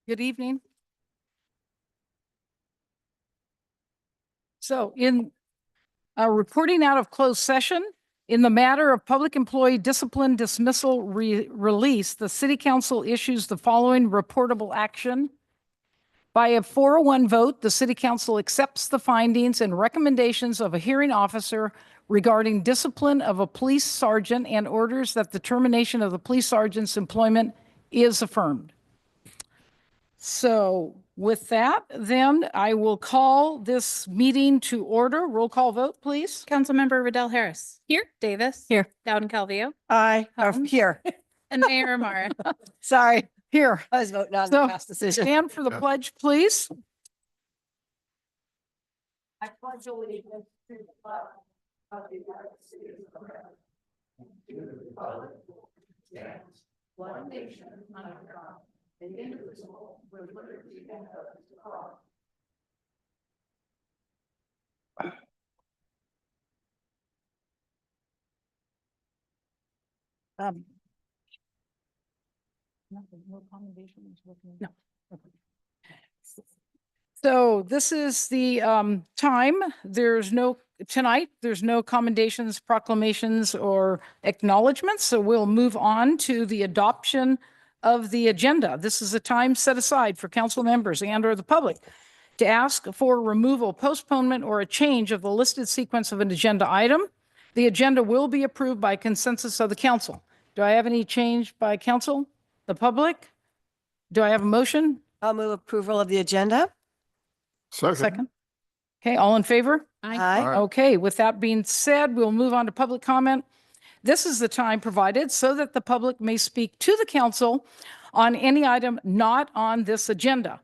Good evening. So in reporting out of closed session, in the matter of public employee discipline dismissal release, the city council issues the following reportable action. By a 401 vote, the city council accepts the findings and recommendations of a hearing officer regarding discipline of a police sergeant and orders that the termination of the police sergeant's employment is affirmed. So with that, then I will call this meeting to order. Roll call vote, please. Councilmember Riddell Harris. Here. Davis. Here. Dowden Calvillo. Aye. Helms. Here. And Mayor Amara. Sorry. Here. I was voting on So, the past decision. Stand for the pledge, please. I pledge allegiance to the flag of the United States of America, to the republic which stands one nation under God, indivisible, with liberty and justice for all. No commendations. No. Okay. So this is the time. There's no commendations, proclamations, or acknowledgements. So we'll move on to the adoption of the agenda. This is a time set aside for council members and or the public to ask for removal, postponement, or a change of the listed sequence of an agenda item. The agenda will be approved by consensus of the council. Do I have any change by council, the public? Do I have a motion? I'll move approval of the agenda. Second. Okay, all in favor? Aye. Okay, with that being said, we'll move on to public comment. This is the time provided so that the public may speak to the council on any item not on this agenda.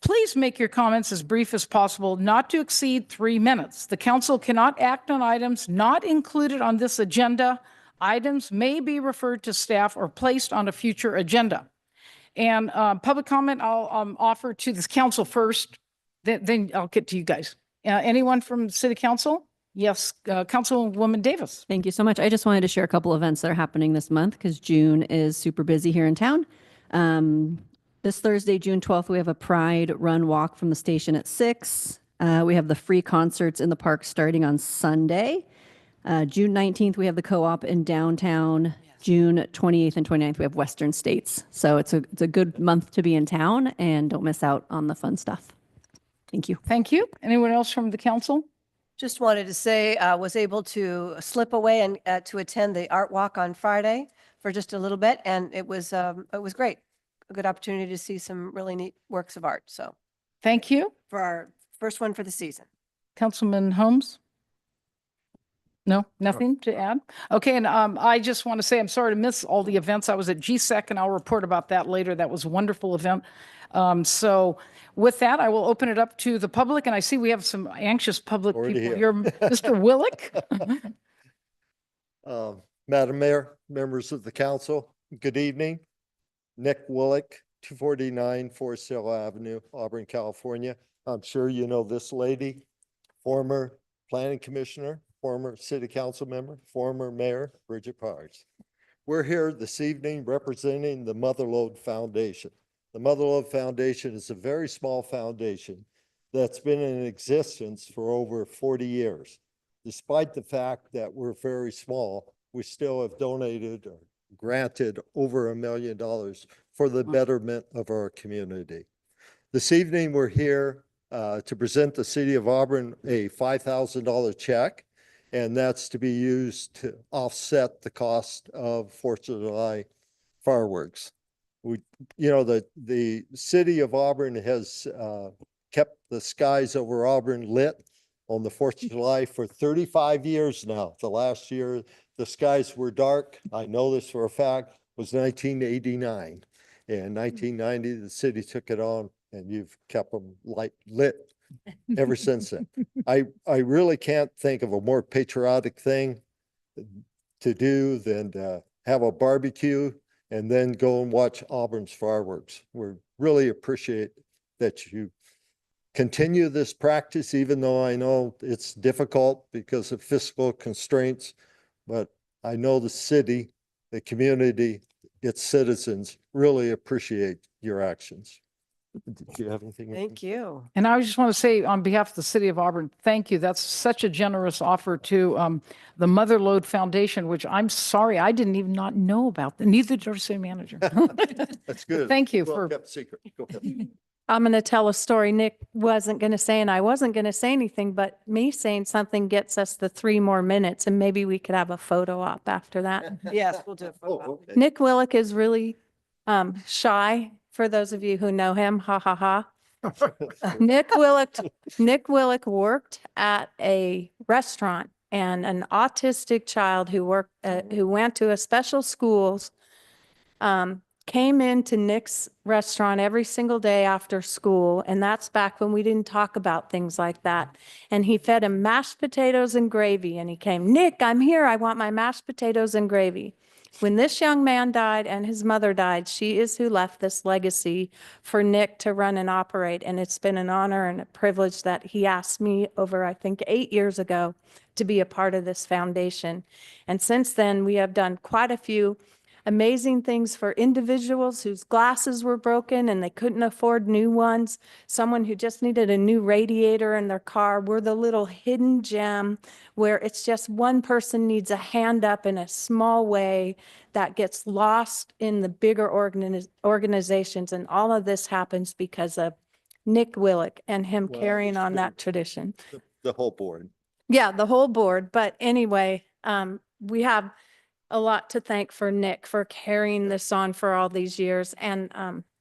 Please make your comments as brief as possible, not to exceed 3 minutes. The council cannot act on items not included on this agenda. Items may be referred to staff or placed on a future agenda. And public comment, I'll offer to this council first, then I'll get to you guys. Anyone from City Council? Yes, Councilwoman Davis. Thank you so much. I just wanted to share a couple events that are happening this month because June is super busy here in town. This Thursday, June 12th, we have a Pride Run Walk from the station at 6. We have the free concerts in the park starting on Sunday. June 19th, we have the co-op in downtown. June 28th and 29th, we have Western States. So it's a good month to be in town, and don't miss out on the fun stuff. Thank you. Thank you. Anyone else from the council? Just wanted to say, was able to slip away and to attend the art walk on Friday for just a little bit. And it was great. A good opportunity to see some really neat works of art. So Thank you. for our first one for the season. Councilman Holmes? No, nothing to add? Okay, and I just want to say I'm sorry to miss all the events. I was at GSEC and I'll report about that later. That was a wonderful event. So with that, I will open it up to the public, and I see we have some anxious public Already people here. here. Mr. Willick? Madam Mayor, members of the council, good evening. Nick Willick, 249 Forest Hill Avenue, Auburn, California. I'm sure you know this lady, former planning commissioner, former city council member, former mayor, Bridget Pars. We're here this evening representing the Motherlode Foundation. The Motherlode Foundation is a very small foundation that's been in existence for over 40 years. Despite the fact that we're very small, we still have donated or granted over $1 million for the betterment of our community. This evening, we're here to present the city of Auburn a $5,000 check, and that's to be used to offset the cost of 4th of July fireworks. The city of Auburn has kept the skies over Auburn lit on the 4th of July for 35 years now. The last year, the skies were dark. I know this for a fact, was 1989. In 1990, the city took it on, and you've kept them lit ever since then. I really can't think of a more patriotic thing to do than to have a barbecue and then go and watch Auburn's fireworks. We really appreciate that you continue this practice, even though I know it's difficult because of fiscal constraints, but I know the city, the community, its citizens really appreciate your actions. Did you have anything? Thank you. And I just want to say on behalf of the city of Auburn, thank you. That's such a generous offer to the Motherlode Foundation, which I'm sorry, I didn't even not know about. Neither did our city manager. That's good. Thank you Well for, kept secret. Go ahead. I'm going to tell a story Nick wasn't going to say, and I wasn't going to say anything, but me saying something gets us the 3 more minutes, and maybe we could have a photo op after that. Yes, we'll do it. Oh, okay. Nick Willick is really shy, for those of you who know him. Ha, ha, ha. Nick Willick worked at a restaurant, and an autistic child who went to a special schools came into Nick's restaurant every single day after school. And that's back when we didn't talk about things like that. And he fed him mashed potatoes and gravy. And he came, Nick, I'm here. I want my mashed potatoes and gravy. When this young man died and his mother died, she is who left this legacy for Nick to run and operate. And it's been an honor and a privilege that he asked me over, I think, 8 years ago to be a part of this foundation. And since then, we have done quite a few amazing things for individuals whose glasses were broken and they couldn't afford new ones. Someone who just needed a new radiator in their car. We're the little hidden gem where it's just one person needs a hand up in a small way that gets lost in the bigger organizations. And all of this happens because of Nick Willick and him Wow, carrying that's on good. that tradition. The whole board. Yeah, the whole board. But anyway, we have a lot to thank for Nick for carrying this on for all these years. And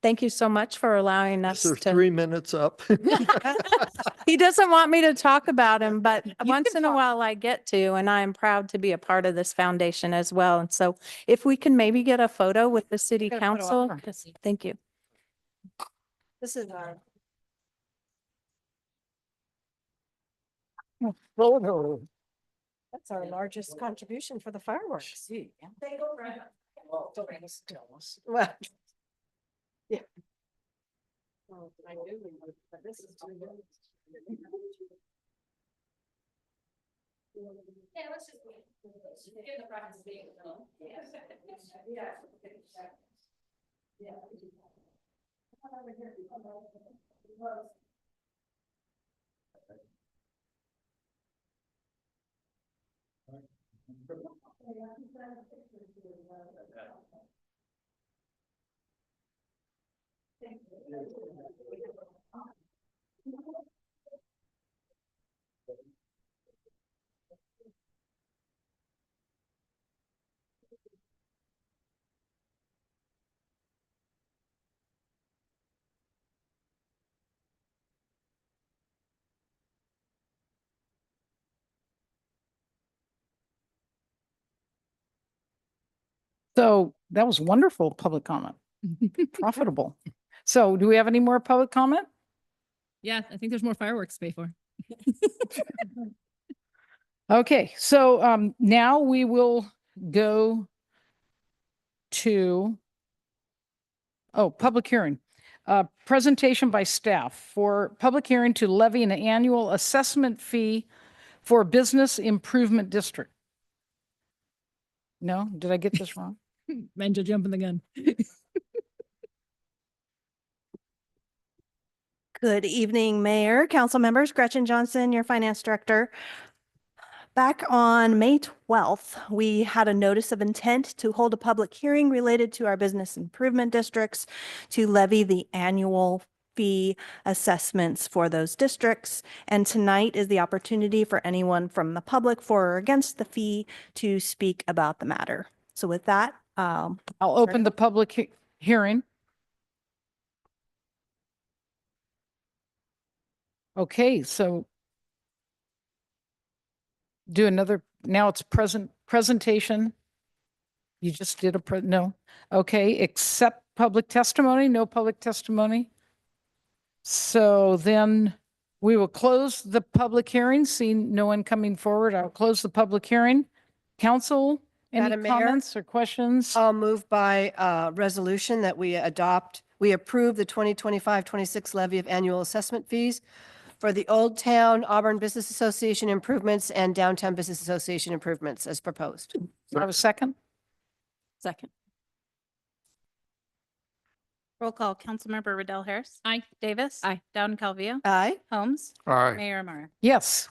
thank you so much for allowing us Is there to. 3 minutes up? He doesn't want me to talk about him, but once can in a talk. while I get to, and I am proud to be a part of this foundation as well. And so if we can maybe get a photo with the city Get a photo council, op. thank you. This is our. That's our largest contribution for the fireworks. Well, yeah. I knew we would, but this is too good. Yeah, let's just wait. Get the practice being done. Yes. Yeah. so that was wonderful public comment. Profitable. So do we have any more public comment? Yeah, I think there's more fireworks to pay for. Okay, so now we will go to, public hearing. Presentation by staff for public hearing to levy an annual assessment fee for a business improvement district. No, did I get this wrong? Menja jumping the gun. Good evening, Mayor, council members. Gretchen Johnson, your finance director. Back on May 12th, we had a notice of intent to hold a public hearing related to our business improvement districts to levy the annual fee assessments for those districts. And tonight is the opportunity for anyone from the public for or against the fee to speak about the matter. So with that, I'll open the public hearing. Okay, so do another, now it's presentation. You just did no. Okay, accept public testimony, no public testimony. So then we will close the public hearing, seeing no one coming forward. I'll close the public hearing. Council, any Madam Mayor? comments or questions? I'll move by resolution that we approve the 2025-26 levy of annual assessment fees for the Old Town Auburn Business Association improvements and Downtown Business Association improvements as proposed. Do I have a second? Second. Roll call, Councilmember Riddell Harris. Aye. Davis. Aye. Dowden Calvillo. Aye. Holmes. Aye. Mayor Amara. Yes.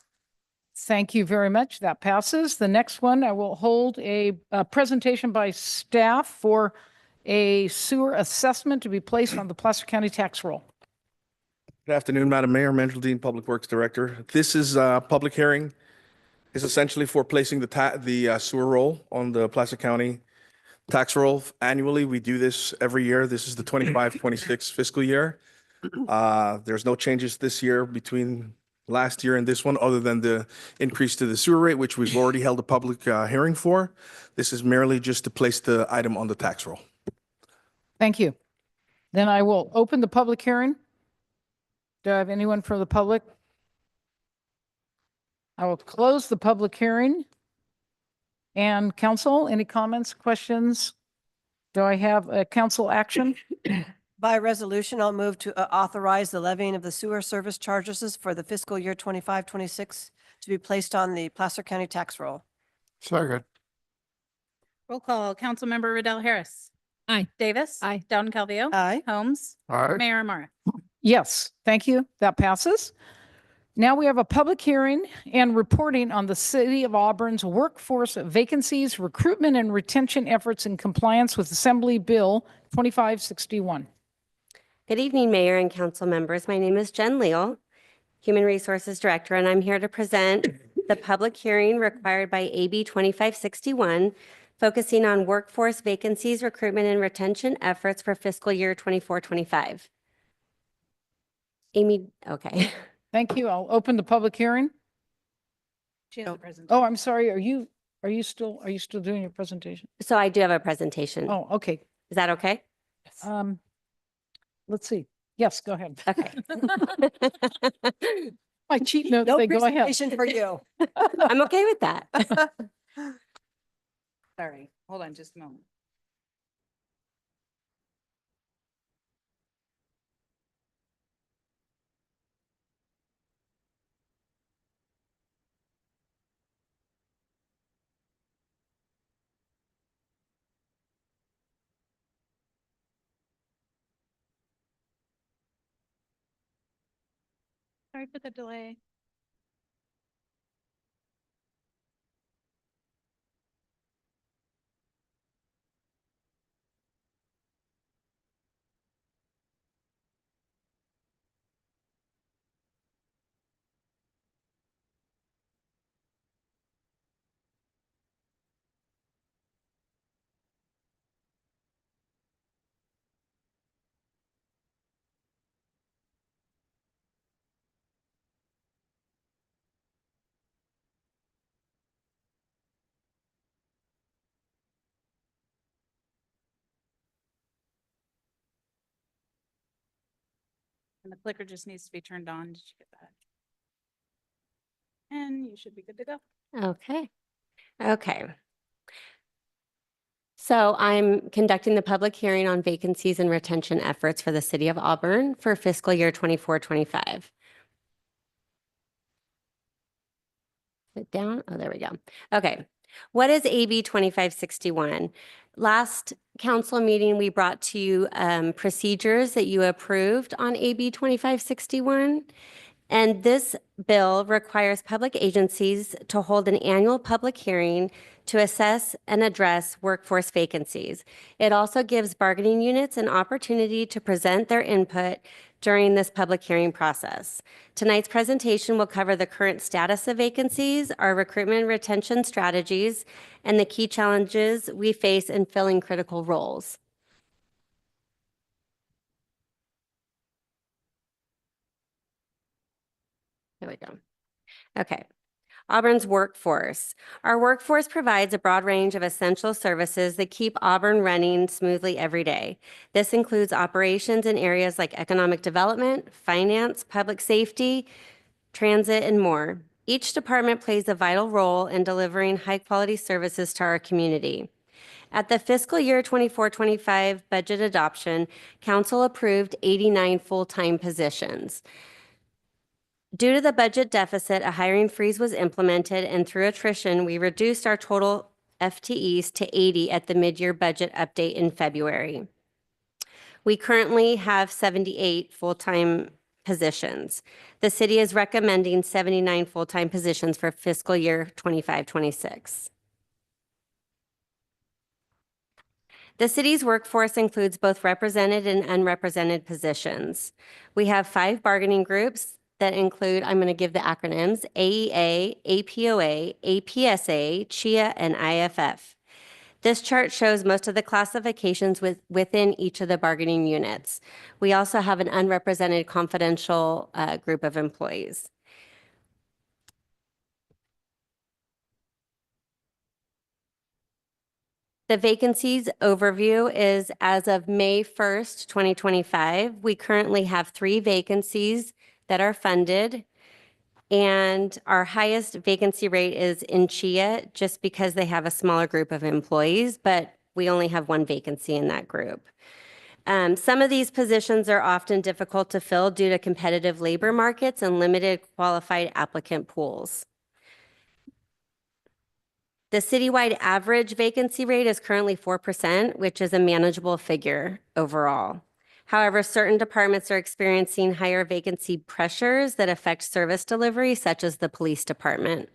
Thank you very much. That passes. The next one, I will hold a presentation by staff for a sewer assessment to be placed on the Placer County tax roll. Good afternoon, Madam Mayor, Mandel Dean, Public Works Director. This is a public hearing. It's essentially for placing the sewer roll on the Placer County tax roll annually. We do this every year. This is the 25-26 fiscal year. There's no changes this year between last year and this one, other than the increase to the sewer rate, which we've already held a public hearing for. This is merely just to place the item on the tax roll. Thank you. Then I will open the public hearing. Do I have anyone from the public? I will close the public hearing. And council, any comments, questions? Do I have a council action? By resolution, I'll move to authorize the levying of the sewer service charges for the fiscal year 25-26 to be placed on the Placer County tax roll. Second. Roll call, Councilmember Riddell Harris. Aye. Davis. Aye. Dowden Calvillo. Aye. Holmes. Aye. Mayor Amara. Yes, thank you. That passes. Now we have a public hearing and reporting on the City of Auburn's workforce vacancies, recruitment and retention efforts in compliance with Assembly Bill 2561. Good evening, Mayor and council members. My name is Jen Leal, Human Resources Director, and I'm here to present the public hearing required by AB 2561, focusing on workforce vacancies, recruitment, and retention efforts for fiscal year 24-25. Amy, okay. Thank you. I'll open the public hearing. She has a presentation. Oh, I'm sorry. Are you still doing your presentation? So I do have a presentation. Oh, okay. Is that okay? Let's see. Yes, go ahead. Okay. My cheat notes, No they go ahead. presentation for you. I'm okay with that. Sorry, hold on just a moment. Sorry for the delay. And the clicker just needs to be turned on. Did you get that? And you should be good to go. Okay. Okay. So I'm conducting the public hearing on vacancies and retention efforts for the City of Auburn for fiscal year 24-25. Sit down. Oh, there we go. Okay. What is AB 2561? Last council meeting, we brought to you procedures that you approved on AB 2561. And this bill requires public agencies to hold an annual public hearing to assess and address workforce vacancies. It also gives bargaining units an opportunity to present their input during this public hearing process. Tonight's presentation will cover the current status of vacancies, our recruitment and retention strategies, and the key challenges we face in filling critical roles. There we go. Okay. Auburn's workforce. Our workforce provides a broad range of essential services that keep Auburn running smoothly every day. This includes operations in areas like economic development, finance, public safety, transit, and more. Each department plays a vital role in delivering high-quality services to our community. At the fiscal year 24-25 budget adoption, council approved 89 full-time positions. Due to the budget deficit, a hiring freeze was implemented, and through attrition, we reduced our total FTEs to 80 at the mid-year budget update in February. We currently have 78 full-time positions. The city is recommending 79 full-time positions for fiscal year 25-26. The city's workforce includes both represented and unrepresented positions. We have 5 bargaining groups that include, I'm going to give the acronyms, AEA, APOA, APSA, CHIA, and IFF. This chart shows most of the classifications within each of the bargaining units. We also have an unrepresented confidential group of employees. The vacancies overview is as of May 1st, 2025, we currently have 3 vacancies that are funded. And our highest vacancy rate is in CHIA just because they have a smaller group of employees, but we only have 1 vacancy in that group. Some of these positions are often difficult to fill due to competitive labor markets and limited qualified applicant pools. The citywide average vacancy rate is currently 4%, which is a manageable figure overall. However, certain departments are experiencing higher vacancy pressures that affect service delivery, such as the police department.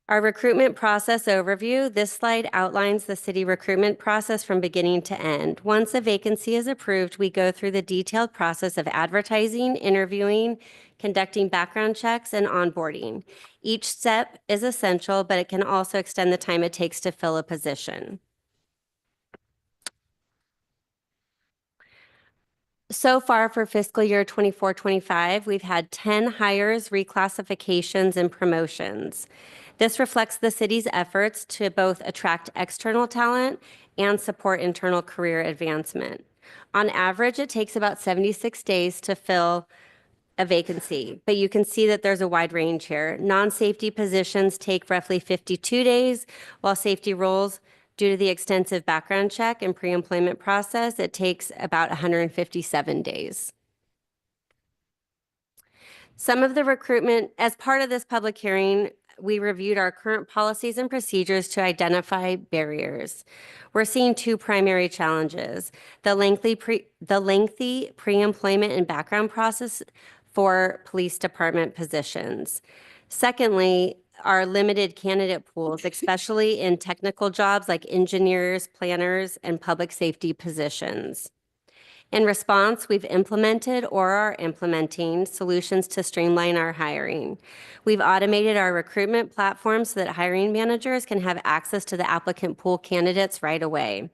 Our recruitment process overview. This slide outlines the city recruitment process from beginning to end. Once a vacancy is approved, we go through the detailed process of advertising, interviewing, conducting background checks, and onboarding. Each step is essential, but it can also extend the time it takes to fill a position. So far for fiscal year 24-25, we've had 10 hires, reclassifications, and promotions. This reflects the city's efforts to both attract external talent and support internal career advancement. On average, it takes about 76 days to fill a vacancy, but you can see that there's a wide range here. Non-safety positions take roughly 52 days, while safety roles, due to the extensive background check and pre-employment process, it takes about 157 days. Some of the recruitment, as part of this public hearing, we reviewed our current policies and procedures to identify barriers. We're seeing 2 primary challenges: the lengthy pre-employment and background process for police department positions. Secondly, our limited candidate pools, especially in technical jobs like engineers, planners, and public safety positions. In response, we've implemented or are implementing solutions to streamline our hiring. We've automated our recruitment platform so that hiring managers can have access to the applicant pool candidates right away.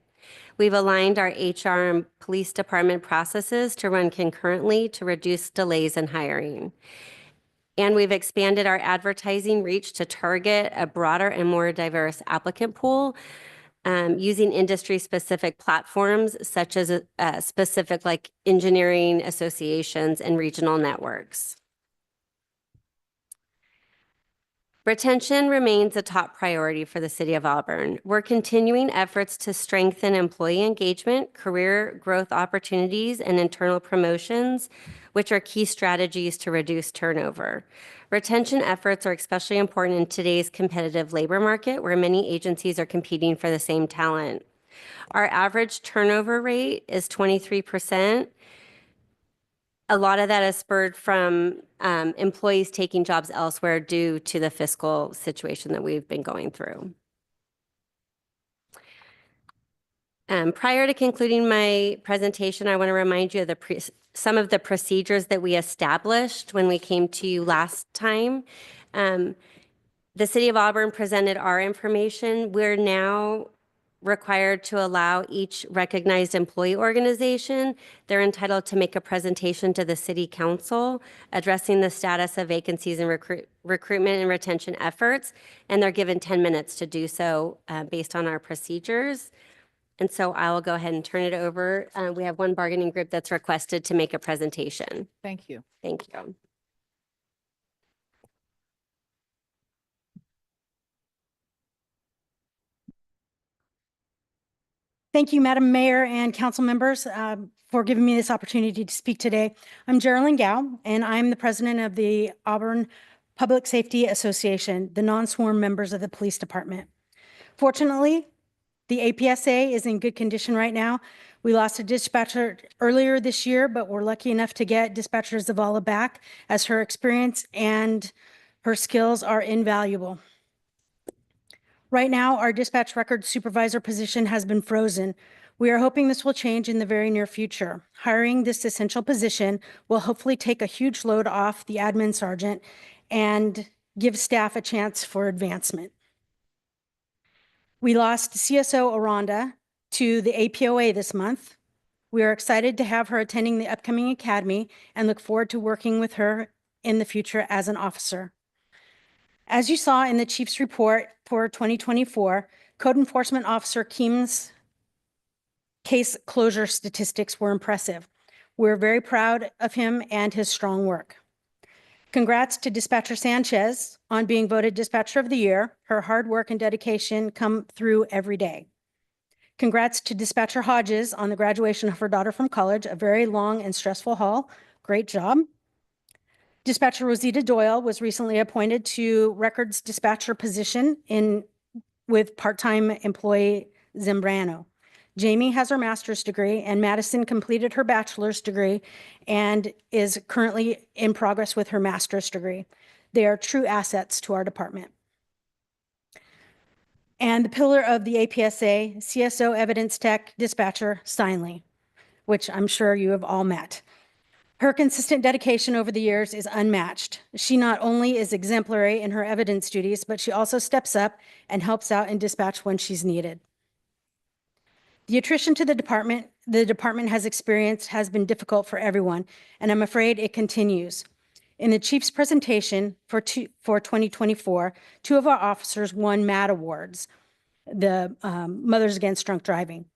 We've aligned our HR and police department processes to run concurrently to reduce delays in hiring. And we've expanded our advertising reach to target a broader and more diverse applicant pool using industry-specific platforms such as specific like engineering associations and regional networks. Retention remains a top priority for the City of Auburn. We're continuing efforts to strengthen employee engagement, career growth opportunities, and internal promotions, which are key strategies to reduce turnover. Retention efforts are especially important in today's competitive labor market, where many agencies are competing for the same talent. Our average turnover rate is 23%. A lot of that is spurred from employees taking jobs elsewhere due to the fiscal situation that we've been going through. Prior to concluding my presentation, I want to remind you of some of the procedures that we established when we came to you last time. The City of Auburn presented our information. We're now required to allow each recognized employee organization. They're entitled to make a presentation to the City Council addressing the status of vacancies and recruitment and retention efforts, and they're given 10 minutes to do so based on our procedures. And so I will go ahead and turn it over. We have one bargaining group that's requested to make a presentation. Thank you. Thank you. Thank you, Madam Mayor and council members, for giving me this opportunity to speak today. I'm Geraldine Gow, and I'm the president of the Auburn Public Safety Association, the non-sworn members of the police department. Fortunately, The APSA is in good condition right now. We lost a dispatcher earlier this year, but we're lucky enough to get dispatcher Zavala back, as her experience and her skills are invaluable. Right now, our dispatch record supervisor position has been frozen. We are hoping this will change in the very near future. Hiring this essential position will hopefully take a huge load off the admin sergeant and give staff a chance for advancement. We lost CSO Aranda to the APOA this month. We are excited to have her attending the upcoming academy and look forward to working with her in the future as an officer. As you saw in the chief's report for 2024, Code Enforcement Officer Keem's case closure statistics were impressive. We're very proud of him and his strong work. Congrats to Dispatcher Sanchez on being voted Dispatcher of the Year. Her hard work and dedication come through every day. Congrats to Dispatcher Hodges on the graduation of her daughter from college, a very long and stressful haul. Great job. Dispatcher Rosita Doyle was recently appointed to Records Dispatcher position with part-time employee Zambrano. Jamie has her master's degree, and Madison completed her bachelor's degree and is currently in progress with her master's degree. They are true assets to our department. And the pillar of the APSA, CSO Evidence Tech Dispatcher Steinley, which I'm sure you have all met. Her consistent dedication over the years is unmatched. She not only is exemplary in her evidence duties, but she also steps up and helps out in dispatch when she's needed. The attrition to the department has experienced has been difficult for everyone, and I'm afraid it continues. In the chief's presentation for 2024, two of our officers won MAD awards, the Mothers Against Drunk Driving.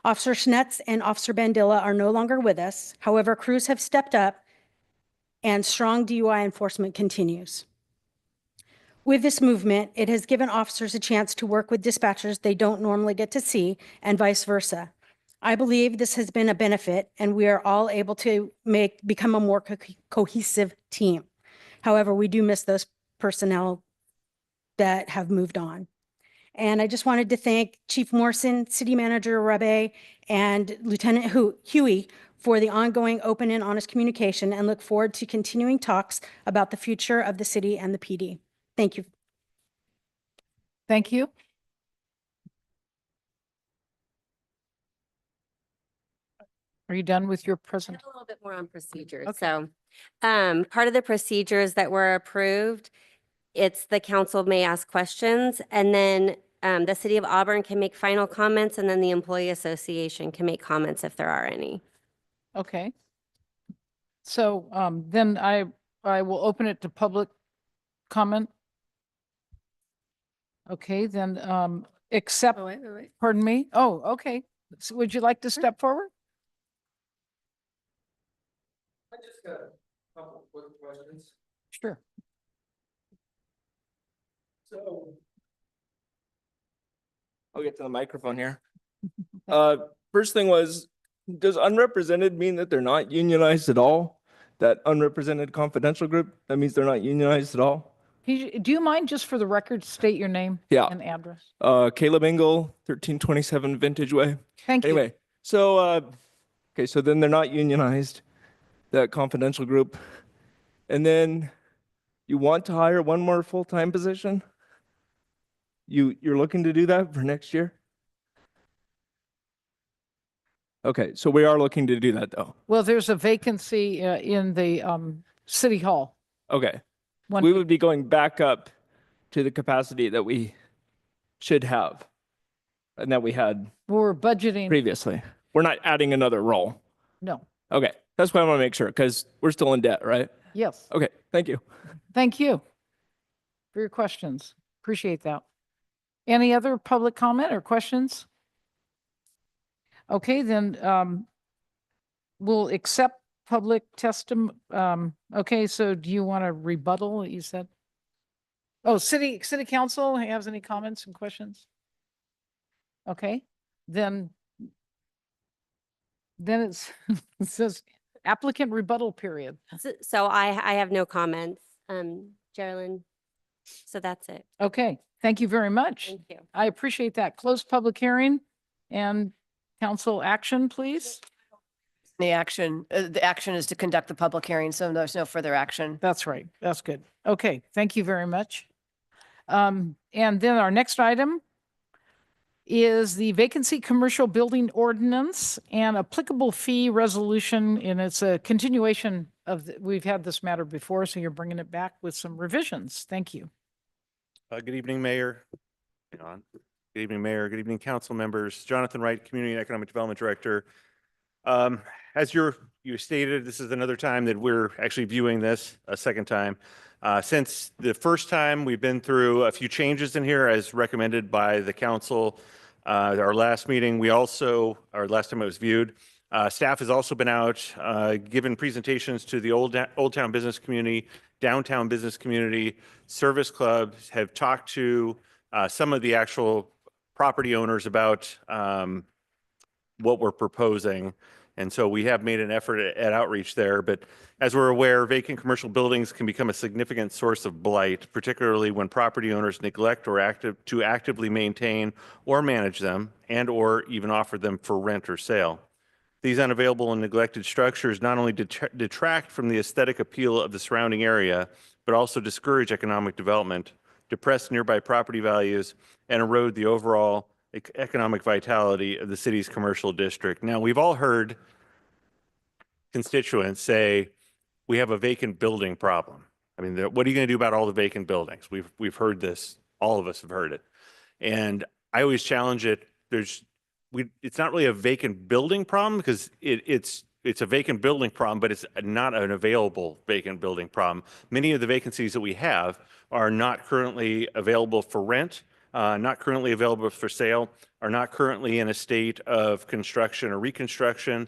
Officer Schnetz and Officer Bandilla are no longer with us. However, crews have stepped up and strong DUI enforcement continues. With this movement, it has given officers a chance to work with dispatchers they don't normally get to see, and vice versa. I believe this has been a benefit, and we are all able to become a more cohesive team. However, we do miss those personnel that have moved on. And I just wanted to thank Chief Morrison, City Manager Rabe, and Lieutenant Huey for the ongoing open and honest communication, and look forward to continuing talks about the future of the city and the PD. Thank you. Thank you. Are you done with your present? A little bit more on procedures. Okay. So, part of the procedures that were approved, it's the council may ask questions, and then the city of Auburn can make final comments, and then the employee association can make comments if there are any. Okay. So then I will open it to public comment. Okay, then except, Wait. pardon me. Oh, okay. So would you like to step forward? I just got a couple quick questions. Sure. So I'll get to the microphone here. First thing was, does unrepresented mean that they're not unionized at all? That unrepresented confidential group, that means they're not unionized at all? Do you mind just for the record, state your name Yeah. and address? Caleb Engel, 1327 Vintage Way. Thank you. Anyway, so, okay, so then they're not unionized, that confidential group. And then you want to hire one more full-time position? You're looking to do that for next year? Okay, so we are looking to do that though. Well, there's a vacancy in the city hall. Okay, One we would be going back up to the capacity that we should have and that we had We're budgeting. previously. We're not adding another role. No. Okay, that's what I want to make sure because we're still in debt, right? Yes. Okay, thank you. Thank you for your questions. Appreciate that. Any other public comment or questions? Okay, then we'll accept public testimony. Okay, so do you want to rebuttal? You said. Oh, city council has any comments and questions? Okay, then it's it says applicant rebuttal period. So I have no comments, Geraldine. So that's it. Okay, Thank you very much. Thank you. I appreciate that. Close public hearing and council action, please. The action is to conduct the public hearing, so there's no further action. That's right. That's good. Okay, thank you very much. And then our next item is the vacancy commercial building ordinance and applicable fee resolution. And it's a continuation of, we've had this matter before, so you're bringing it back with some revisions. Thank you. Good evening, Mayor. Hang on. Good evening, Mayor. Good evening, council members. Jonathan Wright, Community and Economic Development Director. As you stated, this is another time that we're actually viewing this a second time. Since the first time, we've been through a few changes in here as recommended by the council. Our last meeting, our last time it was viewed, staff has also been out, given presentations to the Old Town business community, downtown business community, service clubs, have talked to some of the actual property owners about what we're proposing. And so we have made an effort at outreach there. But as we're aware, vacant commercial buildings can become a significant source of blight, particularly when property owners neglect or actively maintain or manage them and or even offer them for rent or sale. These unavailable and neglected structures not only detract from the aesthetic appeal of the surrounding area, but also discourage economic development, depress nearby property values, and erode the overall economic vitality of the city's commercial district. Now, we've all heard constituents say, we have a vacant building problem. I mean, what are you going to do about all the vacant buildings? We've heard this. All of us have heard it. And I always challenge it. It's not really a vacant building problem because it's a vacant building problem, but it's not an available vacant building problem. Many of the vacancies that we have are not currently available for rent, not currently available for sale, are not currently in a state of construction or reconstruction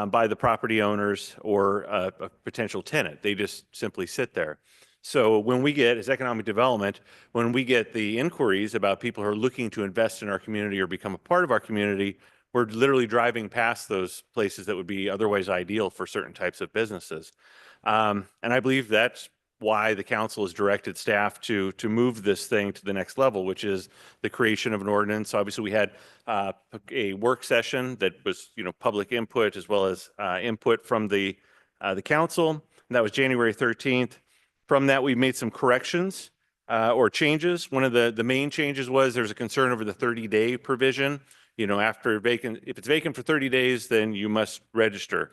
by the property owners or a potential tenant. They just simply sit there. So when we get, as economic development, when we get the inquiries about people who are looking to invest in our community or become a part of our community, we're literally driving past those places that would be otherwise ideal for certain types of businesses. And I believe that's why the council has directed staff to move this thing to the next level, which is the creation of an ordinance. Obviously, we had a work session that was, public input as well as input from the council. And that was January 13th. From that, we made some corrections or changes. One of the main changes was there's a concern over the 30-day provision. If it's vacant for 30 days, then you must register.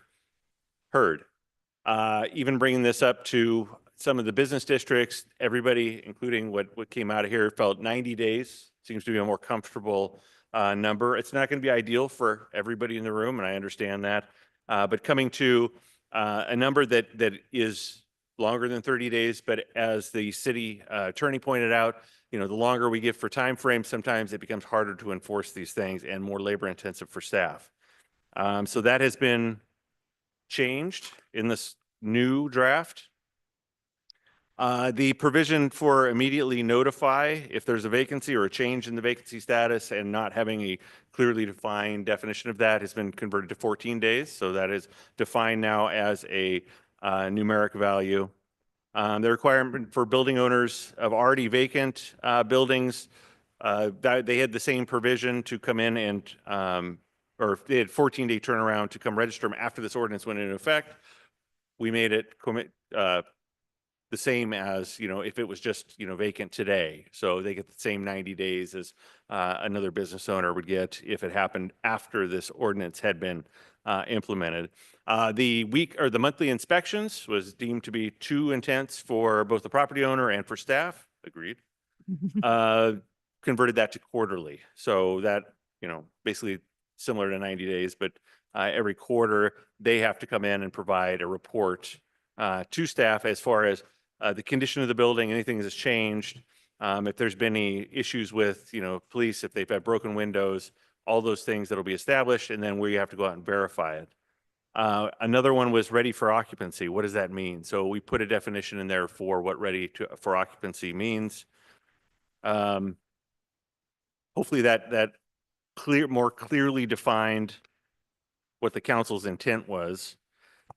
Heard. Even bringing this up to some of the business districts, everybody, including what came out of here, felt 90 days seems to be a more comfortable number. It's not going to be ideal for everybody in the room, and I understand that. But coming to a number that is longer than 30 days, but as the city attorney pointed out, the longer we give for time frames, sometimes it becomes harder to enforce these things and more labor intensive for staff. So that has been changed in this new draft. The provision for immediately notify if there's a vacancy or a change in the vacancy status and not having a clearly defined definition of that has been converted to 14 days. So that is defined now as a numeric value. The requirement for building owners of already vacant buildings, they had the same provision to come in and, or they had 14-day turnaround to come register them after this ordinance went into effect. We made it the same as, if it was just, vacant today. So they get the same 90 days as another business owner would get if it happened after this ordinance had been implemented. The monthly inspections was deemed to be too intense for both the property owner and for staff. Agreed. Converted that to quarterly. So that, basically similar to 90 days, but every quarter they have to come in and provide a report to staff as far as the condition of the building, anything that's changed, if there's been any issues with, police, if they've had broken windows, all those things that'll be established, and then we have to go out and verify it. Another one was ready for occupancy. What does that mean? So we put a definition in there for what for occupancy means. Hopefully that more clearly defined what the council's intent was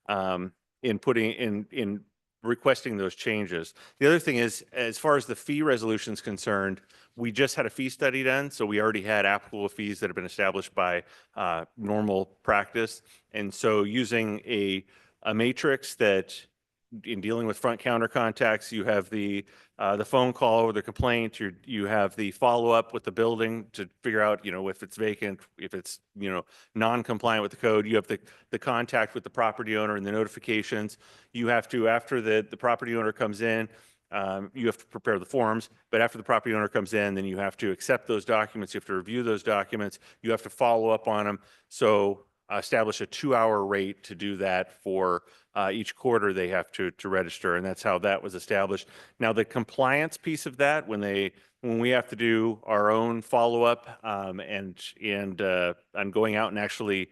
in putting in requesting those changes. The other thing is, as far as the fee resolution is concerned, we just had a fee study done, so we already had applicable fees that have been established by normal practice. And so using a matrix that in dealing with front counter contacts, you have the phone call or the complaint, you have the follow-up with the building to figure out, if it's vacant, if it's, non-compliant with the code, you have the contact with the property owner and the notifications. You have to, after the property owner comes in, you have to prepare the forms, but after the property owner comes in, then you have to accept those documents, you have to review those documents, you have to follow up on them. So establish a 2-hour rate to do that for each quarter they have to register, and that's how that was established. Now, the compliance piece of that, when we have to do our own follow-up and going out and actually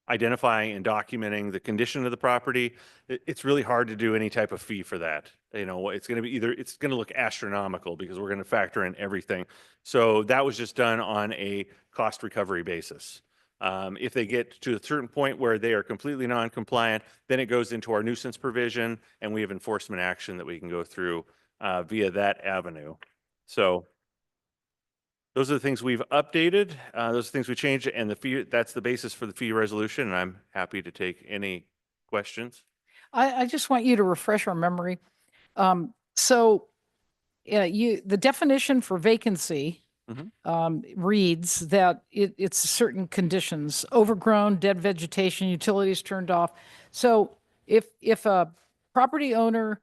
identifying and documenting the condition of the property, it's really hard to do any type of fee for that. It's going to be it's going to look astronomical because we're going to factor in everything. So that was just done on a cost recovery basis. If they get to a certain point where they are completely non-compliant, then it goes into our nuisance provision, and we have enforcement action that we can go through via that avenue. So those are the things we've updated. Those are things we changed, and the fee, that's the basis for the fee resolution, and I'm happy to take any questions. I just want you to refresh our memory. So the definition for vacancy reads that it's certain conditions: overgrown, dead vegetation, utilities turned off. So if a property owner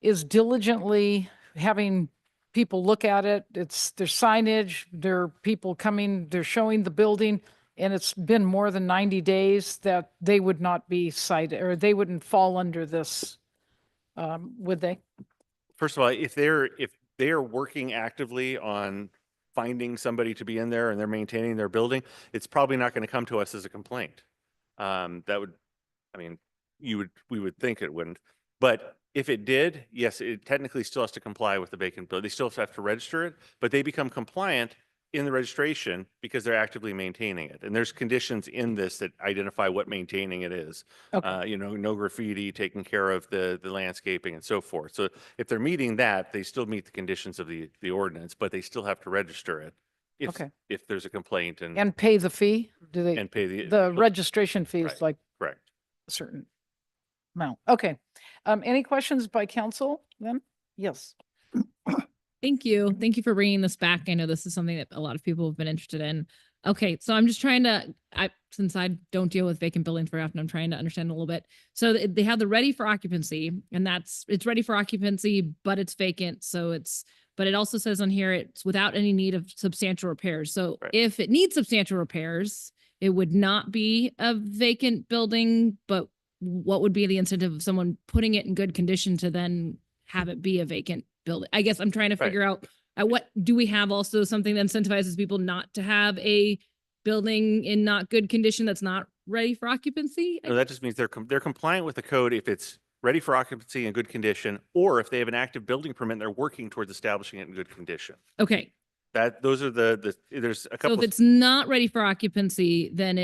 is diligently having people look at it, there's signage, there are people coming, they're showing the building, and it's been more than 90 days, that they would not be cited, or they wouldn't fall under this, would they? First of all, if they are working actively on finding somebody to be in there and they're maintaining their building, it's probably not going to come to us as a complaint. We would think it wouldn't. But if it did, yes, it technically still has to comply with the vacant building. They still have to register it, but they become compliant in the registration because they're actively maintaining it. And there's conditions in this that identify what maintaining it is. Okay. No graffiti, taking care of the landscaping and so forth. So if they're meeting that, they still meet the conditions of the ordinance, but they still have to register it if there's a complaint And pay the fee? Do they? and pay The registration fee is Right. like correct. a certain amount. Okay. Any questions by council then? Yes. Thank you. Thank you for bringing this back. I know this is something that a lot of people have been interested in. Okay, so I'm just trying to, since I don't deal with vacant buildings very often, I'm trying to understand a little bit. So they have the ready for occupancy, and it's ready for occupancy, but it's vacant. But it also says on here, it's without any need of substantial repairs. So Right. if it needs substantial repairs, it would not be a vacant building, but what would be the incentive of someone putting it in good condition to then have it be a vacant building? I guess I'm trying to Right. figure out what do we have also something that incentivizes people not to have a building in not good condition that's not ready for occupancy? No, that just means they're compliant with the code if it's ready for occupancy in good condition, or if they have an active building permit and they're working towards establishing it in good condition. Okay, Those are there's a so couple. if it's not ready for occupancy, then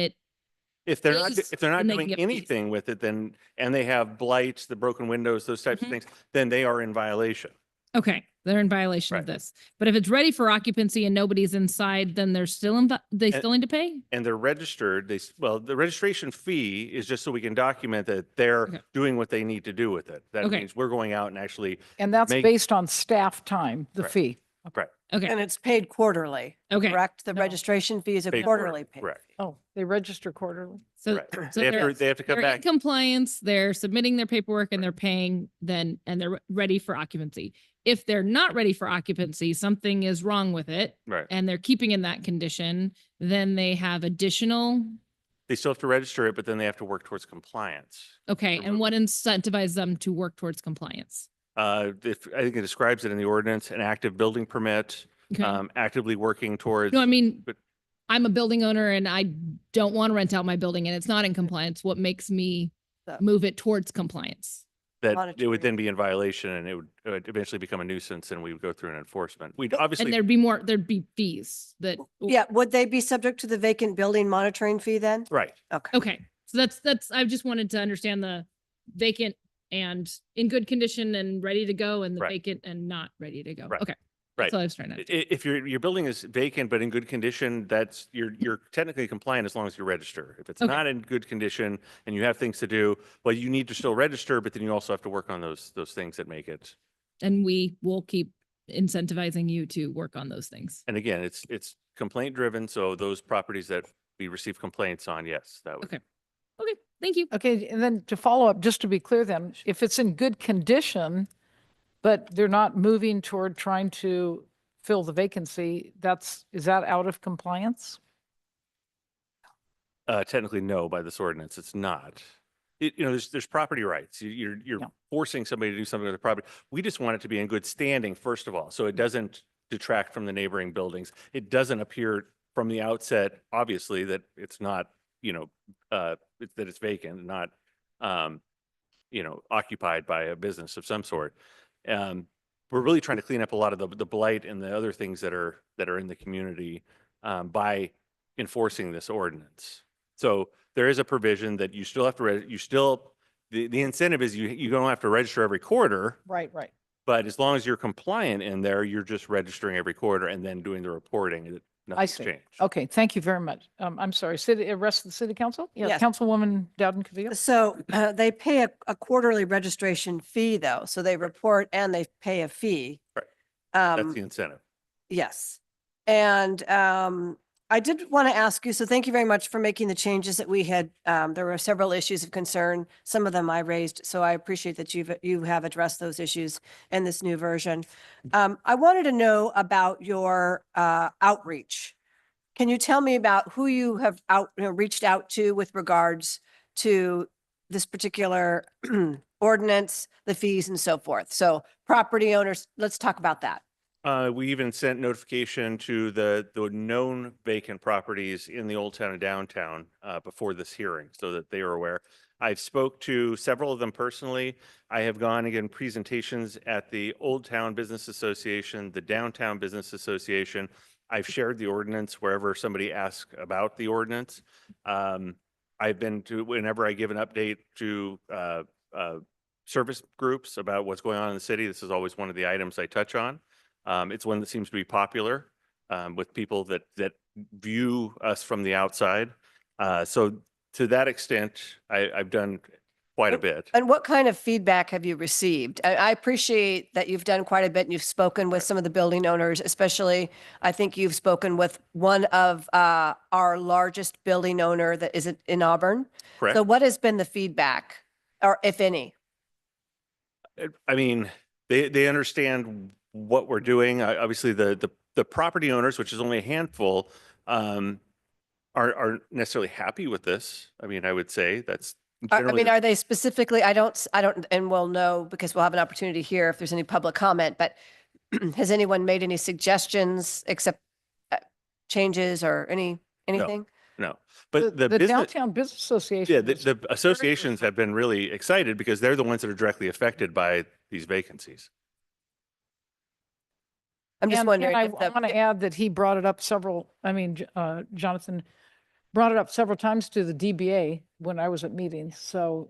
If they're not is, if they're not then they can doing get fees. anything with it, then and they have blights, the broken windows, those types of Mhm. things, then they are in violation. okay, they're in violation of Right. this. But if it's ready for occupancy and nobody's inside, then they're still they still need to pay? And they're registered. The registration fee is just so we can document that they're Okay. doing what they need to do with it. That Okay. means we're going out and actually And that's Make- based on staff time, the Right. fee. Okay, And it's paid quarterly, okay. correct? The No. registration fee is a Paid quarterly pay. correct. Oh, they register quarterly. So, Correct. so They they're- have to come they're back. in compliance, they're submitting their paperwork and they're paying then, and they're ready for occupancy. If they're not ready for occupancy, something is wrong with it Right. and they're keeping in that condition, then they have additional, They still have to register it, but then they have to work towards compliance. okay, and what incentivizes them to work towards compliance? I think it describes it in the ordinance, an active building permit, Okay. actively working towards. No, I mean, but- I'm a building owner and I don't want to rent out my building and it's not in compliance. What makes me So- move it towards compliance? That it monitoring. would then be in violation and it would eventually become a nuisance and we would go through an enforcement. We'd And obviously, there'd be fees that. Yeah, would they be subject to the vacant building monitoring fee then? right. Okay. Okay, so that's, I just wanted to understand the vacant and in good condition and ready to go, and the Right. vacant and not ready to go. Right. Okay. Right. That's all I was trying to. If your building is vacant but in good condition, that's, you're technically compliant as long as you register. If it's Okay. not in good condition and you have things to do, well, you need to still register, but then you also have to work on those things that make it. And we will keep incentivizing you to work on those things. And again, it's complaint driven. So those properties that we receive complaints on, yes, that would. Okay. Okay. Thank you. Okay, and then to follow up, just to be clear then, if it's in good condition, but they're not moving toward trying to fill the vacancy, is that out of compliance? Technically, no, by this ordinance, it's not. There's property rights. You're Yeah. forcing somebody to do something with the property. We just want it to be in good standing, first of all, so it doesn't detract from the neighboring buildings. It doesn't appear from the outset, obviously, that it's not, that it's vacant, not, occupied by a business of some sort. We're really trying to clean up a lot of the blight and the other things that are in the community by enforcing this ordinance. So there is a provision that you still have to, the incentive is you don't have to register every quarter, Right, right. but as long as you're compliant in there, you're just registering every quarter and then doing the reporting. I Nothing's see. changed. Okay, thank you very much. I'm sorry, rest of the city council? Yes. Councilwoman Dowden Cavill? So they pay a quarterly registration fee though. So they report and they pay a fee. Right. That's Um, the incentive. Yes. And I did want to ask you, so thank you very much for making the changes that we had. There were several issues of concern. Some of them I raised, so I appreciate that you have addressed those issues in this new version. I wanted to know about your outreach. Can you tell me about who you have reached out to with regards to this particular ordinance, the fees and so forth? So property owners, let's talk about that. We even sent notification to the known vacant properties in the Old Town and Downtown before this hearing so that they are aware. I've spoke to several of them personally. I have gone again presentations at the Old Town Business Association, the Downtown Business Association. I've shared the ordinance wherever somebody asks about the ordinance. I've been to, whenever I give an update to service groups about what's going on in the city, this is always one of the items I touch on. It's one that seems to be popular with people that view us from the outside. So to that extent, I've done quite a bit. And what kind of feedback have you received? I appreciate that you've done quite a bit and you've spoken with some of the building owners, especially I think you've spoken with one of our largest building owner that is in Auburn. Correct. So what has been the feedback, or if any? I mean, they understand what we're doing. Obviously, the property owners, which is only a handful, aren't necessarily happy with this. I mean, I would say that's I generally. mean, are they specifically, I don't, and we'll know because we'll have an opportunity here if there's any public comment, but has anyone made any suggestions except changes or anything? No, but the The business, Downtown Business Association. yeah, was- the associations have been really excited because they're the ones that are directly affected by these vacancies. I'm just wondering. I if the- want to add that he brought it up Jonathan brought it up several times to the DBA when I was at meetings. So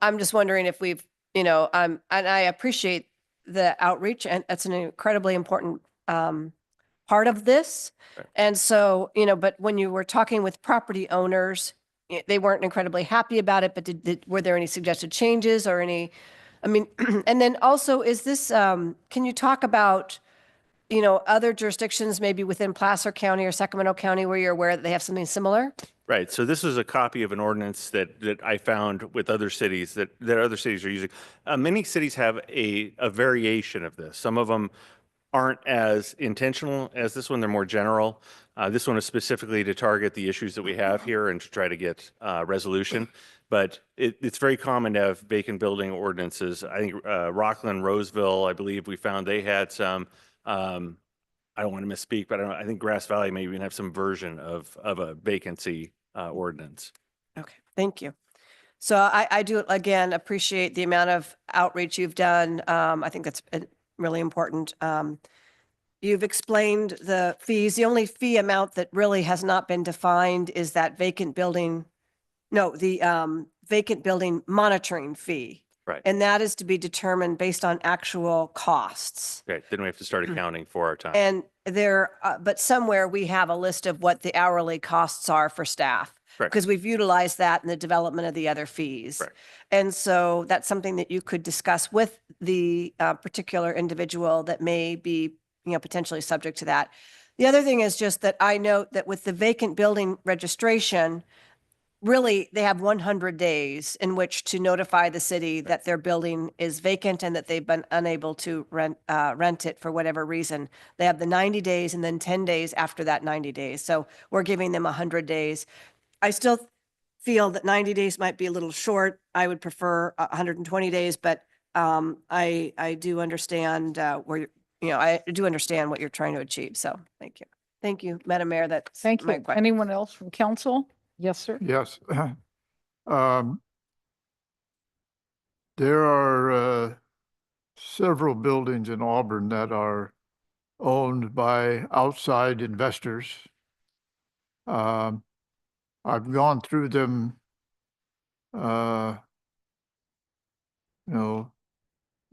I'm just wondering if we've, and I appreciate the outreach and that's an incredibly important part of this. Right. And so, but when you were talking with property owners, they weren't incredibly happy about it, but were there any suggested changes or any, and then also is this, can you talk about, other jurisdictions maybe within Placer County or Sacramento County where you're aware that they have something similar? Right. So this is a copy of an ordinance that I found with other cities that other cities are using. Many cities have a variation of this. Some of them aren't as intentional as this one. They're more general. This one is specifically to target the issues that we have here and to try to get resolution. But it's very common to have vacant building ordinances. I think Rockland, Roseville, I believe we found they had some. I don't want to misspeak, but I think Grass Valley may even have some version of a vacancy ordinance. Okay, thank you. So I do, again, appreciate the amount of outreach you've done. I think that's really important. You've explained the fees. The only fee amount that really has not been defined is that vacant building, the vacant building monitoring fee. Right. And that is to be determined based on actual costs. Okay, then we have to start accounting for our time. And but somewhere we have a list of what the hourly costs are for staff. Correct. Because we've utilized that in the development of the other fees. Correct. And so that's something that you could discuss with the particular individual that may be, potentially subject to that. The other thing is just that I note that with the vacant building registration, really, they have 100 days in which to notify the city that their building is vacant and that they've been unable to rent it for whatever reason. They have the 90 days and then 10 days after that 90 days. So we're giving them 100 days. I still feel that 90 days might be a little short. I would prefer 120 days, but I do understand I do understand what you're trying to achieve. So thank you. Thank you, Madam Mayor. That's Thank my you. question. Anyone else from council? Yes, sir. Yes. There are several buildings in Auburn that are owned by outside investors. I've gone through them, a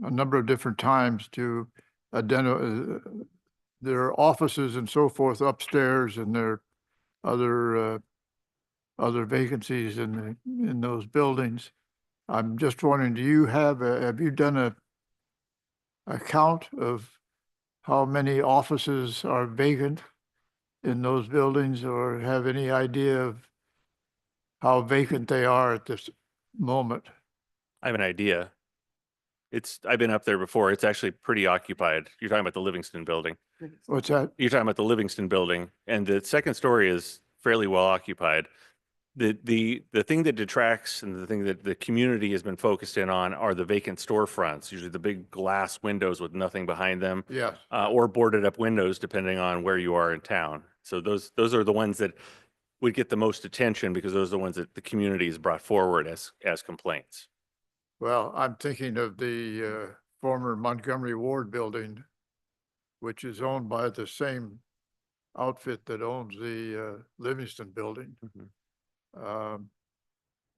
number of different times to identify their offices and so forth upstairs, and their other vacancies in those buildings. I'm just wondering, have you done a count of how many offices are vacant in those buildings, or have any idea of how vacant they are at this moment? I have an idea. I've been up there before. It's actually pretty occupied. You're talking about the Livingston building. What's that? You're talking about the Livingston building, and the second story is fairly well occupied. The thing that detracts and the thing that the community has been focused in on are the vacant storefronts, usually the big glass windows with nothing behind them. Yes. Or boarded up windows, depending on where you are in town. So those are the ones that would get the most attention, because those are the ones that the community has brought forward as complaints. Well, I'm thinking of the former Montgomery Ward building, which is owned by the same outfit that owns the Livingston building.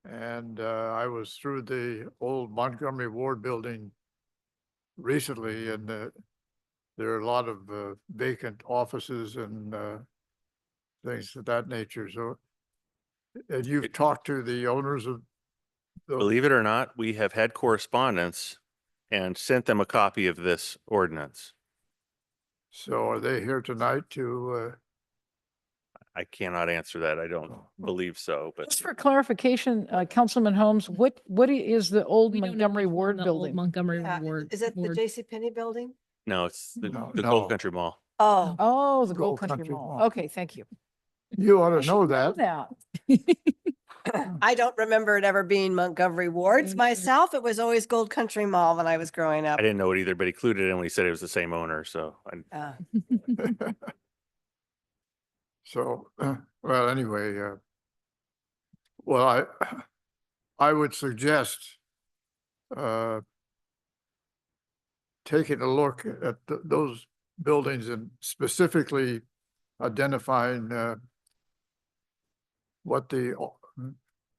And I was through the old Montgomery Ward building recently, and there are a lot of vacant offices and things of that nature. So, and you've talked to the owners of those? Believe it or not, we have had correspondence and sent them a copy of this ordinance. So are they here tonight to? I cannot answer that. I don't believe so, but Just for clarification, Councilman Holmes, what is the old We don't know Montgomery what's Ward in the old building? Montgomery Yeah, Ward. is it the Ward. JCPenney building? no, it's the No, Gold no. Country Mall. Oh, Oh, the Gold Gold Country Country Mall. Mall. Okay, thank you. You ought I to should know that. that. I don't remember it ever being Montgomery Wards myself. It was always Gold Country Mall when I was growing up. I didn't know it either, but he clued it in when he said it was the same owner. So Uh, So, well, anyway, well, I would suggest taking a look at those buildings and specifically identifying what the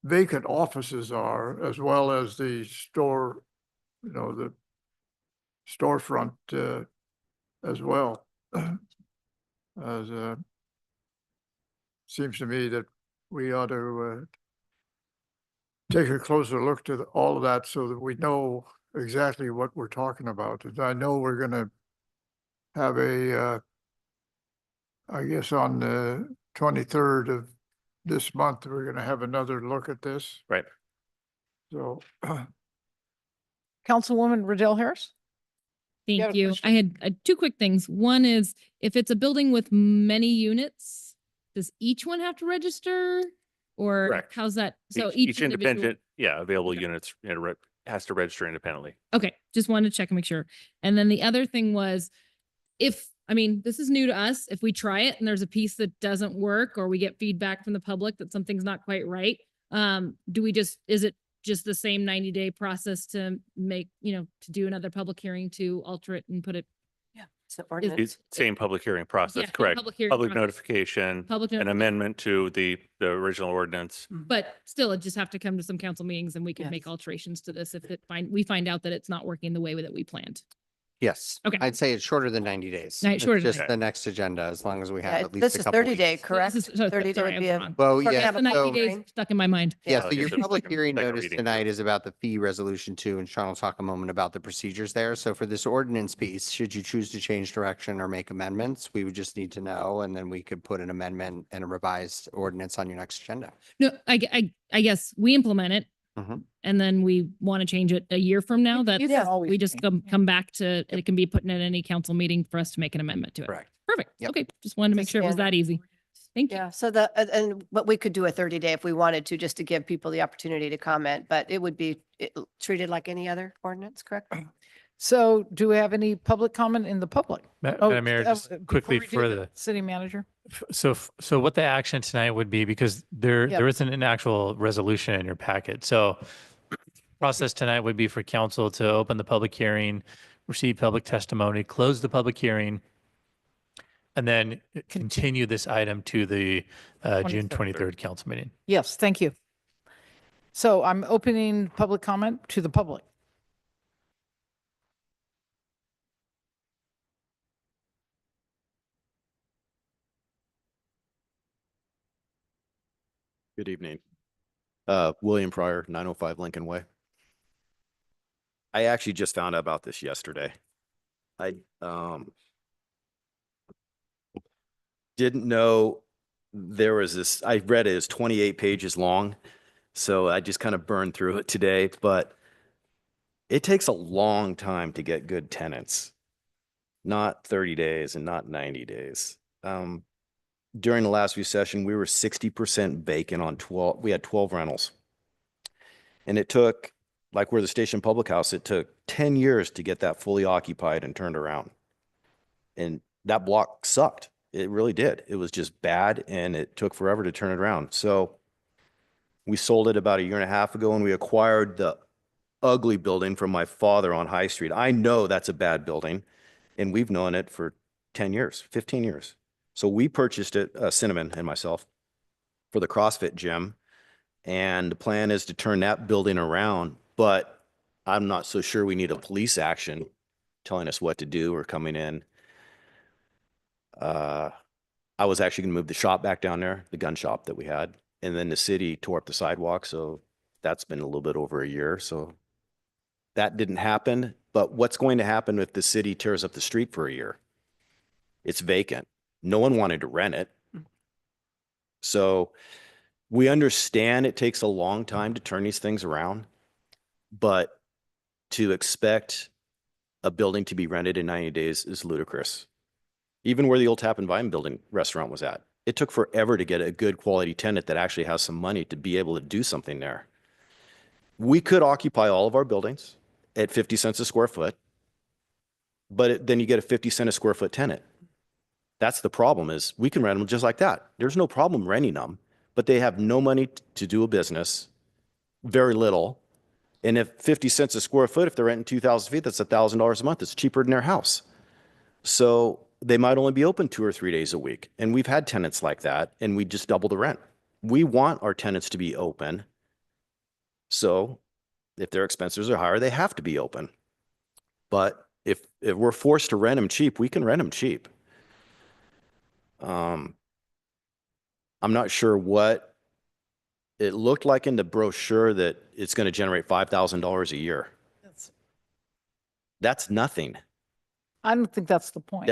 vacant offices are, as well as the store, the storefront as well. As seems to me that we ought to take a closer look to all of that, so that we know exactly what we're talking about. And I know we're going to have I guess on the 23rd of this month, we're going to have another look at this. right. So Councilwoman Riddell Harris? have Thank a you. question? I had two quick things. One is, if it's a building with many units, does each one have to register? Or Correct. how's that? So Each individual- independent, available Okay. units has to register independently. Okay, just wanted to check and make sure. And then the other thing was, this is new to us. If we try it and there's a piece that doesn't work, or we get feedback from the public that something's not quite right, is it just the same 90-day process to make, to do another public hearing to alter it and put it? It's an ordinance. It's same public hearing process, Yeah, correct? public hearing Public process. notification, Public an notification. amendment to the original ordinance. But still, it just have to come to some council meetings and we could make Yes. alterations to this if we find out that it's not working the way that we planned. Yes. Okay. I'd say it's shorter than 90 days. Shorter than It's just 90. the next agenda, as long as we Yeah, have at least this a is couple 30 day, weeks. correct? 30 day Sorry, would be I'm a. wrong. Well, We're gonna yeah, have The a 90 so, days stuck in my mind. yeah, Oh, so I your guess it's public like a- hearing like a notice reading. tonight is about the fee resolution 2, and Sean will talk a moment about the procedures there. So for this ordinance piece, should you choose to change direction or make amendments, we would just need to know, and then we could put an amendment and a revised ordinance on your next agenda. No, I guess we implement it Mhm. and then we want to change it a year from now. That You can always we just change. come back to, it can be put in at any council meeting for us to make an amendment to it. Correct. Perfect. Yep. Okay. Just wanted to make It's sure it was standard. that easy. Thank you. Yeah, so and what we could do a 30 day if we wanted to, just to give people the opportunity to comment, but it would be treated like any other ordinance, correct? So do we have any public comment in the public? Oh, Madam Mayor, just before quickly we do for that, the, City manager? so what the action tonight would be, because Yep. there isn't an actual resolution in your packet. So process tonight would be for council to open the public hearing, receive public testimony, close the public hearing, and then continue this item to the June 23rd council meeting. Yes, thank you. So I'm opening public comment to the public. Good evening. William Pryor, 905 Lincoln Way. I actually just found out about this yesterday. I didn't know there was this, I read it as 28 pages long, so I just kind of burned through it today, but it takes a long time to get good tenants. Not 30 days and not 90 days. During the last recession, we were 60% vacant on 12, we had 12 rentals. And it took, like we're the Station Public House, it took 10 years to get that fully occupied and turned around. And that block sucked. It really did. It was just bad and it took forever to turn it around. So we sold it about a year and a half ago and we acquired the ugly building from my father on High Street. I know that's a bad building and we've known it for 10 years, 15 years. So we purchased it, Cinnamon and myself, for the CrossFit gym. And the plan is to turn that building around, but I'm not so sure we need a police action telling us what to do or coming in. I was actually gonna move the shop back down there, the gun shop that we had, and then the city tore up the sidewalk, so that's been a little bit over a year, so that didn't happen. But what's going to happen if the city tears up the street for a year? It's vacant. No one wanted to rent it. So we understand it takes a long time to turn these things around, but to expect a building to be rented in 90 days is ludicrous. Even where the old Tap and Vine building restaurant was at, it took forever to get a good quality tenant that actually has some money to be able to do something there. We could occupy all of our buildings at 50 cents a square foot, but then you get a 50 cent a square foot tenant. That's the problem, is we can rent them just like that. There's no problem renting them, but they have no money to do a business, very little. And if 50 cents a square foot, if they're renting 2,000 feet, that's $1,000 a month. It's cheaper than their house. So they might only be open 2 or 3 days a week. And we've had tenants like that, and we just double the rent. We want our tenants to be open. So if their expenses are higher, they have to be open. But if we're forced to rent them cheap, we can rent them cheap. I'm not sure what it looked like in the brochure, that it's going to generate $5,000 a year. That's nothing. I don't think that's the point.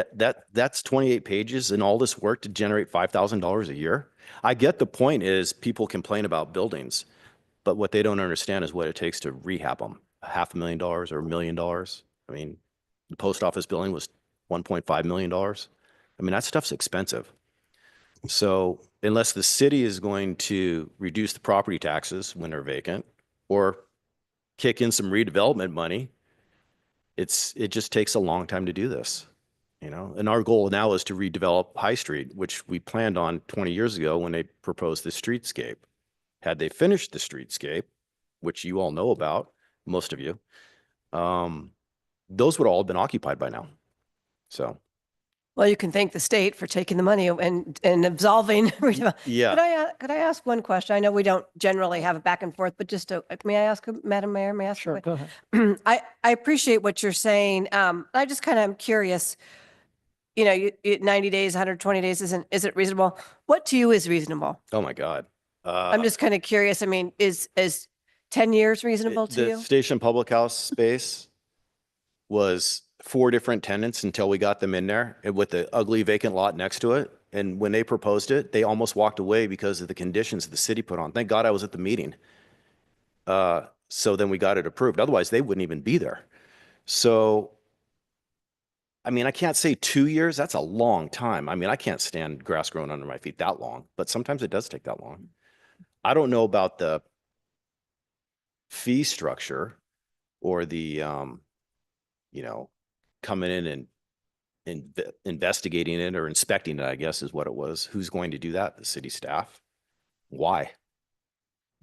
That's 28 pages and all this work to generate $5,000 a year. I get the point is people complain about buildings, but what they don't understand is what it takes to rehab them. $500,000 or $1 million. I mean, the post office building was $1.5 million. I mean, that stuff's expensive. So unless the city is going to reduce the property taxes when they're vacant or kick in some redevelopment money, it just takes a long time to do this, you know? And our goal now is to redevelop High Street, which we planned on 20 years ago when they proposed the streetscape. Had they finished the streetscape, which you all know about, most of you, those would all have been occupied by now. So Well, you can thank the state for taking the money and absolving. Yeah. Could I ask one question? I know we don't generally have a back and forth, but just may I ask, Madam Mayor, may I ask? Sure, a go ahead. I appreciate what you're saying. I just kind of am curious, you know, 90 days, 120 days isn't reasonable. What to you is reasonable? Oh, my God. I'm just kind of curious. I mean, is 10 years reasonable to The you? Station Public House space was 4 different tenants until we got them in there and with the ugly vacant lot next to it. And when they proposed it, they almost walked away because of the conditions the city put on. Thank God I was at the meeting. So then we got it approved. Otherwise, they wouldn't even be there. So, I mean, I can't say 2 years. That's a long time. I mean, I can't stand grass growing under my feet that long, but sometimes it does take that long. I don't know about the fee structure or the, you know, coming in and investigating it or inspecting it, I guess is what it was. Who's going to do that? The city staff. Why?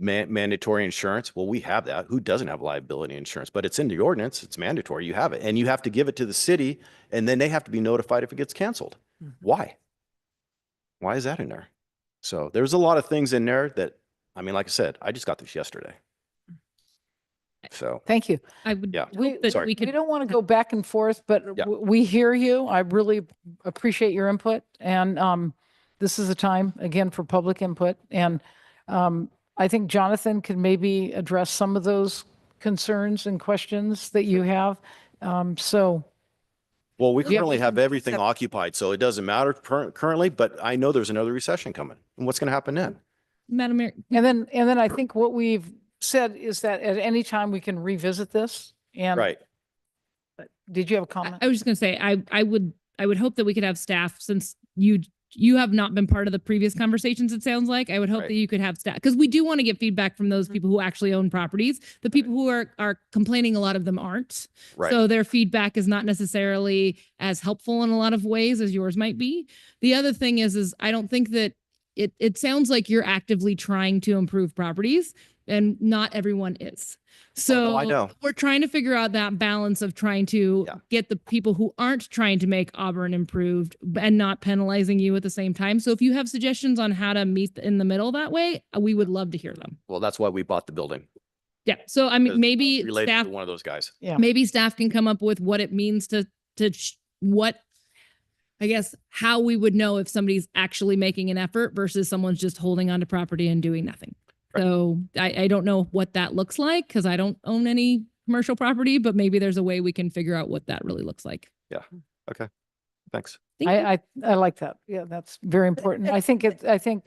Mandatory insurance. Well, we have that. Who doesn't have liability insurance? But it's in the ordinance. It's mandatory. You have it. And you have to give it to the city and then they have to be notified if it gets canceled. Why? Why is that in there? So there's a lot of things in there that, I mean, like I said, I just got this yesterday. So, Thank you. I would yeah. hope that Sorry. we We could, don't want to go back and forth, but Yeah. we hear you. I really appreciate your input. And this is a time, again, for public input. And I think Jonathan can maybe address some of those concerns and questions that you have. So well, we Yeah. currently have everything occupied, so it doesn't matter currently, but I know there's another recession coming. And what's going to happen then? Madam Mayor, And then I think what we've said is that at any time we can revisit this. And Right. did you have a comment? I was just gonna say, I would hope that we could have staff, since you have not been part of the previous conversations, it sounds like. I would hope Right. that you could have staff, because we do want to get feedback from those people who actually own properties. The people who are complaining, a lot of them aren't. Right. So their feedback is not necessarily as helpful in a lot of ways as yours might be. The other thing is I don't think that it sounds like you're actively trying to improve properties, and not everyone is. So no, I know. we're trying to figure out that balance of trying to Yeah. get the people who aren't trying to make Auburn improved and not penalizing you at the same time. So if you have suggestions on how to meet in the middle that way, we would love to hear them. Well, that's why we bought the building. Yeah. So I mean, Because maybe related staff, to one of those guys. maybe staff can come up with what it means what, I guess, how we would know if somebody's actually making an effort versus someone's just holding onto property and doing nothing. Right. So I don't know what that looks like because I don't own any commercial property, but maybe there's a way we can figure out what that really looks like. Yeah. Okay. Thanks. Thank you. I like that. Yeah, that's very important. I think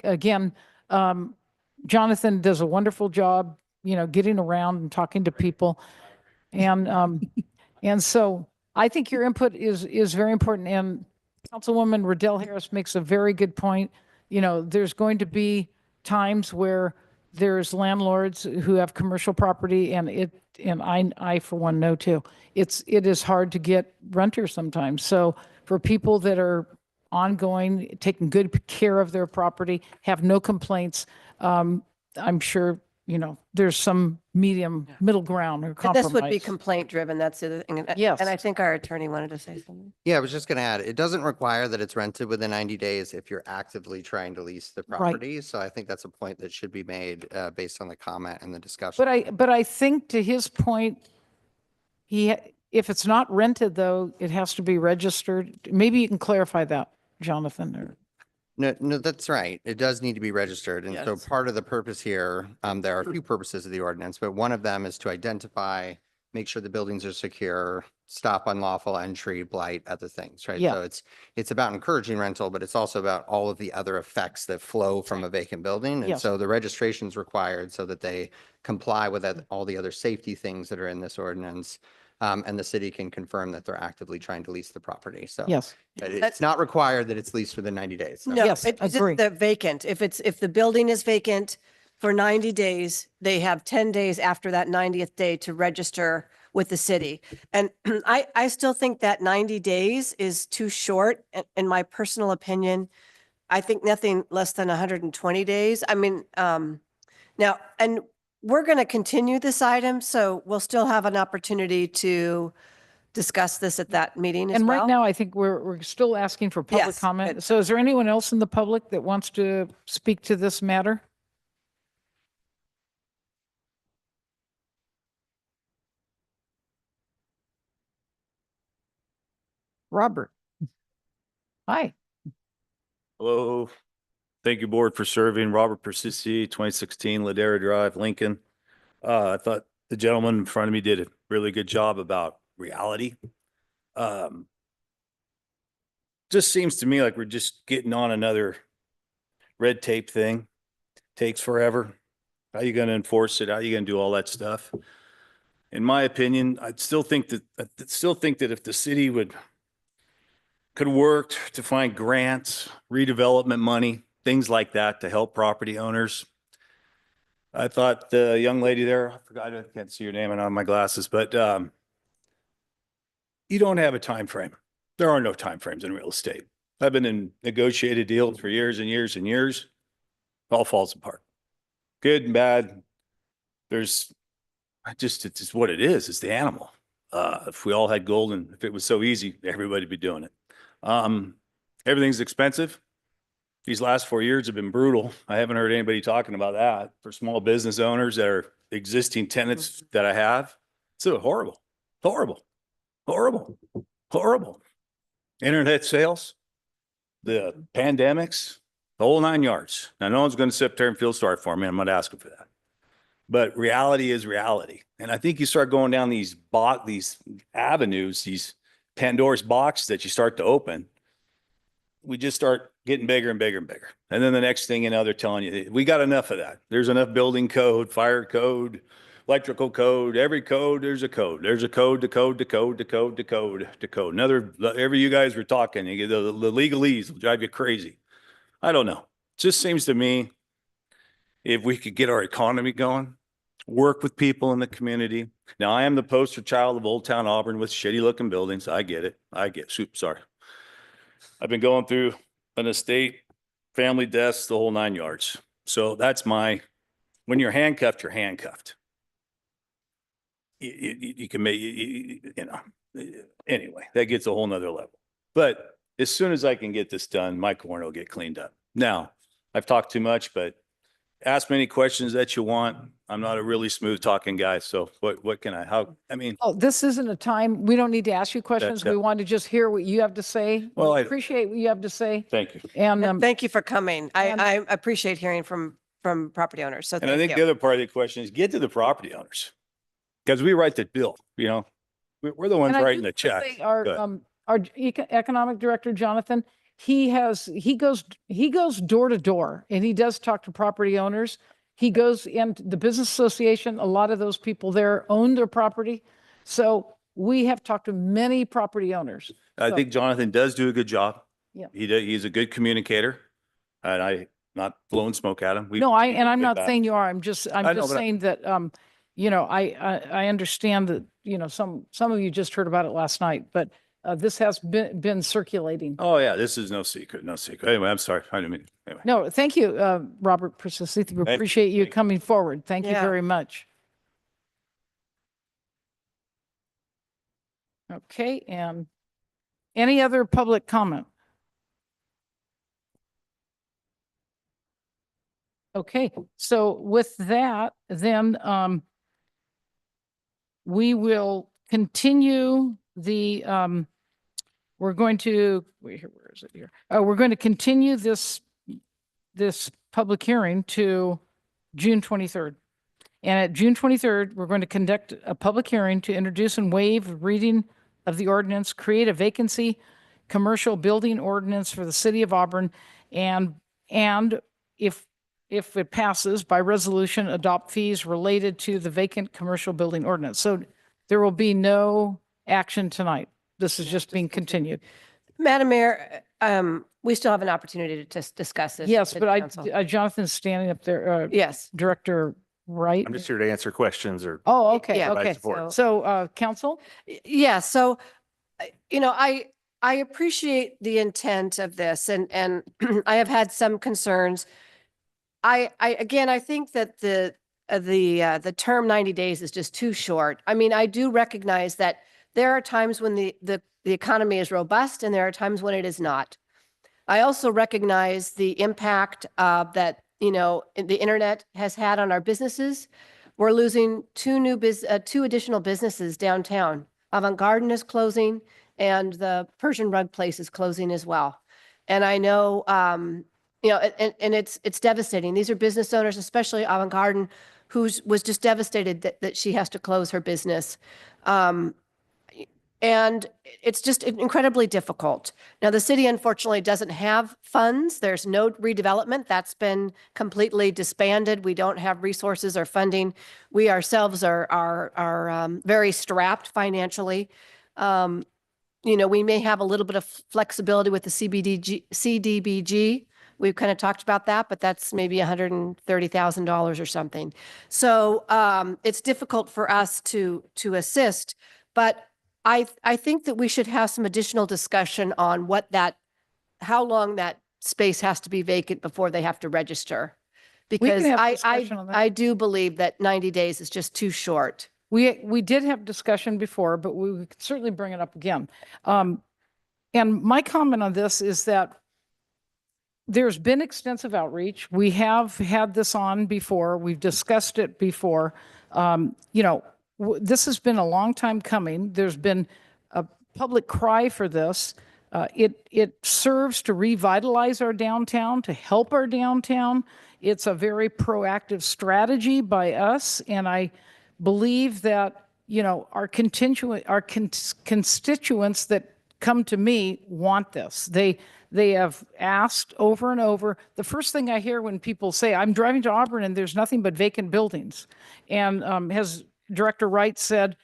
again, Jonathan does a wonderful job, you know, getting around and talking to people. And so I think your input is very important. And Councilwoman Riddell Harris makes a very good point. You know, there's going to be times where there's landlords who have commercial property and I for one know too, it is hard to get renters sometimes. So for people that are ongoing, taking good care of their property, have no complaints, I'm sure, you know, there's some middle ground or And compromise. this would be complaint driven. That's the other thing. Yes. And I think our attorney wanted to say something. Yeah, I was just gonna add, it doesn't require that it's rented within 90 days if you're actively trying to lease the property. So I think that's a point that should be made based on the comment and the discussion. But I think to his point, if it's not rented though, it has to be registered. Maybe you can clarify that, Jonathan, or. No, that's right. It does need to be registered. And so Yes. part of the purpose here, there are a few purposes of the ordinance, but one of them is to identify, make sure the buildings are secure, stop unlawful entry, blight, other things, right? Yeah. So it's about encouraging rental, but it's also about all of the other effects that flow from a vacant building. And Yes. so the registration is required so that they comply with all the other safety things that are in this ordinance. And the city can confirm that they're actively trying to lease the property. So Yes. it's not required that it's leased within 90 days. No, Yes, it's just agree. the vacant. If the building is vacant for 90 days, they have 10 days after that 90th day to register with the city. And I still think that 90 days is too short. In my personal opinion, I think nothing less than 120 days. I mean, now, and we're going to continue this item, so we'll still have an opportunity to discuss this at that meeting as And well. right now, I think we're still asking for public Yes, comment. good. So is there anyone else in the public that wants to speak to this matter? Robert. Hi. Hello. Thank you, board, for serving. Robert Persisi, 2016 Ladera Drive, Lincoln. I thought the gentleman in front of me did a really good job about reality. Just seems to me like we're just getting on another red tape thing. Takes forever. How you going to enforce it? How you going to do all that stuff? In my opinion, I still think that if the city could work to find grants, redevelopment money, things like that to help property owners. I thought the young lady there, I forgot, I can't see her name, I don't have my glasses, but you don't have a time frame. There are no time frames in real estate. I've been in negotiated deals for years and years and years. It all falls apart. Good and bad. It's just what it is. It's the animal. If we all had gold and if it was so easy, everybody'd be doing it. Everything's expensive. These last 4 years have been brutal. I haven't heard anybody talking about that for small business owners that are existing tenants that I have. It's horrible, horrible, horrible, horrible. Internet sales, the pandemics, the whole 9 yards. Now, no one's going to sit there and feel sorry for me. I'm not asking for that. But reality is reality. And I think you start going down these avenues, these Pandora's box that you start to open, we just start getting bigger and bigger and bigger. And then the next thing you know, they're telling you, we got enough of that. There's enough building code, fire code, electrical code, every code, there's a code. There's a code to code to code to code to code to code. Every you guys were talking, the legalese will drive you crazy. I don't know. It just seems to me, if we could get our economy going, work with people in the community. Now, I am the poster child of Old Town Auburn with shitty looking buildings. I get it. Sorry. I've been going through an estate, family deaths, the whole 9 yards. So that's when you're handcuffed, you're handcuffed. You can make, anyway, that gets a whole nother level. But as soon as I can get this done, my corner will get cleaned up. Now, I've talked too much, but ask me any questions that you want. I'm not a really smooth talking guy. So what can Oh, this isn't a time, we don't need to ask you questions. We want to just hear what you have to say. Well, We appreciate what you have to say. thank you. And Thank you for coming. I appreciate hearing from property owners. So And I think thank the you. other part of the question is get to the property owners. Because we write the bill, we're the ones And I writing do the wanna check. say Our, Good. our economic director, Jonathan, he goes door to door and he does talk to property owners. He goes in the business association. A lot of those people there own their property. So we have talked to many property owners. I So- think Jonathan does do a good job. Yeah. He's a good communicator. And I'm not blowing smoke at him. No, I'm good not back. saying you are. I'm I know, just but saying that, I understand that, some of you just heard about it last night, but this has been circulating. Oh, yeah, this is no secret. Anyway, I'm sorry. I didn't mean, anyway. No, thank you, Robert Persisi. We appreciate you coming forward. Thank you Yeah. very much. Okay, and any other public comment? Okay, so with that, then we will continue we're going to, where is it here? We're going to continue this public hearing to June 23rd. And at June 23rd, we're going to conduct a public hearing to introduce and waive reading of the ordinance, create a vacancy commercial building ordinance for the city of Auburn, and if it passes by resolution, adopt fees related to the vacant commercial building ordinance. So there will be no action tonight. This is just being continued. Madam Mayor, we still have an opportunity to discuss this. Yes, with but council. Jonathan's standing up there, Yes. Director Wright. I'm just here to answer questions or Oh, okay, Yeah, okay. support. So, council? Yeah, so, I appreciate the intent of this and I have had some concerns. I think that the term 90 days is just too short. I mean, I do recognize that there are times when the economy is robust and there are times when it is not. I also recognize the impact that, the internet has had on our businesses. We're losing two additional businesses downtown. Avant Garden is closing and the Persian rug place is closing as well. And I know, and it's devastating. These are business owners, especially Avant Garden, was just devastated that she has to close her business. And it's just incredibly difficult. Now, the city unfortunately doesn't have funds. There's no redevelopment. That's been completely disbanded. We don't have resources or funding. We ourselves are very strapped financially. We may have a little bit of flexibility with the CDBG. We've kind of talked about that, but that's maybe $130,000 or something. So it's difficult for us to assist, but I think that we should have some additional discussion on how long that space has to be vacant before they have to register. Because have discussion on that. I do believe that 90 days is just too short. We did have discussion before, but we could certainly bring it up again. And my comment on this is that there's been extensive outreach. We have had this on before. We've discussed it before. This has been a long time coming. There's been a public cry for this. It serves to revitalize our downtown, to help our downtown. It's a very proactive strategy by us, and I believe that our constituents that come to me want this. They have asked over and over. The first thing I hear when people say, "I'm driving to Auburn and there's nothing but vacant buildings," and has Director Wright said,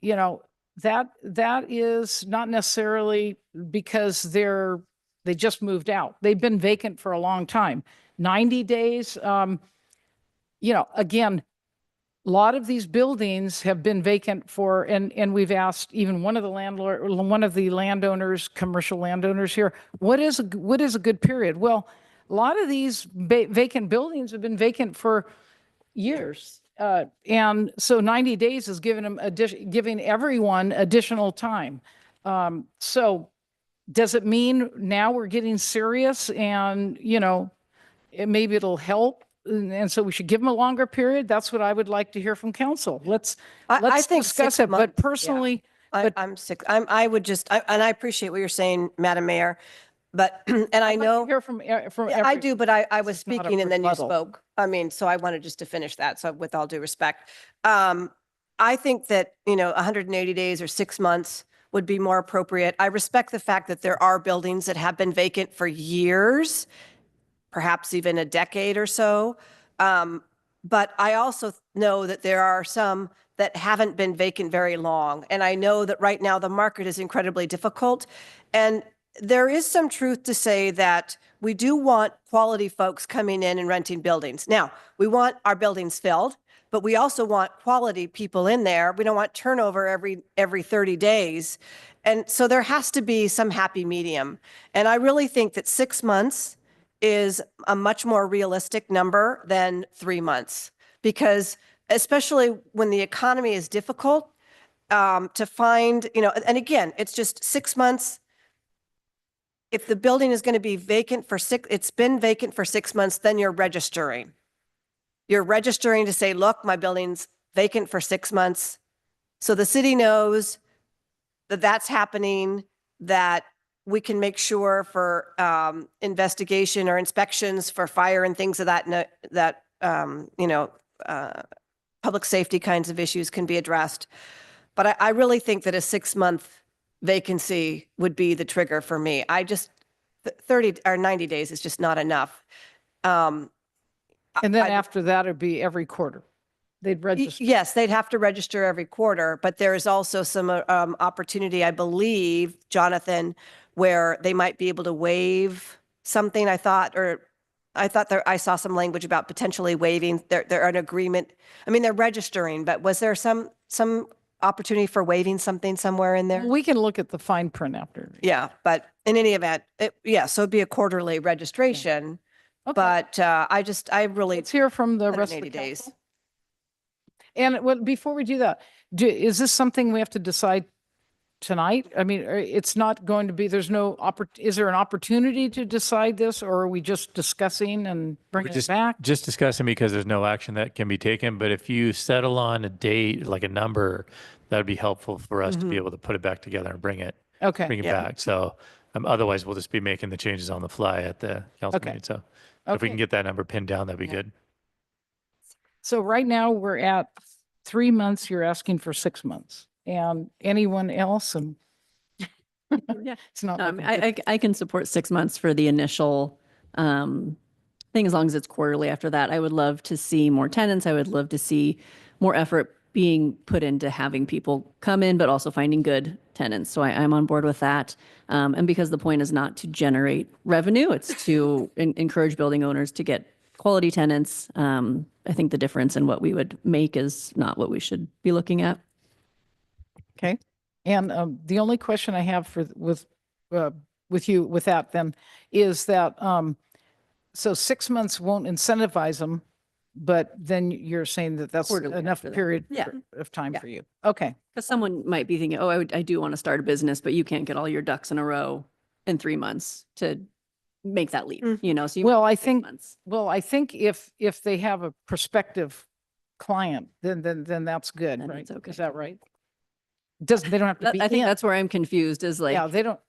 that is not necessarily because they just moved out. They've been vacant for a long time. 90 days, again, a lot of these buildings have been vacant and we've asked even one of the landowners, commercial landowners here, what is a good period? Well, a lot of these vacant buildings have been vacant for years. And so 90 days is giving everyone additional time. So does it mean now we're getting serious and, maybe it'll help? And so we should give them a longer period? That's what I would like to hear from council. Let's I think discuss 6 it. months, But personally, I would just, and I appreciate what you're saying, Madam Mayor, but, and I know. hear from I do, but I was not a speaking and then you rebuttal. spoke. So I wanted just to finish that. So with all due respect, I think that, 180 days or 6 months would be more appropriate. I respect the fact that there are buildings that have been vacant for years, perhaps even a decade or so. But I also know that there are some that haven't been vacant very long. And I know that right now the market is incredibly difficult. And there is some truth to say that we do want quality folks coming in and renting buildings. Now, we want our buildings filled, but we also want quality people in there. We don't want turnover every 30 days. And so there has to be some happy medium. And I really think that 6 months is a much more realistic number than 3 months, because especially when the economy is difficult, to find, and again, it's just 6 months. If the building is going to be vacant it's been vacant for 6 months, then you're registering. You're registering to say, look, my building's vacant for 6 months. So the city knows that that's happening, that we can make sure for investigation or inspections for fire and things of that public safety kinds of issues can be addressed. But I really think that a 6-month vacancy would be the trigger for me. 30 or 90 days is just not enough. and then after that, it'd be every quarter. They'd register. Yes, they'd have to register every quarter, but there is also some opportunity, I believe, Jonathan, where they might be able to waive something. I thought I saw some language about potentially waiving they're an agreement. I mean, they're registering, but was there some opportunity for waiving something somewhere in there? We can look at the fine print after. Yeah, but in any event, so it'd be a quarterly registration. Okay. But I really. Let's hear from the rest of the 180 days. council. And before we do that, is this something we have to decide tonight? I mean, it's not going to be, there's no is there an opportunity to decide this, or are we just discussing and bringing it back? Just discussing because there's no action that can be taken, but if you settle on a date, like a number, that'd be helpful for us to be able to put it back together and bring it Okay. back. So otherwise we'll just be making the changes on the fly at the council Okay. meeting. So if we can Okay. get that number pinned down, that'd be good. So right now we're at 3 months. You're asking for 6 months. And anyone else? And Yeah. it's not. No, I, looking mean, good. I can support 6 months for the initial thing as long as it's quarterly. After that, I would love to see more tenants. I would love to see more effort being put into having people come in, but also finding good tenants. So I'm on board with that. And because the point is not to generate revenue, it's to encourage building owners to get quality tenants. I think the difference in what we would make is not what we should be looking at. Okay. And the only question I have with you with that then is that so 6 months won't incentivize them, but then you're saying that that's Quarterly enough after that. period Yeah. of time Yeah. for you. Okay. Because someone might be thinking, oh, I do want to start a business, but you can't get all your ducks in a row in 3 months to make that leap, you know? So you Well, I 6 think, months. well, I think if they have a prospective client, then that's good, Then right? it's okay. Is that right? They don't have to be I think in. that's where I'm confused is like, Yeah, they don't.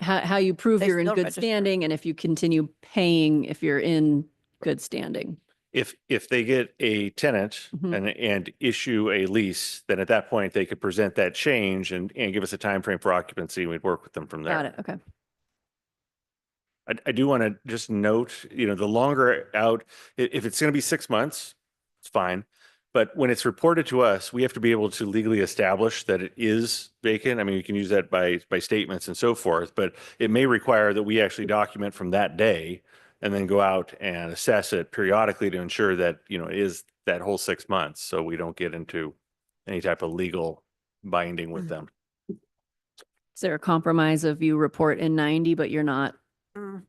how you prove They you're in still good register. standing and if you continue paying if you're in good standing. If they get a tenant Mhm. and issue a lease, then at that point, they could present that change and give us a time frame for occupancy, and we'd work with them from there. Got it. Okay. I do want to just note, the longer out, if it's going to be 6 months, it's fine. But when it's reported to us, we have to be able to legally establish that it is vacant. I mean, you can use that by statements and so forth, but it may require that we actually document from that day and then go out and assess it periodically to ensure that, it is that whole 6 months. So we don't get into any type of legal binding with them. Is there a compromise of you report in 90, but you're not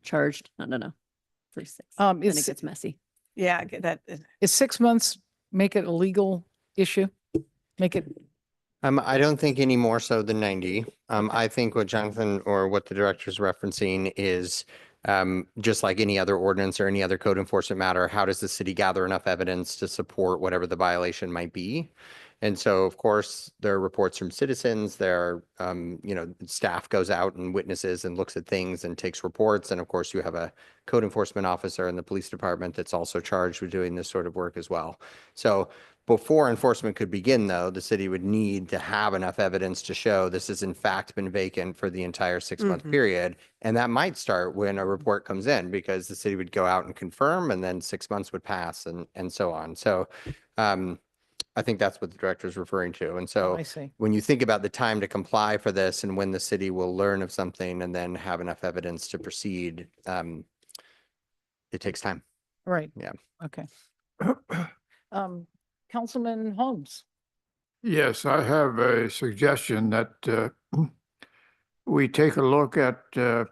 charged? No. For 6. Then it gets messy. Yeah, that, Is 6 months make it a legal issue? Make it, I don't think any more so than 90. I think what Jonathan or what the director's referencing is just like any other ordinance or any other code enforcement matter, how does the city gather enough evidence to support whatever the violation might be? And so, of course, there are reports from citizens, there are, staff goes out and witnesses and looks at things and takes reports. And of course, you have a code enforcement officer in the police department that's also charged with doing this sort of work as well. So before enforcement could begin, though, the city would need to have enough evidence to show this has in fact been vacant for the entire 6-month period. And that might start when a report comes in because the city would go out and confirm and then 6 months would pass and so on. So I think that's what the director is referring to. And so I see. when you think about the time to comply for this and when the city will learn of something and then have enough evidence to proceed, it takes time. right. Yeah. Okay. Councilman Holmes. Yes, I have a suggestion that we take a look at the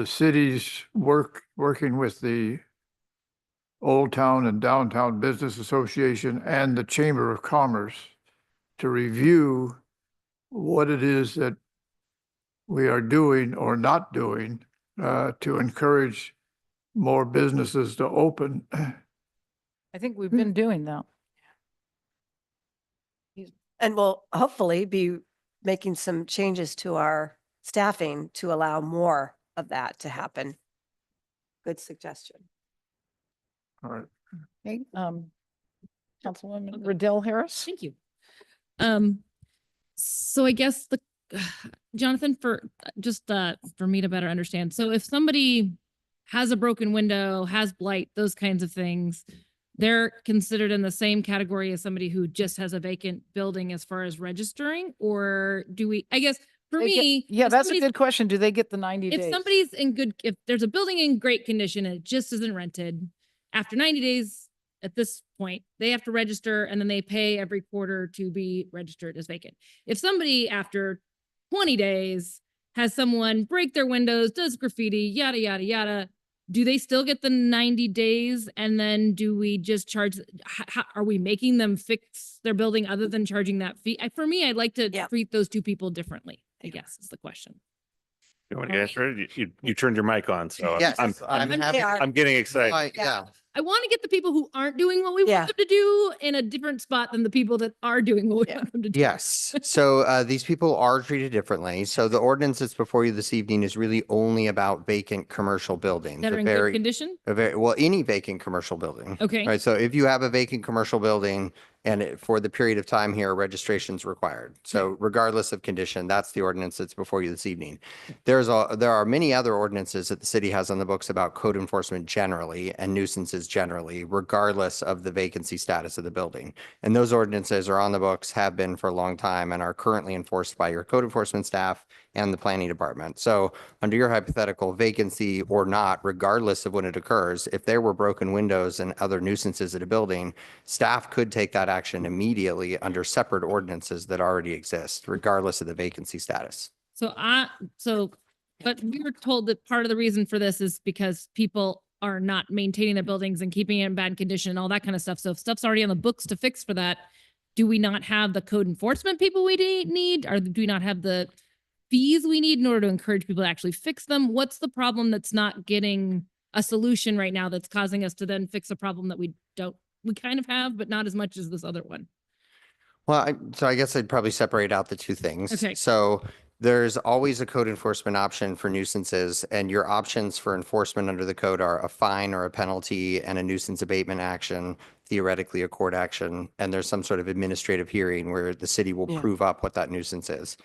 city's working with the Old Town and Downtown Business Association and the Chamber of Commerce to review what it is that we are doing or not doing to encourage more businesses to open. I think we've been doing that. and we'll hopefully be making some changes to our staffing to allow more of that to happen. Good suggestion. All right. Okay, Councilwoman Riddell Harris. Thank you. So I guess Jonathan, for me to better understand. So if somebody has a broken window, has blight, those kinds of things, they're considered in the same category as somebody who just has a vacant building as far as registering, or do we, I guess for me. Yeah, if that's a somebody's- good question. Do they get the 90 days? If somebody's if there's a building in great condition and it just isn't rented, after 90 days at this point, they have to register and then they pay every quarter to be registered as vacant. If somebody after 20 days has someone break their windows, does graffiti, yada, yada, yada, do they still get the 90 days? And then do we just charge, are we making them fix their building other than charging that fee? For me, I'd like to treat those two people differently, I guess is the question. You want to answer it? You turned your mic on, so Yes, I'm happy. I'm getting excited. Yeah. I want to get the people who aren't doing what we Yeah. want them to do in a different spot than the people that are doing what we want them to do. Yes. So these people are treated differently. So the ordinance that's before you this evening is really only about vacant commercial buildings. That A are in good very- condition? a very, well, any vacant commercial building. Okay. Right. So if you have a vacant commercial building and for the period of time here, registration's required. So regardless of condition, that's the ordinance that's before you this evening. There are many other ordinances that the city has on the books about code enforcement generally and nuisances generally, regardless of the vacancy status of the building. And those ordinances are on the books, have been for a long time, and are currently enforced by your code enforcement staff and the planning department. So under your hypothetical, vacancy or not, regardless of when it occurs, if there were broken windows and other nuisances at a building, staff could take that action immediately under separate ordinances that already exist, regardless of the vacancy status. But we were told that part of the reason for this is because people are not maintaining their buildings and keeping it in bad condition and all that kind of stuff. So if stuff's already on the books to fix for that, do we not have the code enforcement people we need? Or do we not have the fees we need in order to encourage people to actually fix them? What's the problem that's not getting a solution right now that's causing us to then fix a problem that we kind of have, but not as much as this other one? Well, so I guess I'd probably separate out the two things. Okay. So there's always a code enforcement option for nuisances, and your options for enforcement under the code are a fine or a penalty and a nuisance abatement action, theoretically a court action, and there's some sort of administrative hearing where the city will prove up what that nuisance is.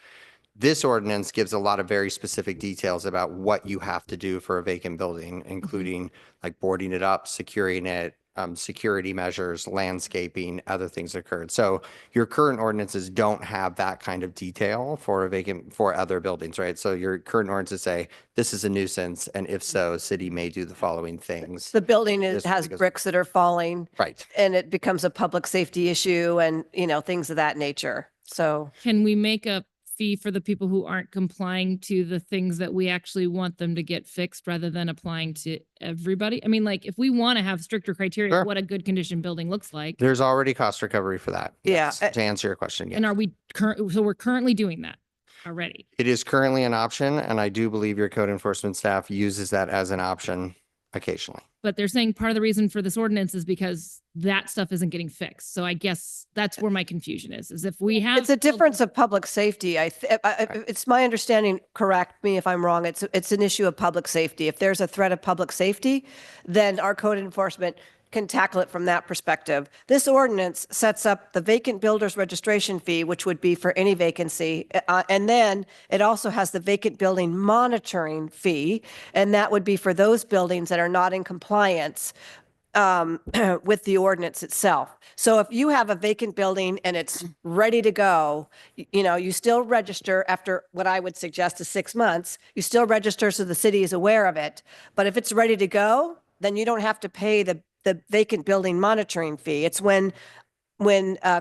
This ordinance gives a lot of very specific details about what you have to do for a vacant building, including like boarding it up, securing it, security measures, landscaping, other things occurred. So your current ordinances don't have that kind of detail for other buildings, right? So your current ordinances say, this is a nuisance, and if so, city may do the following things. The building Just has because- bricks that are falling. Right. And it becomes a public safety issue and, things of that nature. So. Can we make a fee for the people who aren't complying to the things that we actually want them to get fixed rather than applying to everybody? I mean, like if we want to have stricter criteria Sure. of what a good condition building looks like. There's already cost recovery for that. Yeah. Yes, to answer your question, yes. And are we so we're currently doing that already? It is currently an option, and I do believe your code enforcement staff uses that as an option occasionally. But they're saying part of the reason for this ordinance is because that stuff isn't getting fixed. So I guess that's where my confusion is if we have. It's a difference of public safety. It's my understanding, correct me if I'm wrong, it's an issue of public safety. If there's a threat of public safety, then our code enforcement can tackle it from that perspective. This ordinance sets up the vacant builder's registration fee, which would be for any vacancy. And then it also has the vacant building monitoring fee, and that would be for those buildings that are not in compliance with the ordinance itself. So if you have a vacant building and it's ready to go, you still register after what I would suggest is 6 months. You still register so the city is aware of it. But if it's ready to go, then you don't have to pay the vacant building monitoring fee. It's when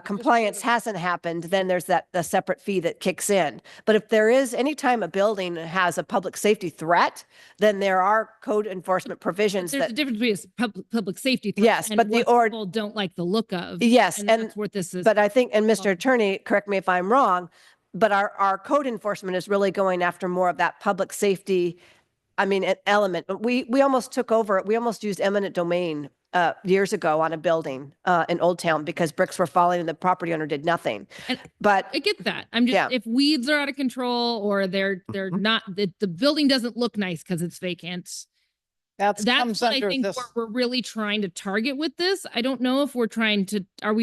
compliance hasn't happened, then there's the separate fee that kicks in. But if there is, anytime a building has a public safety threat, then there are code enforcement provisions There's a that. difference between public safety. threat Yes, and but the what people don't like the look of. Yes, And and that's what this is. But I think, and Mr. Attorney, correct me if I'm wrong, but our code enforcement is really going after more of that public safety, an element. We almost took over, we almost used eminent domain years ago on a building in Old Town because bricks were falling and the property owner did nothing. But I get that. I'm just, if weeds are out of control or they're not, the building doesn't look nice because it's vacant. That's That's what I think we're really trying to target with this. I don't know if we're trying to, I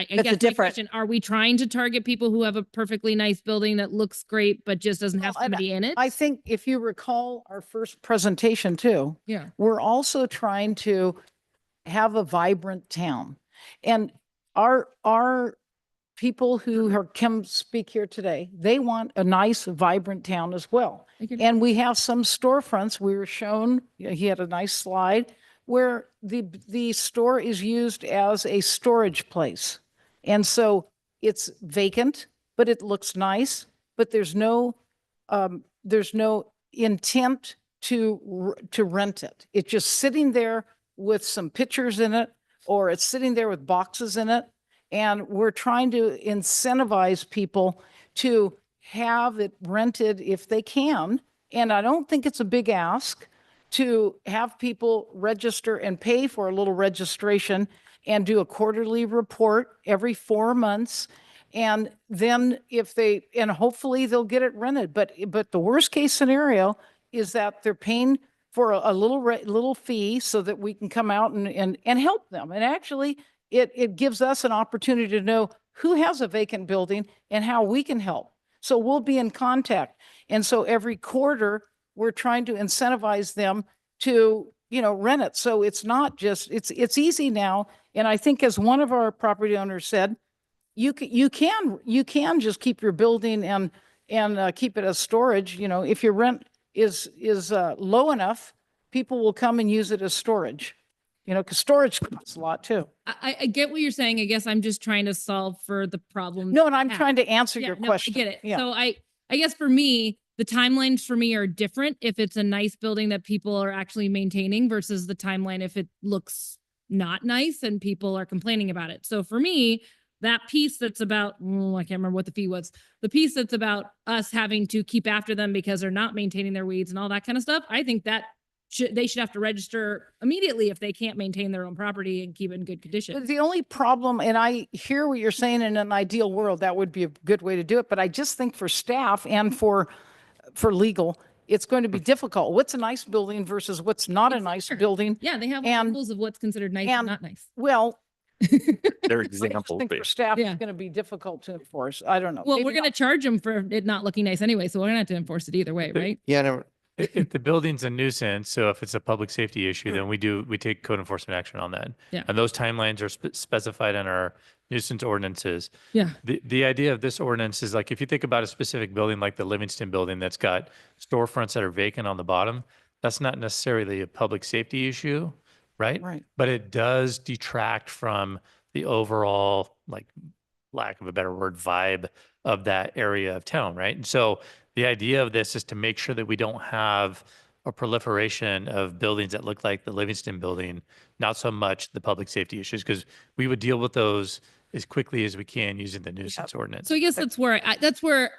guess my question, are we trying to target people who have a perfectly nice building that looks great, but just doesn't have somebody in it? I think if you recall our first presentation too, Yeah. we're also trying to have a vibrant town. And our people who come speak here today, they want a nice, vibrant town as well. And we have some storefronts. We were shown, he had a nice slide where the store is used as a storage place. And so it's vacant, but it looks nice, but there's no intent to rent it. It's just sitting there with some pictures in it, or it's sitting there with boxes in it. And we're trying to incentivize people to have it rented if they can. And I don't think it's a big ask to have people register and pay for a little registration and do a quarterly report every 4 months. And then and hopefully they'll get it rented. But the worst case scenario is that they're paying for a little fee so that we can come out and help them. And actually, it gives us an opportunity to know who has a vacant building and how we can help. So we'll be in contact. And so every quarter, we're trying to incentivize them to, rent it. So it's not just, it's easy now. And I think as one of our property owners said, you can just keep your building and keep it as storage. If your rent is low enough, people will come and use it as storage. Because storage costs a lot too. I get what you're saying. I guess I'm just trying to solve for the problem. No, and I'm trying to answer your question. I get it. Yeah. So I guess for me, the timelines for me are different if it's a nice building that people are actually maintaining versus the timeline if it looks not nice and people are complaining about it. So for me, that piece that's about, I can't remember what the fee was, the piece that's about us having to keep after them because they're not maintaining their weeds and all that kind of stuff, I think that they should have to register immediately if they can't maintain their own property and keep it in good condition. But the only problem, and I hear what you're saying, in an ideal world, that would be a good way to do it. But I just think for staff and for legal, it's going to be difficult. What's a nice building versus what's not a nice building? Yeah, they have And- rules of what's considered nice and not nice. Well, They're I just examples. think for but- staff, Yeah. it's going to be difficult to enforce. I don't know. Well, Maybe we're going to charge them for it not looking nice anyway, so we're going to have to enforce it either way, right? Yeah, no, If the building's a nuisance, so if it's a public safety issue, then we take code enforcement action on that. Yeah. And those timelines are specified in our nuisance ordinances. Yeah. The idea of this ordinance is like, if you think about a specific building like the Livingston building that's got storefronts that are vacant on the bottom, that's not necessarily a public safety issue, right? Right. But it does detract from the overall, like, lack of a better word, vibe of that area of town, right? And so the idea of this is to make sure that we don't have a proliferation of buildings that look like the Livingston building, not so much the public safety issues, because we would deal with those as quickly as we can using the nuisance ordinance. So I guess that's where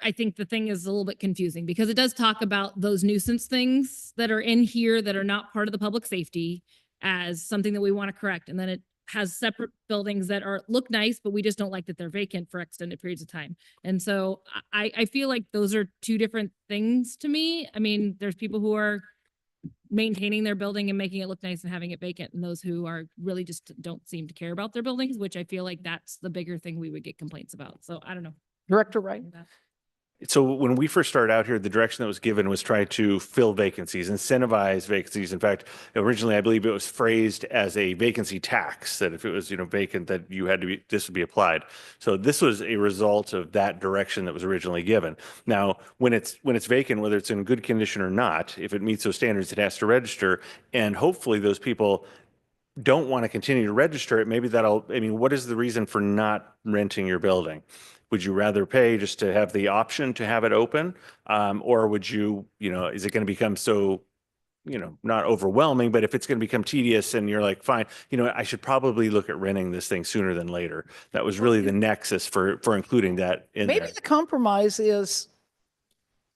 I think the thing is a little bit confusing because it does talk about those nuisance things that are in here that are not part of the public safety as something that we want to correct. And then it has separate buildings that look nice, but we just don't like that they're vacant for extended periods of time. And so I feel like those are two different things to me. I mean, there's people who are maintaining their building and making it look nice and having it vacant, and those who are really just don't seem to care about their buildings, which I feel like that's the bigger thing we would get complaints about. So I don't know. Director Wright? So when we first started out here, the direction that was given was try to fill vacancies, incentivize vacancies. In fact, originally, I believe it was phrased as a vacancy tax, that if it was, vacant, that this would be applied. So this was a result of that direction that was originally given. Now, when it's vacant, whether it's in good condition or not, if it meets those standards, it has to register. And hopefully those people don't want to continue to register it. Maybe what is the reason for not renting your building? Would you rather pay just to have the option to have it open? Or would you, is it going to become so, not overwhelming, but if it's going to become tedious and you're like, fine, I should probably look at renting this thing sooner than later. That was really the nexus for including that in Maybe there. the compromise is,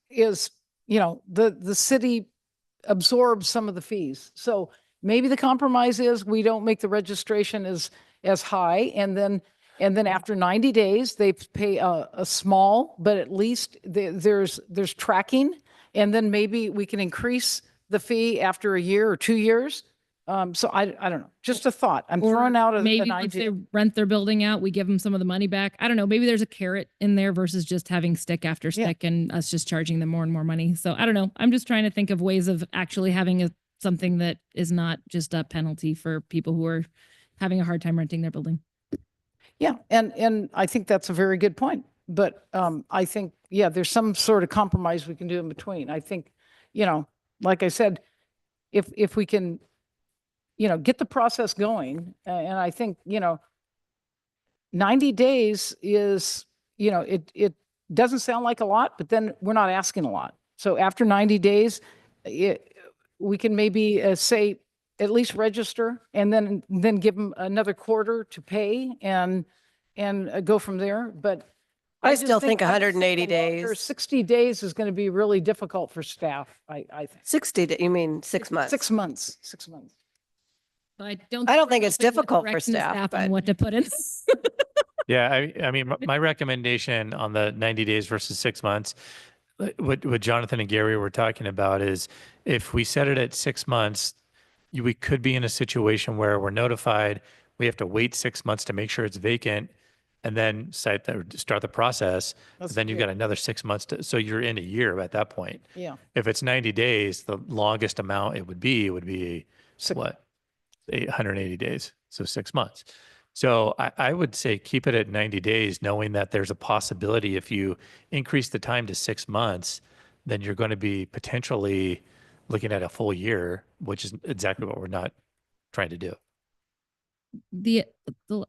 the city absorbs some of the fees. So maybe the compromise is we don't make the registration as high, and then after 90 days, they pay a small, but at least there's tracking. And then maybe we can increase the fee after a year or 2 years. So I don't know, just a thought. I'm throwing out Maybe an once they idea. rent their building out, we give them some of the money back. I don't know. Maybe there's a carrot in there versus just having stick after stick and us just charging them more and more money. So I don't know. I'm just trying to think of ways of actually having something that is not just a penalty for people who are having a hard time renting their building. Yeah, and I think that's a very good point. But I think, there's some sort of compromise we can do in between. I think, like I said, if we can, get the process going, and I think, 90 days is, it doesn't sound like a lot, but then we're not asking a lot. So after 90 days, we can maybe say, at least register and then give them another quarter to pay and go from there. But I just still think I just 180 the longer days. 60 days is going to be really difficult for staff, I think. 60, you mean 6 months? 6 months, 6 months. But I don't. I don't we're think it's helping with difficult for directing the staff, on but what to put in. Yeah, I mean, my recommendation on the 90 days versus 6 months, what Jonathan and Gary were talking about is if we set it at 6 months, we could be in a situation where we're notified, we have to wait 6 months to make sure it's vacant and then start the process. That's Then you've good. got another 6 months so you're in a year at that point. Yeah. If it's 90 days, the longest amount it would be what? 180 days. So 6 months. So I would say keep it at 90 days, knowing that there's a possibility if you increase the time to 6 months, then you're going to be potentially looking at a full year, which is exactly what we're not trying to do. The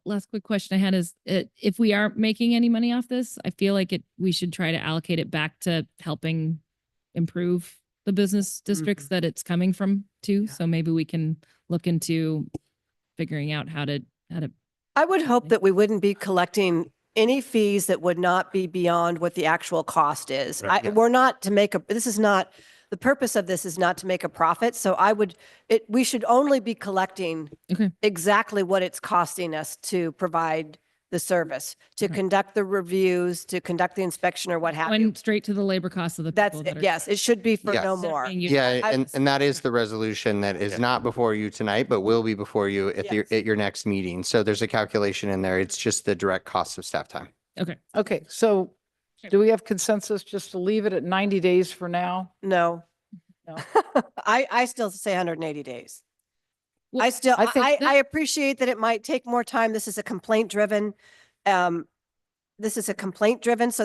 last quick question I had is, if we are making any money off this, I feel like we should try to allocate it back to helping improve the business districts that it's coming from too. So maybe we can look into figuring out how to. I would hope that we wouldn't be collecting any fees that would not be beyond what the actual cost is. Right. We're not to make the purpose of this is not to make a profit. So we should only be collecting exactly what it's costing us to provide the service, to conduct the reviews, to conduct the inspection or what have you. Went straight to the labor costs of the That's, people that are. yes, it should be for Yes. no more. Yeah, I- and that is the resolution that is not before you tonight, but will be before you at your next meeting. So there's a calculation in there. It's just the direct cost of staff time. Okay. Okay, so do we have consensus just to leave it at 90 days for now? No. No. I still say 180 days. Well, I still, I think I appreciate that it might take more time. This is a complaint driven. So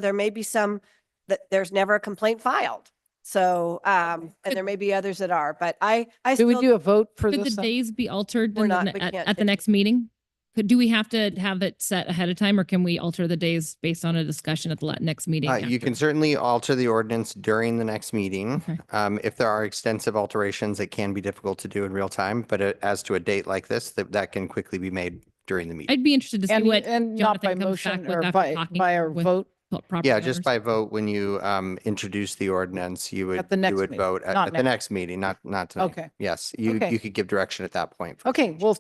there may be some that there's never a complaint filed. So, and there may be others that are, but I Do we still, do a vote for Could the this? days be altered We're in not- we at can't the take- next meeting? Do we have to have it set ahead of time, or can we alter the days based on a discussion at the next meeting? You after? can certainly alter the ordinance during the next meeting. Okay. If there are extensive alterations, it can be difficult to do in real time, but as to a date like this, that can quickly be made during the meeting. I'd be interested to see And, what and not by Jonathan comes back motion with or after talking by our with vote? property Yeah, just owners. by vote, when you introduce the ordinance, you would, At the next you would meeting, vote not at the next meeting, not tonight. Okay. Yes, you Okay. could give direction at that point. Okay, well,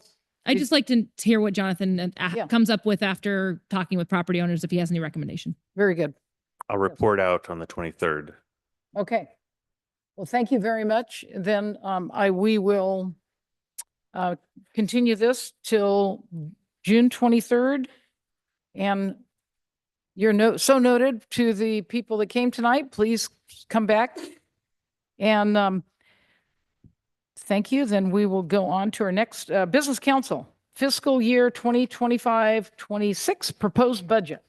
I'd just like to hear what Jonathan Yeah. comes up with after talking with property owners, if he has any recommendation. very good. I'll report out on the 23rd. Okay. Well, thank you very much. Then we will continue this till June 23rd. And you're so noted to the people that came tonight. Please come back. And thank you. Then we will go on to our next Business Council fiscal year 2025-26 proposed budget.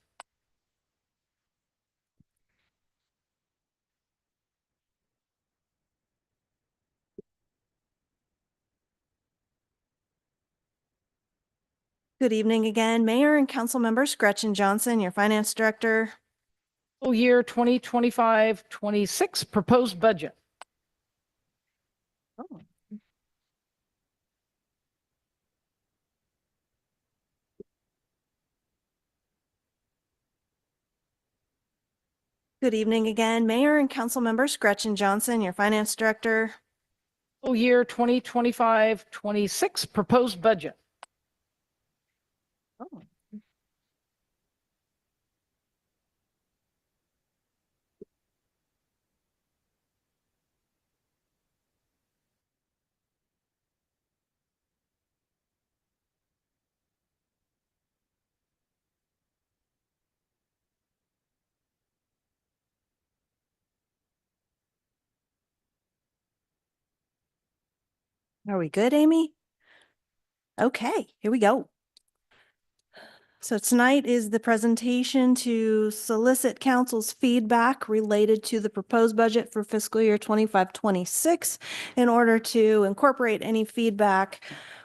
Good evening again, Mayor and council members. Gretchen Johnson, your finance director. Fiscal year 2025-26 proposed budget. Good evening again, Mayor and council members. Gretchen Johnson, your finance director. Fiscal year 2025-26 proposed budget. Are we good, Amy? Okay, here we go. So tonight is the presentation to solicit council's feedback related to the proposed budget for fiscal year 25-26 in order to incorporate any feedback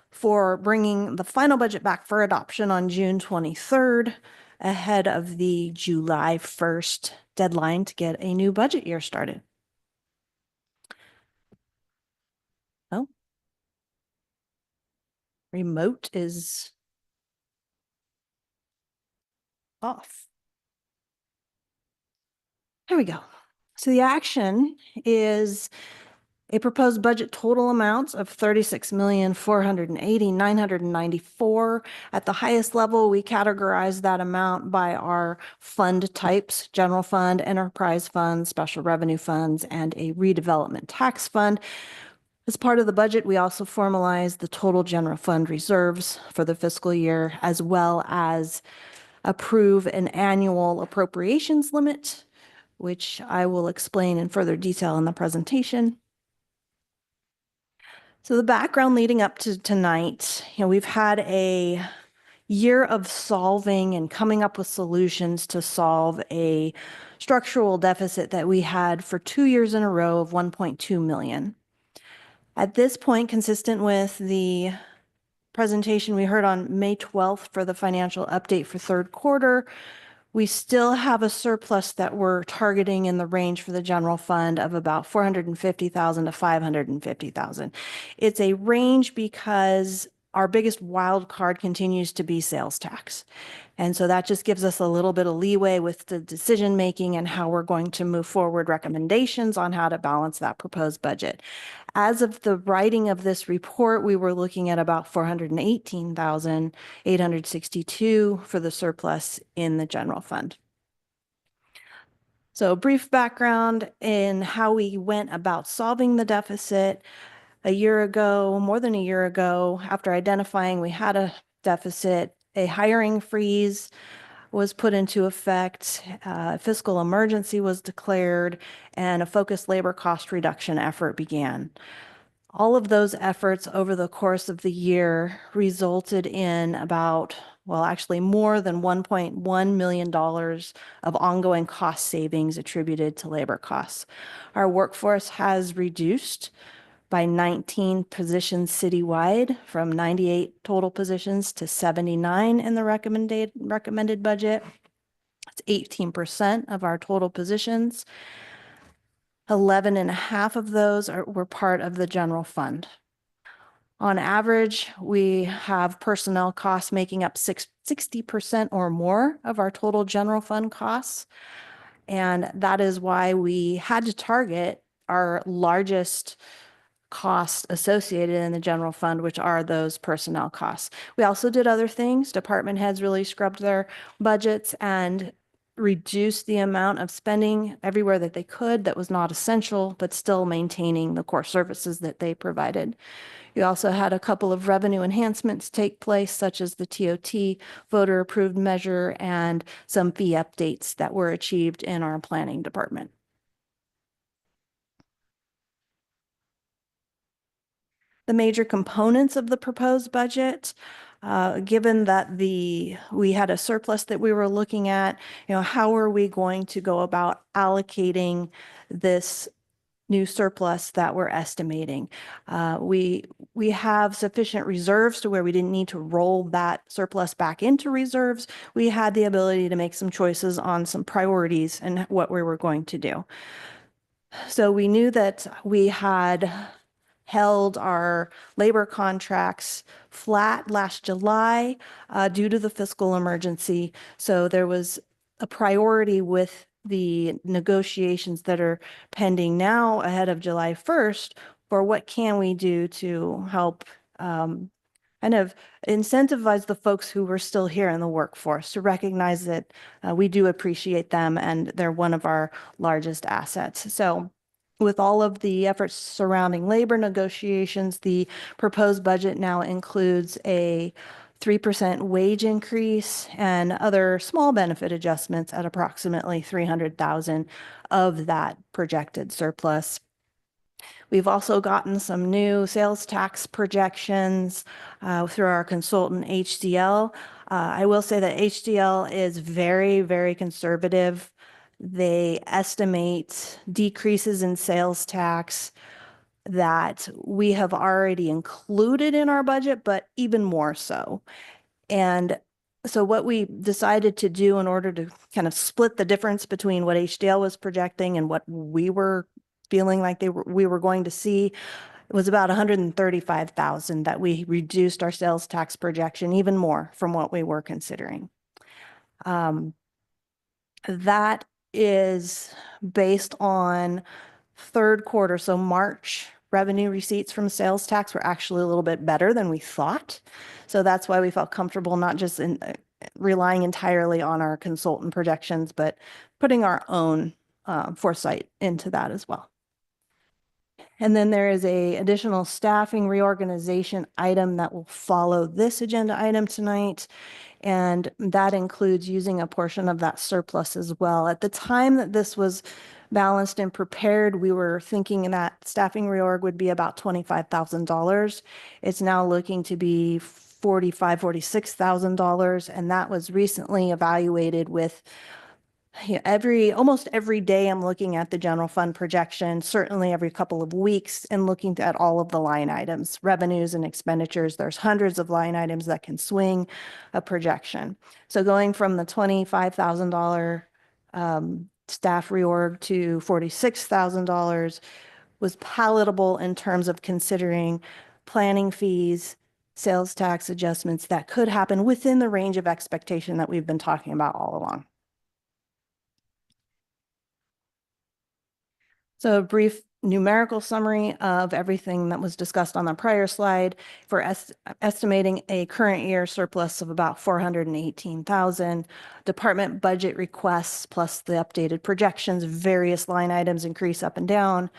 for bringing the final budget back for adoption on June 23rd ahead of the July 1st deadline to get a new budget year started. remote is off. There we go. So the action is a proposed budget total amounts of 36,480,994. At the highest level, we categorize that amount by our fund types: general fund, enterprise fund, special revenue funds, and a redevelopment tax fund. As part of the budget, we also formalize the total general fund reserves for the fiscal year, as well as approve an annual appropriations limit, which I will explain in further detail in the presentation. So the background leading up to tonight, we've had a year of solving and coming up with solutions to solve a structural deficit that we had for 2 years in a row of 1.2 million. At this point, consistent with the presentation we heard on May 12th for the financial update for third quarter, we still have a surplus that we're targeting in the range for the general fund of about 450,000 to 550,000. It's a range because our biggest wild card continues to be sales tax. And so that just gives us a little bit of leeway with the decision making and how we're going to move forward recommendations on how to balance that proposed budget. As of the writing of this report, we were looking at about 418,862 for the surplus in the general fund. So a brief background in how we went about solving the deficit. A year ago, more than a year ago, after identifying we had a deficit, a hiring freeze was put into effect, fiscal emergency was declared, and a focused labor cost reduction effort began. All of those efforts over the course of the year resulted in about, well, actually more than $1.1 million of ongoing cost savings attributed to labor costs. Our workforce has reduced by 19 positions citywide, from 98 total positions to 79 in the recommended budget. It's 18% of our total positions. 11.5 of those were part of the general fund. On average, we have personnel costs making up 60% or more of our total general fund costs. And that is why we had to target our largest costs associated in the general fund, which are those personnel costs. We also did other things. Department heads really scrubbed their budgets and reduced the amount of spending everywhere that they could that was not essential, but still maintaining the core services that they provided. You also had a couple of revenue enhancements take place, such as the TOT voter approved measure and some fee updates that were achieved in our planning department. The major components of the proposed budget, given that we had a surplus that we were looking at, how are we going to go about allocating this new surplus that we're estimating? We have sufficient reserves to where we didn't need to roll that surplus back into reserves. We had the ability to make some choices on some priorities and what we were going to do. So we knew that we had held our labor contracts flat last July due to the fiscal emergency. So there was a priority with the negotiations that are pending now ahead of July 1st for what can we do to help kind of incentivize the folks who were still here in the workforce, to recognize that we do appreciate them and they're one of our largest assets. So with all of the efforts surrounding labor negotiations, the proposed budget now includes a 3% wage increase and other small benefit adjustments at approximately 300,000 of that projected surplus. We've also gotten some new sales tax projections through our consultant HDL. I will say that HDL is very, very conservative. They estimate decreases in sales tax that we have already included in our budget, but even more so. And so what we decided to do in order to kind of split the difference between what HDL was projecting and what we were feeling like we were going to see It was about 135,000 that we reduced our sales tax projection even more from what we were considering. That is based on third quarter, so March revenue receipts from sales tax were actually a little bit better than we thought. So that's why we felt comfortable not just in relying entirely on our consultant projections, but putting our own foresight into that as well. And then there is a additional staffing reorganization item that will follow this agenda item tonight. And that includes using a portion of that surplus as well. At the time that this was balanced and prepared, we were thinking that staffing reorg would be about $25,000. It's now looking to be $46,000. And that was recently evaluated with almost every day I'm looking at the general fund projection, certainly every couple of weeks, and looking at all of the line items, revenues and expenditures. There's hundreds of line items that can swing a projection. So going from the $25,000 staff reorg to $46,000 was palatable in terms of considering planning fees, sales tax adjustments that could happen within the range of expectation that we've been talking about all along. So a brief numerical summary of everything that was discussed on the prior slide for estimating a current year surplus of about 418,000. Department budget requests plus the updated projections, various line items increase up and down.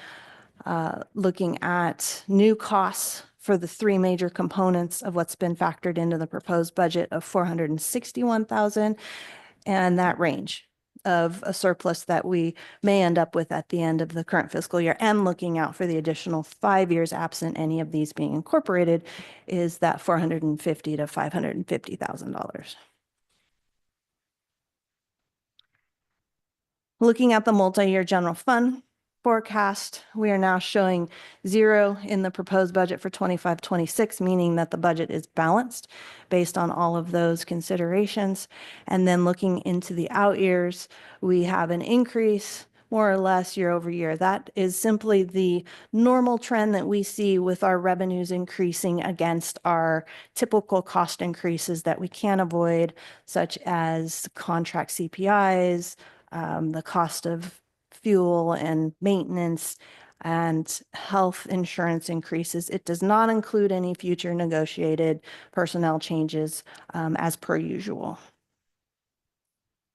Looking at new costs for the three major components of what's been factored into the proposed budget of 461,000, and that range of a surplus that we may end up with at the end of the current fiscal year, and looking out for the additional 5 years absent any of these being incorporated, is that $450,000 to $550,000. Looking at the multi-year general fund forecast, we are now showing 0 in the proposed budget for 25-26, meaning that the budget is balanced based on all of those considerations. And then looking into the out years, we have an increase more or less year over year. That is simply the normal trend that we see with our revenues increasing against our typical cost increases that we can avoid, such as contract CPIs, the cost of fuel and maintenance, and health insurance increases. It does not include any future negotiated personnel changes as per usual.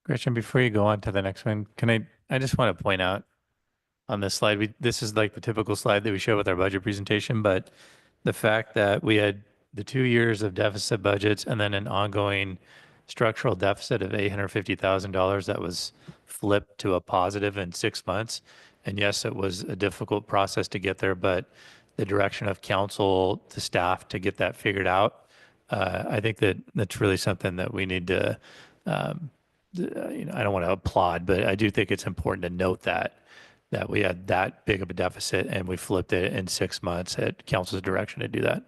Gretchen, before you go on to the next one, I just want to point out on this slide, this is like the typical slide that we show with our budget presentation, but the fact that we had the 2 years of deficit budgets and then an ongoing structural deficit of $850,000 that was flipped to a positive in 6 months. And yes, it was a difficult process to get there, but the direction of council to staff to get that figured out, I think that's really something that we need to, I don't want to applaud, but I do think it's important to note that we had that big of a deficit and we flipped it in 6 months at council's direction to do that.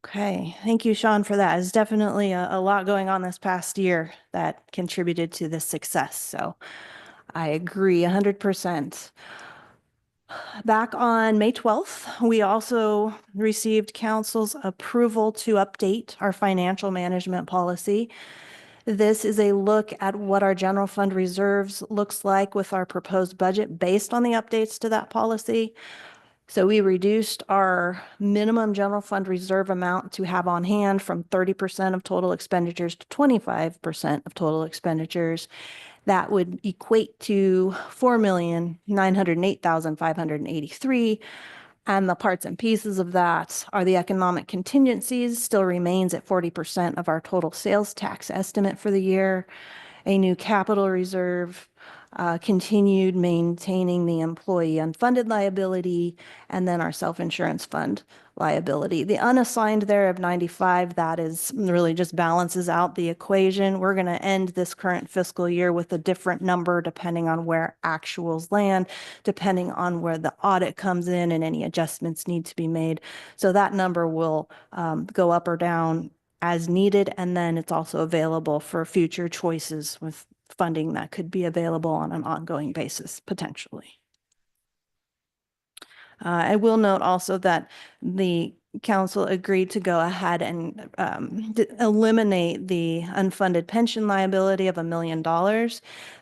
Okay, thank you, Sean, for that. It's definitely a lot going on this past year that contributed to this success. So I agree 100%. Back on May 12th, we also received council's approval to update our financial management policy. This is a look at what our general fund reserves looks like with our proposed budget based on the updates to that policy. So we reduced our minimum general fund reserve amount to have on hand from 30% of total expenditures to 25% of total expenditures. That would equate to $4,908,583. And the parts and pieces of that are the economic contingencies still remains at 40% of our total sales tax estimate for the year, a new capital reserve, continued maintaining the employee unfunded liability, and then our self-insurance fund liability. The unassigned there of 95, that is really just balances out the equation. We're going to end this current fiscal year with a different number depending on where actuals land, depending on where the audit comes in and any adjustments need to be made. So that number will go up or down as needed, and then it's also available for future choices with funding that could be available on an ongoing basis potentially. I will note also that the council agreed to go ahead and eliminate the unfunded pension liability of $1 million.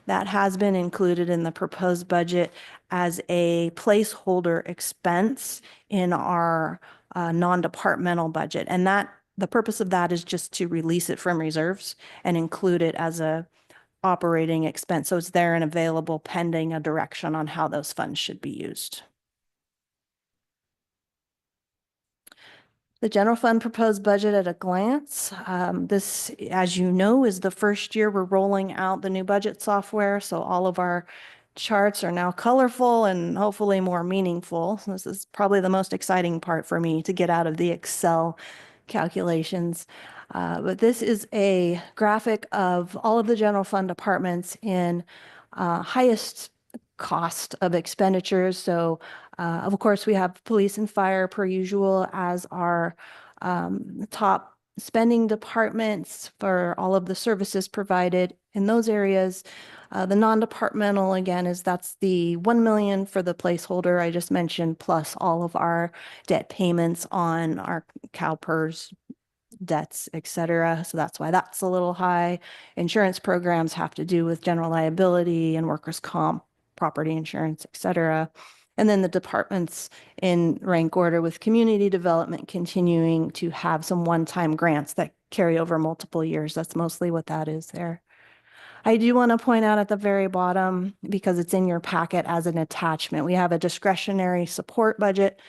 That has been included in the proposed budget as a placeholder expense in our non-departmental budget. And that the purpose of that is just to release it from reserves and include it as a operating expense. So it's there and available pending a direction on how those funds should be used. The general fund proposed budget at a glance. This, as you know, is the first year we're rolling out the new budget software. So all of our charts are now colorful and hopefully more meaningful. So this is probably the most exciting part for me to get out of the Excel calculations. But this is a graphic of all of the general fund departments in highest cost of expenditures. So of course, we have police and fire per usual as our top spending departments for all of the services provided in those areas. The non-departmental, again, that's the 1 million for the placeholder I just mentioned, plus all of our debt payments on our CalPERS debts, et cetera. So that's why that's a little high. Insurance programs have to do with general liability and workers' comp, property insurance, et cetera. And then the departments in rank order with community development continuing to have some one-time grants that carry over multiple years. That's mostly what that is there. I do want to point out at the very bottom, because it's in your packet as an attachment, we have a discretionary support budget,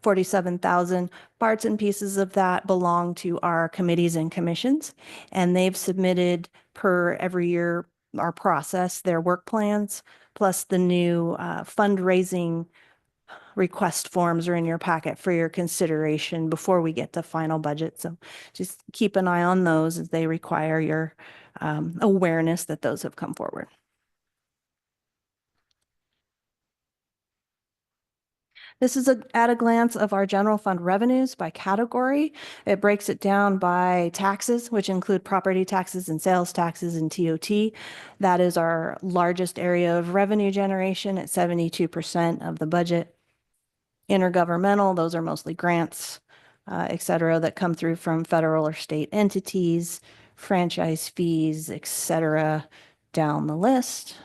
47,000. Parts and pieces of that belong to our committees and commissions, and they've submitted per every year our process, their work plans, plus the new fundraising request forms are in your packet for your consideration before we get to final budget. So just keep an eye on those as they require your awareness that those have come forward. This is at a glance of our general fund revenues by category. It breaks it down by taxes, which include property taxes and sales taxes and TOT. That is our largest area of revenue generation at 72% of the budget. Intergovernmental, those are mostly grants, et cetera, that come through from federal or state entities, franchise fees, et cetera, down the list.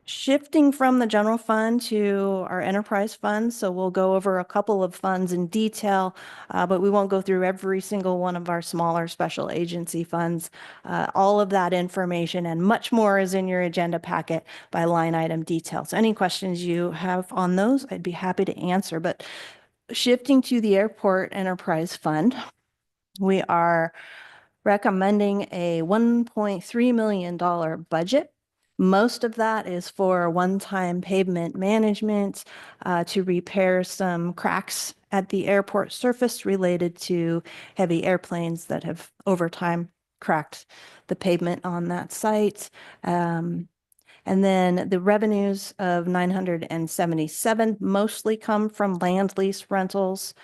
Shifting from the general fund to our enterprise fund. So we'll go over a couple of funds in detail, but we won't go through every single one of our smaller special agency funds. All of that information and much more is in your agenda packet by line item details. Any questions you have on those, I'd be happy to answer. But shifting to the airport enterprise fund, we are recommending a $1.3 million budget. Most of that is for one-time pavement management to repair some cracks at the airport surface related to heavy airplanes that have over time cracked the pavement on that site. And then the revenues of 977 mostly come from land lease rentals.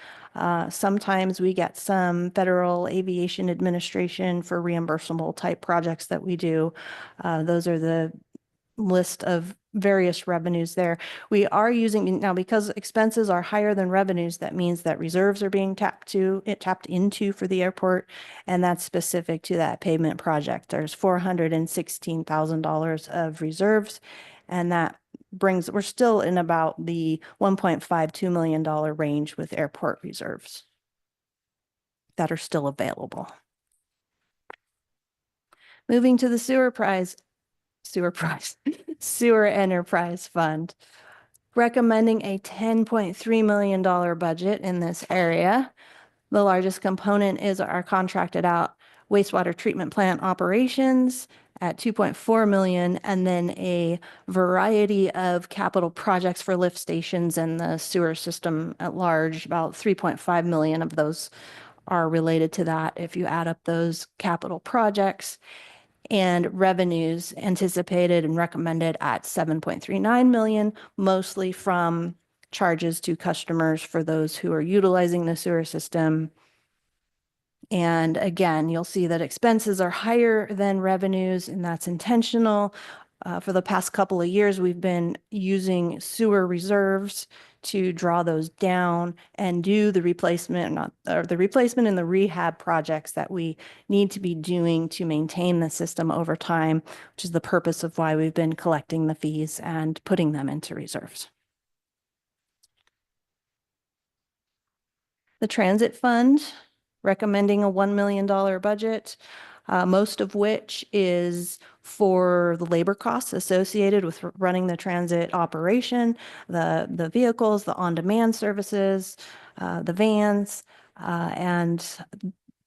Sometimes we get some Federal Aviation Administration for reimbursable type projects that we do. Those are the list of various revenues there. We are using now, because expenses are higher than revenues, that means that reserves are being tapped into for the airport, and that's specific to that pavement project. There's $416,000 of reserves, and that brings, we're still in about the $1.52 million range with airport reserves that are still available. Moving to the sewer enterprise fund, recommending a $10.3 million budget in this area. The largest component is our contracted out wastewater treatment plant operations at 2.4 million, and then a variety of capital projects for lift stations and the sewer system at large. About 3.5 million of those are related to that if you add up those capital projects. And revenues anticipated and recommended at 7.39 million, mostly from charges to customers for those who are utilizing the sewer system And again, you'll see that expenses are higher than revenues, and that's intentional. For the past couple of years, we've been using sewer reserves to draw those down and do the replacement, or the replacement and the rehab projects that we need to be doing to maintain the system over time, which is the purpose of why we've been collecting the fees and putting them into reserves. The transit fund, recommending a $1 million budget, most of which is for the labor costs associated with running the transit operation, the vehicles, the on-demand services, the vans, and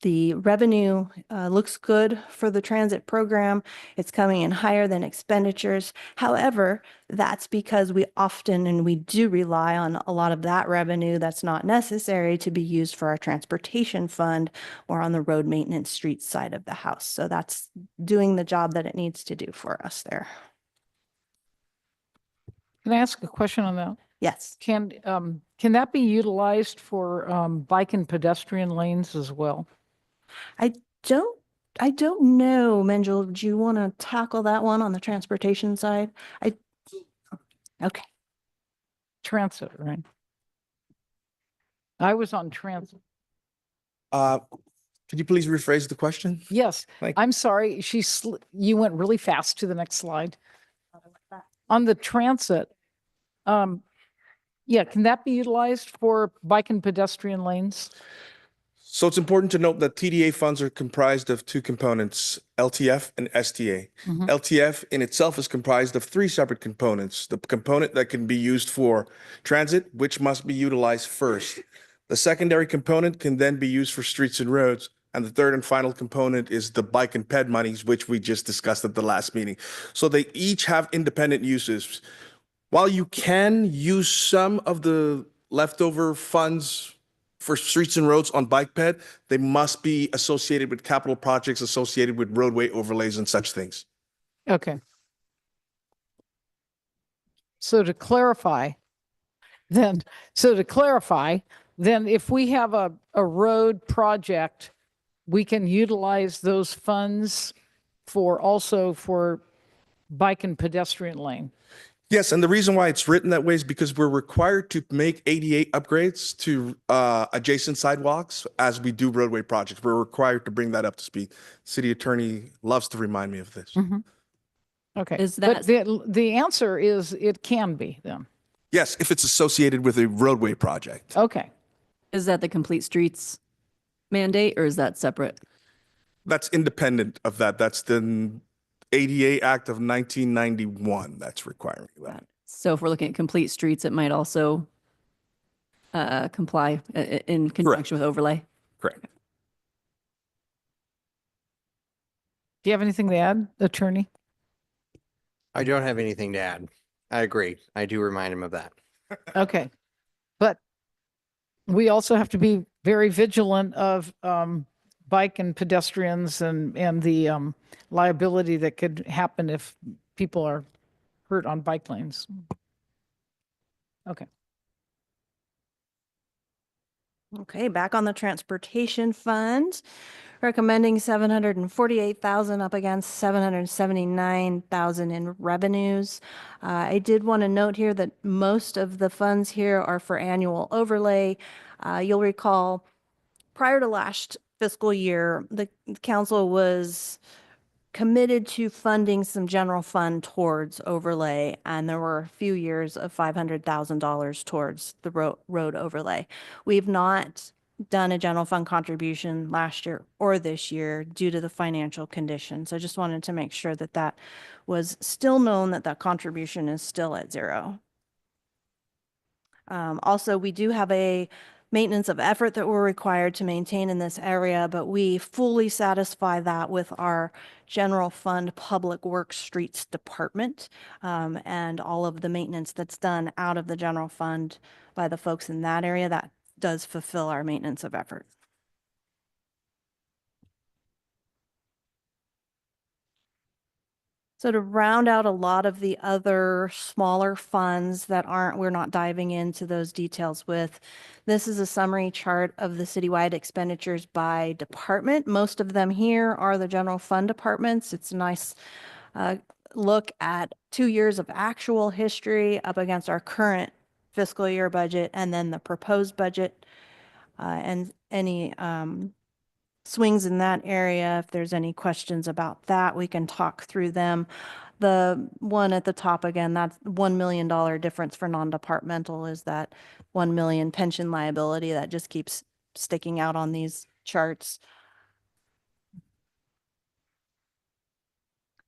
the revenue looks good for the transit program. It's coming in higher than expenditures. However, that's because we often, and we do rely on a lot of that revenue that's not necessary to be used for our transportation fund or on the road maintenance street side of the house. So that's doing the job that it needs to do for us there. Can I ask a question on that? Yes. Can that be utilized for bike and pedestrian lanes as well? I don't know, Menjel, do you want to tackle that one on the transportation side? Okay. Transit, right? I was on transit. Could you please rephrase the question? Yes, Thank I'm sorry. You went really fast to the next slide. On the transit, yeah, can that be utilized for bike and pedestrian lanes? So it's important to note that TDA funds are comprised of two components, LTF and STA. Mhm. LTF in itself is comprised of three separate components. The component that can be used for transit, which must be utilized first. The secondary component can then be used for streets and roads. And the third and final component is the bike and ped monies, which we just discussed at the last meeting. So they each have independent uses. While you can use some of the leftover funds for streets and roads on bike ped, they must be associated with capital projects associated with roadway overlays and such things. Okay. So to clarify, then if we have a road project, we can utilize those funds for bike and pedestrian lane. Yes, and the reason why it's written that way is because we're required to make ADA upgrades to adjacent sidewalks as we do roadway projects. We're required to bring that up to speed. City attorney loves to remind me of this. Mhm. Okay. Is But that- the answer is it can be then. Yes, if it's associated with a roadway project. Okay. Is that the Complete Streets mandate or is that separate? That's independent of that. That's the ADA Act of 1991 that's requiring that. So if we're looking at Complete Streets, it might also comply in conjunction with overlay. Correct. Do you have anything to add, attorney? I don't have anything to add. I agree. I do remind him of that. Okay. But we also have to be very vigilant of bike and pedestrians and the liability that could happen if people are hurt on bike lanes. Okay. Okay, back on the transportation fund, recommending 748,000 up against 779,000 in revenues. I did want to note here that most of the funds here are for annual overlay. You'll recall prior to last fiscal year, the council was committed to funding some general fund towards overlay, and there were a few years of $500,000 towards the road overlay. We've not done a general fund contribution last year or this year due to the financial conditions. I just wanted to make sure that that was still known, that that contribution is still at zero. Also, we do have a maintenance of effort that we're required to maintain in this area, but we fully satisfy that with our general fund public works streets department, and all of the maintenance that's done out of the general fund by the folks in that area. That does fulfill our maintenance of effort. So to round out a lot of the other smaller funds that we're not diving into those details with, this is a summary chart of the citywide expenditures by department. Most of them here are the general fund departments. It's a nice look at 2 years of actual history up against our current fiscal year budget and then the proposed budget and any swings in that area. If there's any questions about that, we can talk through them. The one at the top again, that's $1 million difference for non-departmental is that 1 million pension liability that just keeps sticking out on these charts.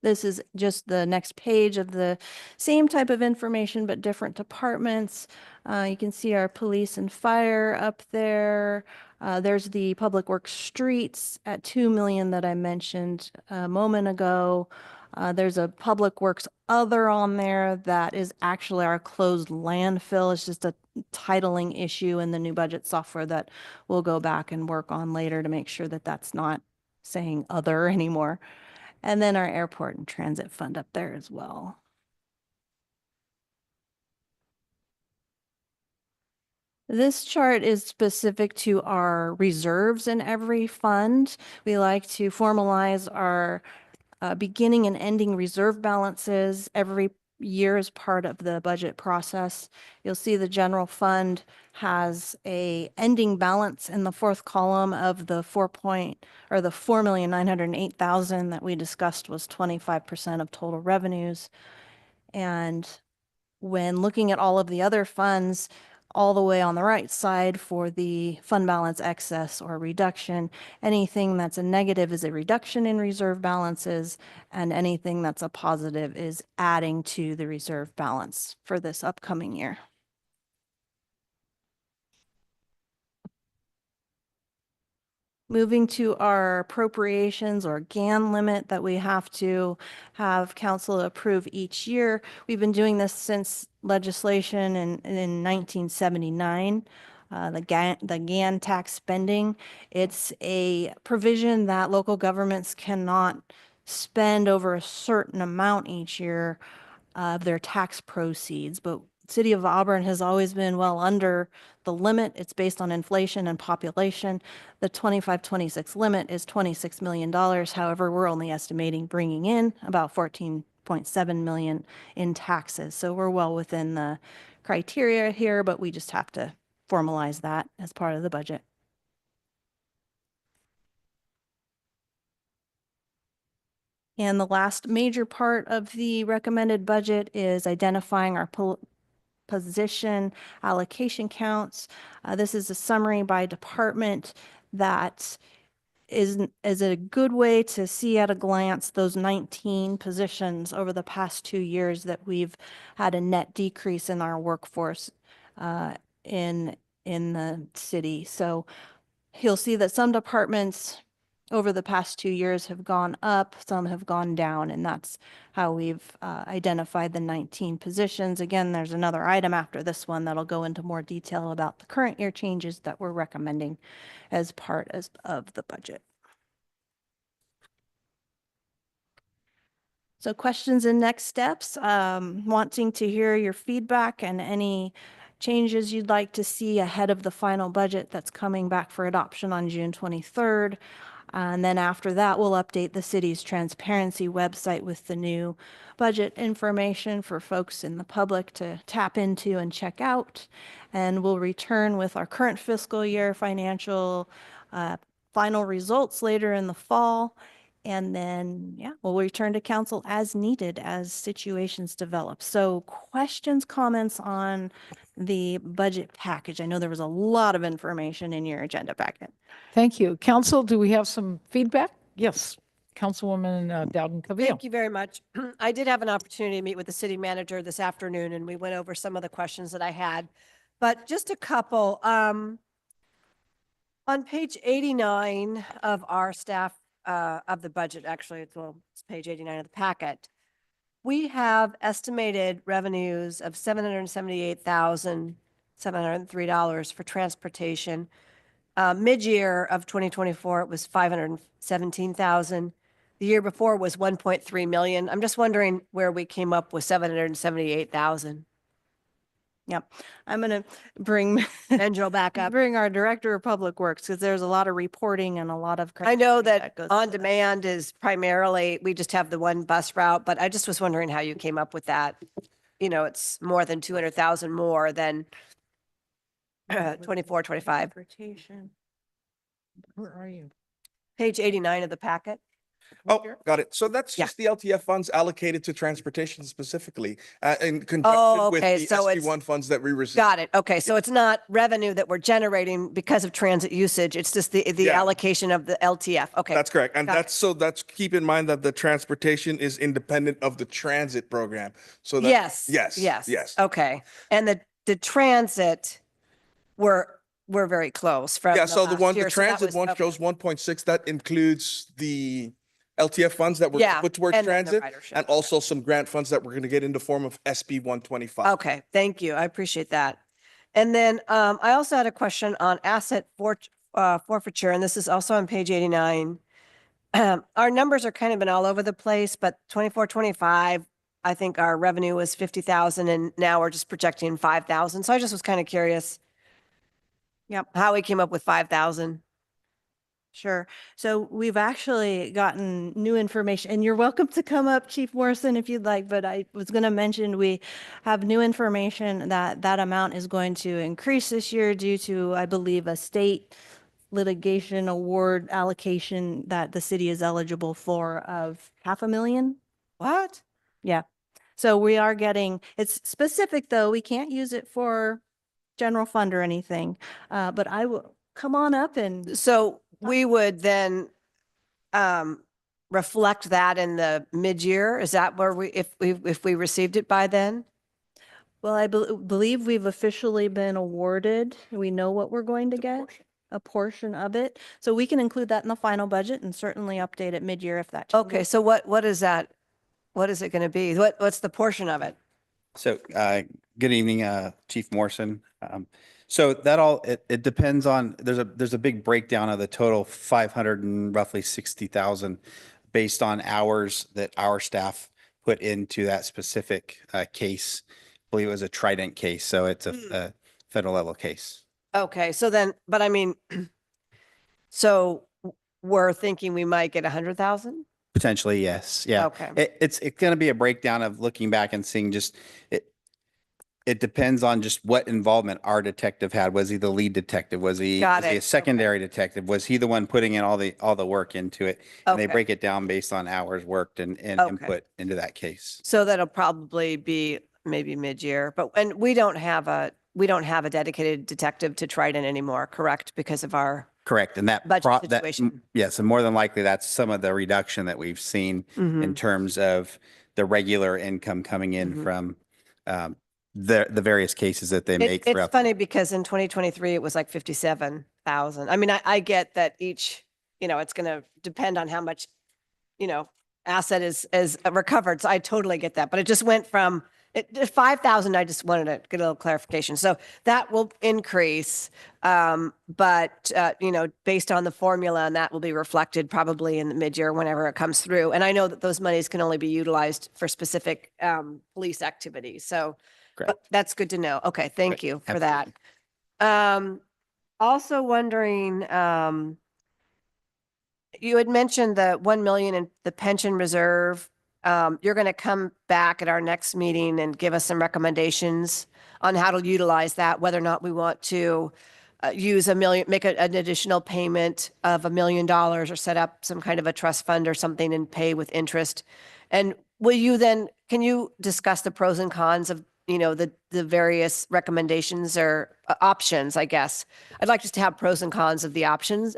This is just the next page of the same type of information, but different departments. You can see our police and fire up there. There's the public works streets at 2 million that I mentioned a moment ago. There's a public works other on there that is actually our closed landfill. It's just a titling issue in the new budget software that we'll go back and work on later to make sure that that's not saying other anymore. And then our airport and transit fund up there as well. This chart is specific to our reserves in every fund. We like to formalize our beginning and ending reserve balances every year as part of the budget process. You'll see the general fund has a ending balance in the fourth column of the 4,908,000 that we discussed was 25% of total revenues. And when looking at all of the other funds, all the way on the right side for the fund balance excess or reduction, anything that's a negative is a reduction in reserve balances, and anything that's a positive is adding to the reserve balance for this upcoming year. Moving to our appropriations or GAN limit that we have to have council approve each year. We've been doing this since legislation in 1979. The GAN tax spending. It's a provision that local governments cannot spend over a certain amount each year of their tax proceeds, but City of Auburn has always been well under the limit. It's based on inflation and population. The 25-26 limit is $26 million. However, we're only estimating bringing in about 14.7 million in taxes. So we're well within the criteria here, but we just have to formalize that as part of the budget. And the last major part of the recommended budget is identifying our position allocation counts. This is a summary by department that is a good way to see at a glance those 19 positions over the past 2 years that we've had a net decrease in our workforce in the city. So you'll see that some departments over the past 2 years have gone up, some have gone down, and that's how we've identified the 19 positions. Again, there's another item after this one that'll go into more detail about the current year changes that we're recommending as part of the budget. So questions and next steps, wanting to hear your feedback and any changes you'd like to see ahead of the final budget that's coming back for adoption on June 23rd. And then after that, we'll update the city's transparency website with the new budget information for folks in the public to tap into and check out. And we'll return with our current fiscal year financial final results later in the fall. And then, yeah, we'll return to council as needed as situations develop. So questions, comments on the budget package? I know there was a lot of information in your agenda packet. Thank you. Council, do we have some feedback? Yes. Councilwoman Dowden-Cavillo. Thank you very much. I did have an opportunity to meet with the city manager this afternoon, and we went over some of the questions that I had. But just a couple. On page 89 of our staff of the budget, actually, it's page 89 of the packet. We have estimated revenues of $778,703 for transportation. Mid-year of 2024, it was $517,000. The year before was 1.3 million. I'm just wondering where we came up with 778,000. Yep. I'm going to bring Angelo back up. bring our Director of Public Works because there's a lot of reporting and a lot of. I know criteria that goes on into that. demand is primarily, we just have the one bus route, but I just was wondering how you came up with that. You know, it's more than 200,000 more than 24, 25. Transportation. Where are you? Page 89 of the packet. Oh, got it. So that's Yeah. just the LTF funds allocated to transportation specifically, in Oh, conjunction with okay, the so it's- SB1 funds that we received. Got it. Okay, so it's not revenue that we're generating because of transit usage. It's just the Yeah. allocation of the LTF. Okay. That's correct. And Got it. that's, keep in mind that the transportation is independent of the transit program. So that. Yes. Yes. Yes. Yes. Okay. And the transit, we're very close from. Yeah, so the last year, the so that transit was- one okay. shows 1.6. That includes the LTF funds that were Yeah, put towards and then the transit ridership. and also some grant funds that we're going to get in the form of SB 125. Okay, thank you. I appreciate that. And then I also had a question on asset forfeiture, and this is also on page 89. Our numbers are kind of been all over the place, but 24, 25, I think our revenue was 50,000 and now we're just projecting 5,000. So I just was kind of curious. Yep. How we came up with 5,000. Sure. So we've actually gotten new information, and you're welcome to come up, Chief Morrison, if you'd like, but I was going to mention we have new information that that amount is going to increase this year due to, I believe, a state litigation award allocation that the city is eligible for of $500,000. What? Yeah. So we are getting, it's specific though, we can't use it for general fund or anything, but I will come on up and. So we would then reflect that in the mid-year? Is that where if we received it by then? Well, I believe we've officially been awarded. We know what we're going to get, a portion of it. So we can include that in the final budget and certainly update it mid-year if that. Okay, so what is that? What is it going to be? What's the portion of it? So, good evening, Chief Morrison. So that all, it depends on, there's a big breakdown of the total 500 and roughly 60,000 based on hours that our staff put into that specific case. I believe it was a Trident case, so it's a federal level case. Okay, so then, but I mean, so we're thinking we might get 100,000? Potentially, yes. Yeah. Okay. It's going to be a breakdown of looking back and seeing just it depends on just what involvement our detective had. Was he the lead detective? Was he Got a it. secondary detective? Was he the one putting in all the work into it? And they Okay. break it down based on hours worked and Okay. input into that case. So that'll probably be maybe mid-year, and we don't have a dedicated detective to Trident anymore, correct? Because of our, Correct. And that Budget situation. yes, and more than likely that's some of the reduction that we've seen Mm-hmm. in terms of the regular income coming in Mhm. from the various cases that they make it's throughout. funny because in 2023, it was like 57,000. I mean, I get that each, it's going to depend on how much, asset is recovered. So I totally get that. But it just went from 5,000. I just wanted to get a little clarification. So that will increase. But, based on the formula, and that will be reflected probably in the mid-year whenever it comes through. And I know that those monies can only be utilized for specific police activities. So Correct. that's good to know. Okay, thank you for Absolutely. that. Also wondering, you had mentioned the 1 million in the pension reserve. You're going to come back at our next meeting and give us some recommendations on how to utilize that, whether or not we want to use $1 million, make an additional payment of $1 million or set up some kind of a trust fund or something and pay with interest. And can you discuss the pros and cons of, the various recommendations or options, I guess? I'd like just to have pros and cons of the options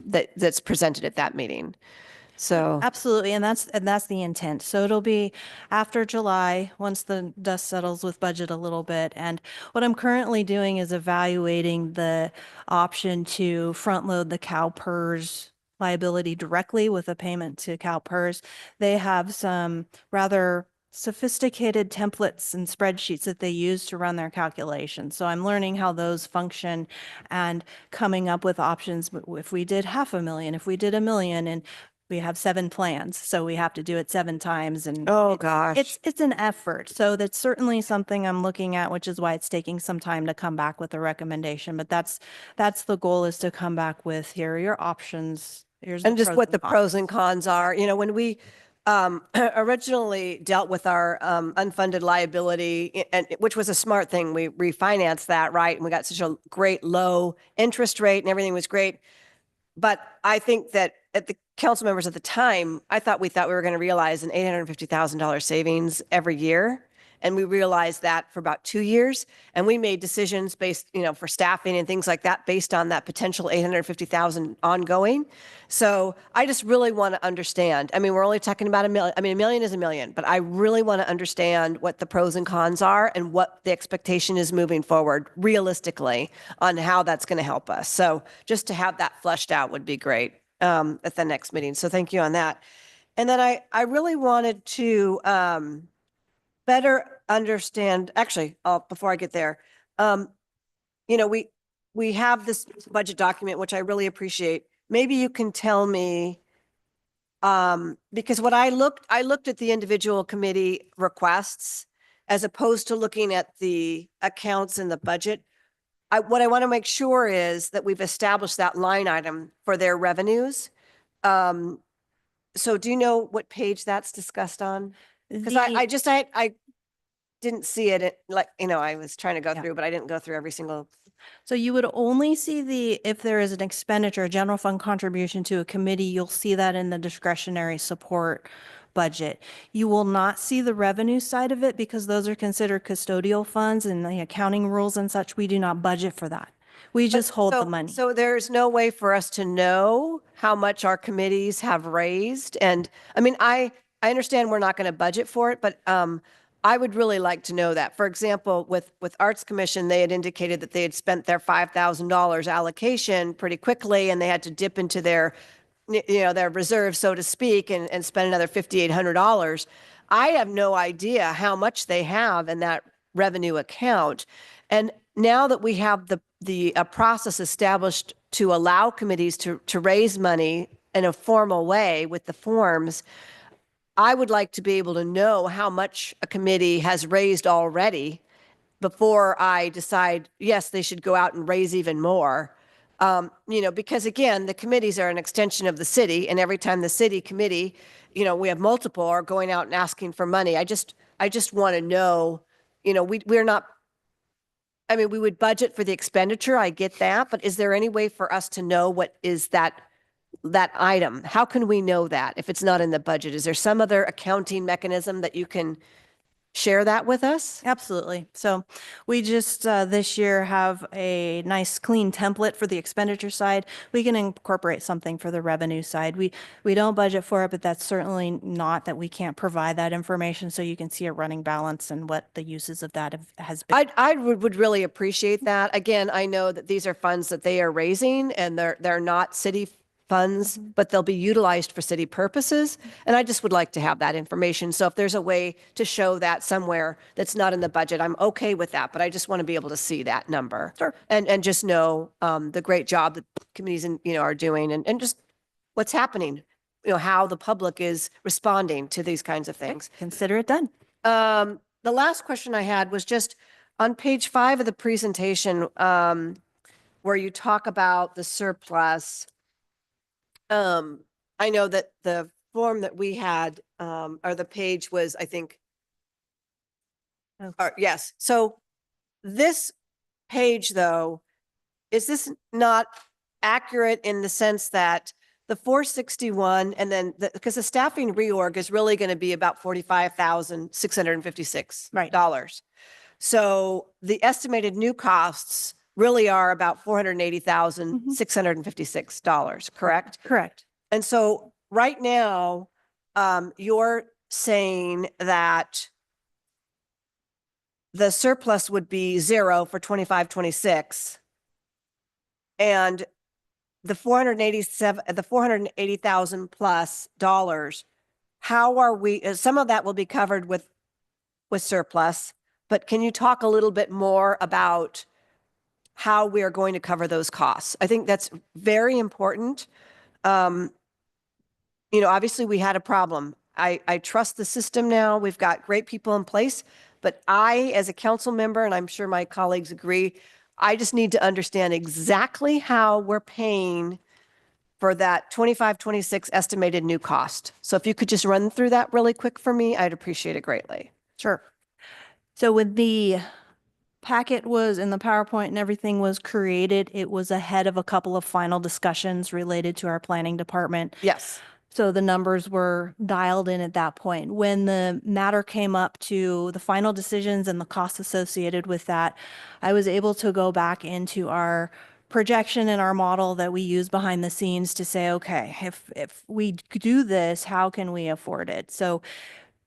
that's presented at that meeting. So. Absolutely, and that's the intent. So it'll be after July, once the dust settles with budget a little bit. And what I'm currently doing is evaluating the option to front load the CalPERS liability directly with a payment to CalPERS. They have some rather sophisticated templates and spreadsheets that they use to run their calculations. So I'm learning how those function and coming up with options if we did $500,000, if we did $1 million, and We have 7 plans, so we have to do it 7 times and Oh, gosh. it's an effort. So that's certainly something I'm looking at, which is why it's taking some time to come back with a recommendation. But that's the goal, is to come back with, here are your options. Here's And just what the cons. pros and cons are. You know, when we originally dealt with our unfunded liability, and which was a smart thing, we refinanced that, right? And we got such a great low interest rate and everything was great. But I think that at the council members at the time, we thought we were going to realize an $850,000 savings every year. And we realized that for about 2 years. And we made decisions based, you know, for staffing and things like that, based on that potential 850,000 ongoing. So I just really want to understand. I mean, we're only talking about $1 million. I mean, $1 million is $1 million, but I really want to understand what the pros and cons are and what the expectation is moving forward realistically on how that's going to help us. So just to have that fleshed out would be great at the next meeting. So thank you on that. And then I really wanted to better understand, actually, before I get there, you know, we have this budget document, which I really appreciate. Maybe you can tell me, because what I looked at the individual committee requests as opposed to looking at the accounts in the budget. What I want to make sure is that we've established that line item for their revenues. So do you know what page that's discussed on? Because I didn't see it, like, you know, I was trying to go through, but I didn't go through every single. So you would only see if there is an expenditure, a general fund contribution to a committee, you'll see that in the discretionary support budget. You will not see the revenue side of it because those are considered custodial funds and the accounting rules and such. We do not budget for that. We just hold the money. So there's no way for us to know how much our committees have raised. And I mean, I understand we're not going to budget for it, but I would really like to know that. For example, with Arts Commission, they had indicated that they had spent their $5,000 allocation pretty quickly and they had to dip into their, you know, their reserve, so to speak, and spend another $5,800. I have no idea how much they have in that revenue account. And now that we have the process established to allow committees to raise money in a formal way with the forms, I would like to be able to know how much a committee has raised already before I decide, yes, they should go out and raise even more. You know, because again, the committees are an extension of the city, and every time the city committee, you know, we have multiple are going out and asking for money. I just want to know, you know, we're not, I mean, we would budget for the expenditure. I get that, but is there any way for us to know what is that item? How can we know that if it's not in the budget? Is there some other accounting mechanism that you can share that with us? Absolutely. So we just this year have a nice clean template for the expenditure side. We can incorporate something for the revenue side. We don't budget for it, but that's certainly not that we can't provide that information so you can see a running balance and what the uses of that has been. I would really appreciate that. Again, I know that these are funds that they are raising and they're not city funds, but they'll be utilized for city purposes. And I just would like to have that information. So if there's a way to show that somewhere that's not in the budget, I'm okay with that, but I just want to be able to see that number. Sure. And just know the great job that committees, you know, are doing and just what's happening, you know, how the public is responding to these kinds of things. Consider it done. The last question I had was just on page 5 of the presentation, where you talk about the surplus. I know that the form that we had, or the page was, I think, yes. So this page, though, is this not accurate in the sense that the 461 and then because the staffing reorg is really going to be about $45,656. Right. So the estimated new costs really are about $480,656, correct? Correct. And so right now, you're saying that the surplus would be 0 for 25-26. And the $480,000 plus dollars, how are we, some of that will be covered with surplus, but can you talk a little bit more about how we are going to cover those costs? I think that's very important. obviously we had a problem. I trust the system now. We've got great people in place, but I, as a council member, and I'm sure my colleagues agree, I just need to understand exactly how we're paying for that 25, 26 estimated new cost. So if you could just run through that really quick for me, I'd appreciate it greatly. Sure. So when the packet was and the PowerPoint and everything was created, it was ahead of a couple of final discussions related to our planning department. Yes. So the numbers were dialed in at that point. When the matter came up to the final decisions and the costs associated with that, I was able to go back into our projection and our model that we use behind the scenes to say, okay, if we do this, how can we afford it? So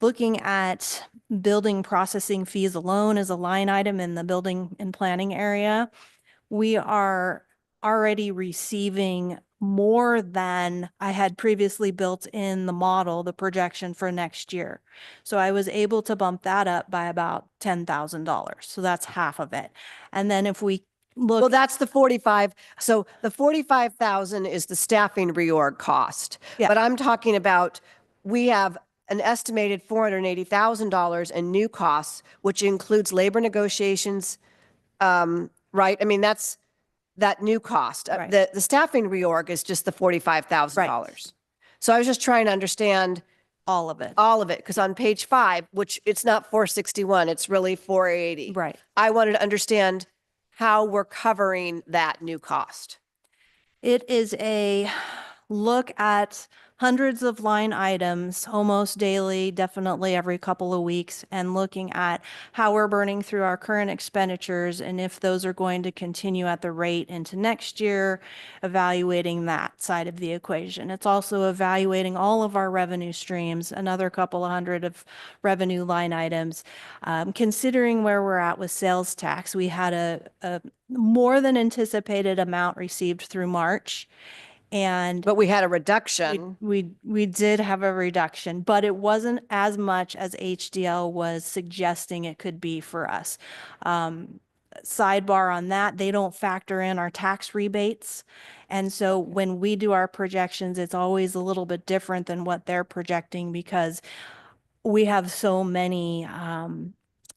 looking at building processing fees alone as a line item in the building and planning area, we are already receiving more than I had previously built in the model, the projection for next year. So I was able to bump that up by about $10,000. So that's half of it. And then if we look. Well, that's the 45. So the 45,000 is the staffing reorg cost. Yeah. But I'm talking about, we have an estimated $480,000 in new costs, which includes labor negotiations, right? I mean, that's that new cost. Right. The staffing reorg is just the $45,000. So I was just trying to understand all of it. all of it, because on page 5, which it's not 461, it's really 480. Right. I wanted to understand how we're covering that new cost. It is a look at hundreds of line items almost daily, definitely every couple of weeks, and looking at how we're burning through our current expenditures and if those are going to continue at the rate into next year, evaluating that side of the equation. It's also evaluating all of our revenue streams, another couple of hundred of revenue line items, considering where we're at with sales tax. We had a more than anticipated amount received through March. But we had a reduction. We did have a reduction, but it wasn't as much as HDL was suggesting it could be for us. Sidebar on that, they don't factor in our tax rebates. And so when we do our projections, it's always a little bit different than what they're projecting because we have so many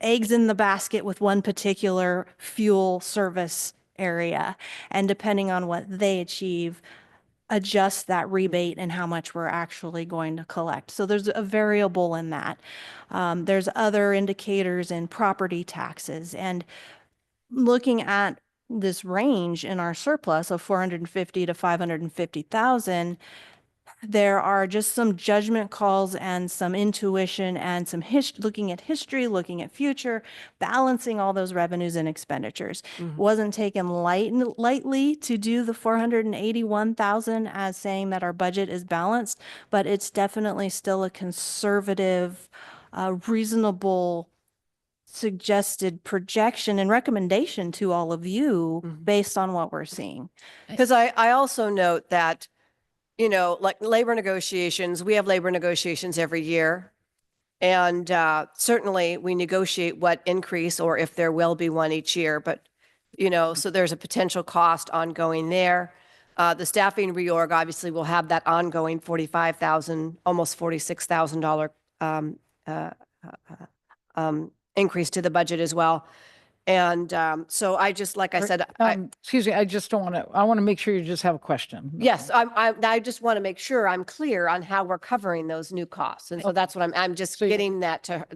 eggs in the basket with one particular fuel service area. And depending on what they achieve, adjust that rebate and how much we're actually going to collect. So there's a variable in that. There's other indicators in property taxes, and looking at this range in our surplus of 450 to 550,000, there are just some judgment calls and some intuition and some looking at history, looking at future, balancing all those revenues and expenditures. Wasn't taken lightly to do the 481,000 as saying that our budget is balanced, but it's definitely still a conservative, reasonable suggested projection and recommendation to all of you based on what we're seeing. Because I also note that, like labor negotiations, we have labor negotiations every year. And certainly we negotiate what increase or if there will be one each year. But, so there's a potential cost ongoing there. The staffing reorg obviously will have that ongoing $45,000, almost $46,000 increase to the budget as well. And so I just, like I said, Excuse me, I just don't want to, I want to make sure you just have a question. yes, I just want to make sure I'm clear on how we're covering those new costs. And so that's what I'm just getting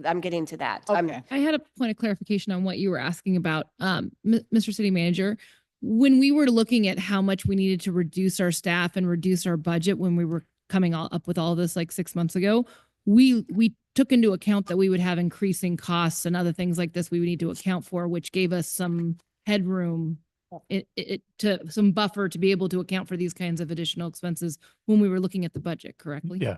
I'm getting to that. Okay. I had a point of clarification on what you were asking about, Mr. City Manager. When we were looking at how much we needed to reduce our staff and reduce our budget when we were coming up with all this like 6 months ago, we took into account that we would have increasing costs and other things like this we would need to account for, which gave us some headroom, to some buffer to be able to account for these kinds of additional expenses when we were looking at the budget, correctly? Yeah.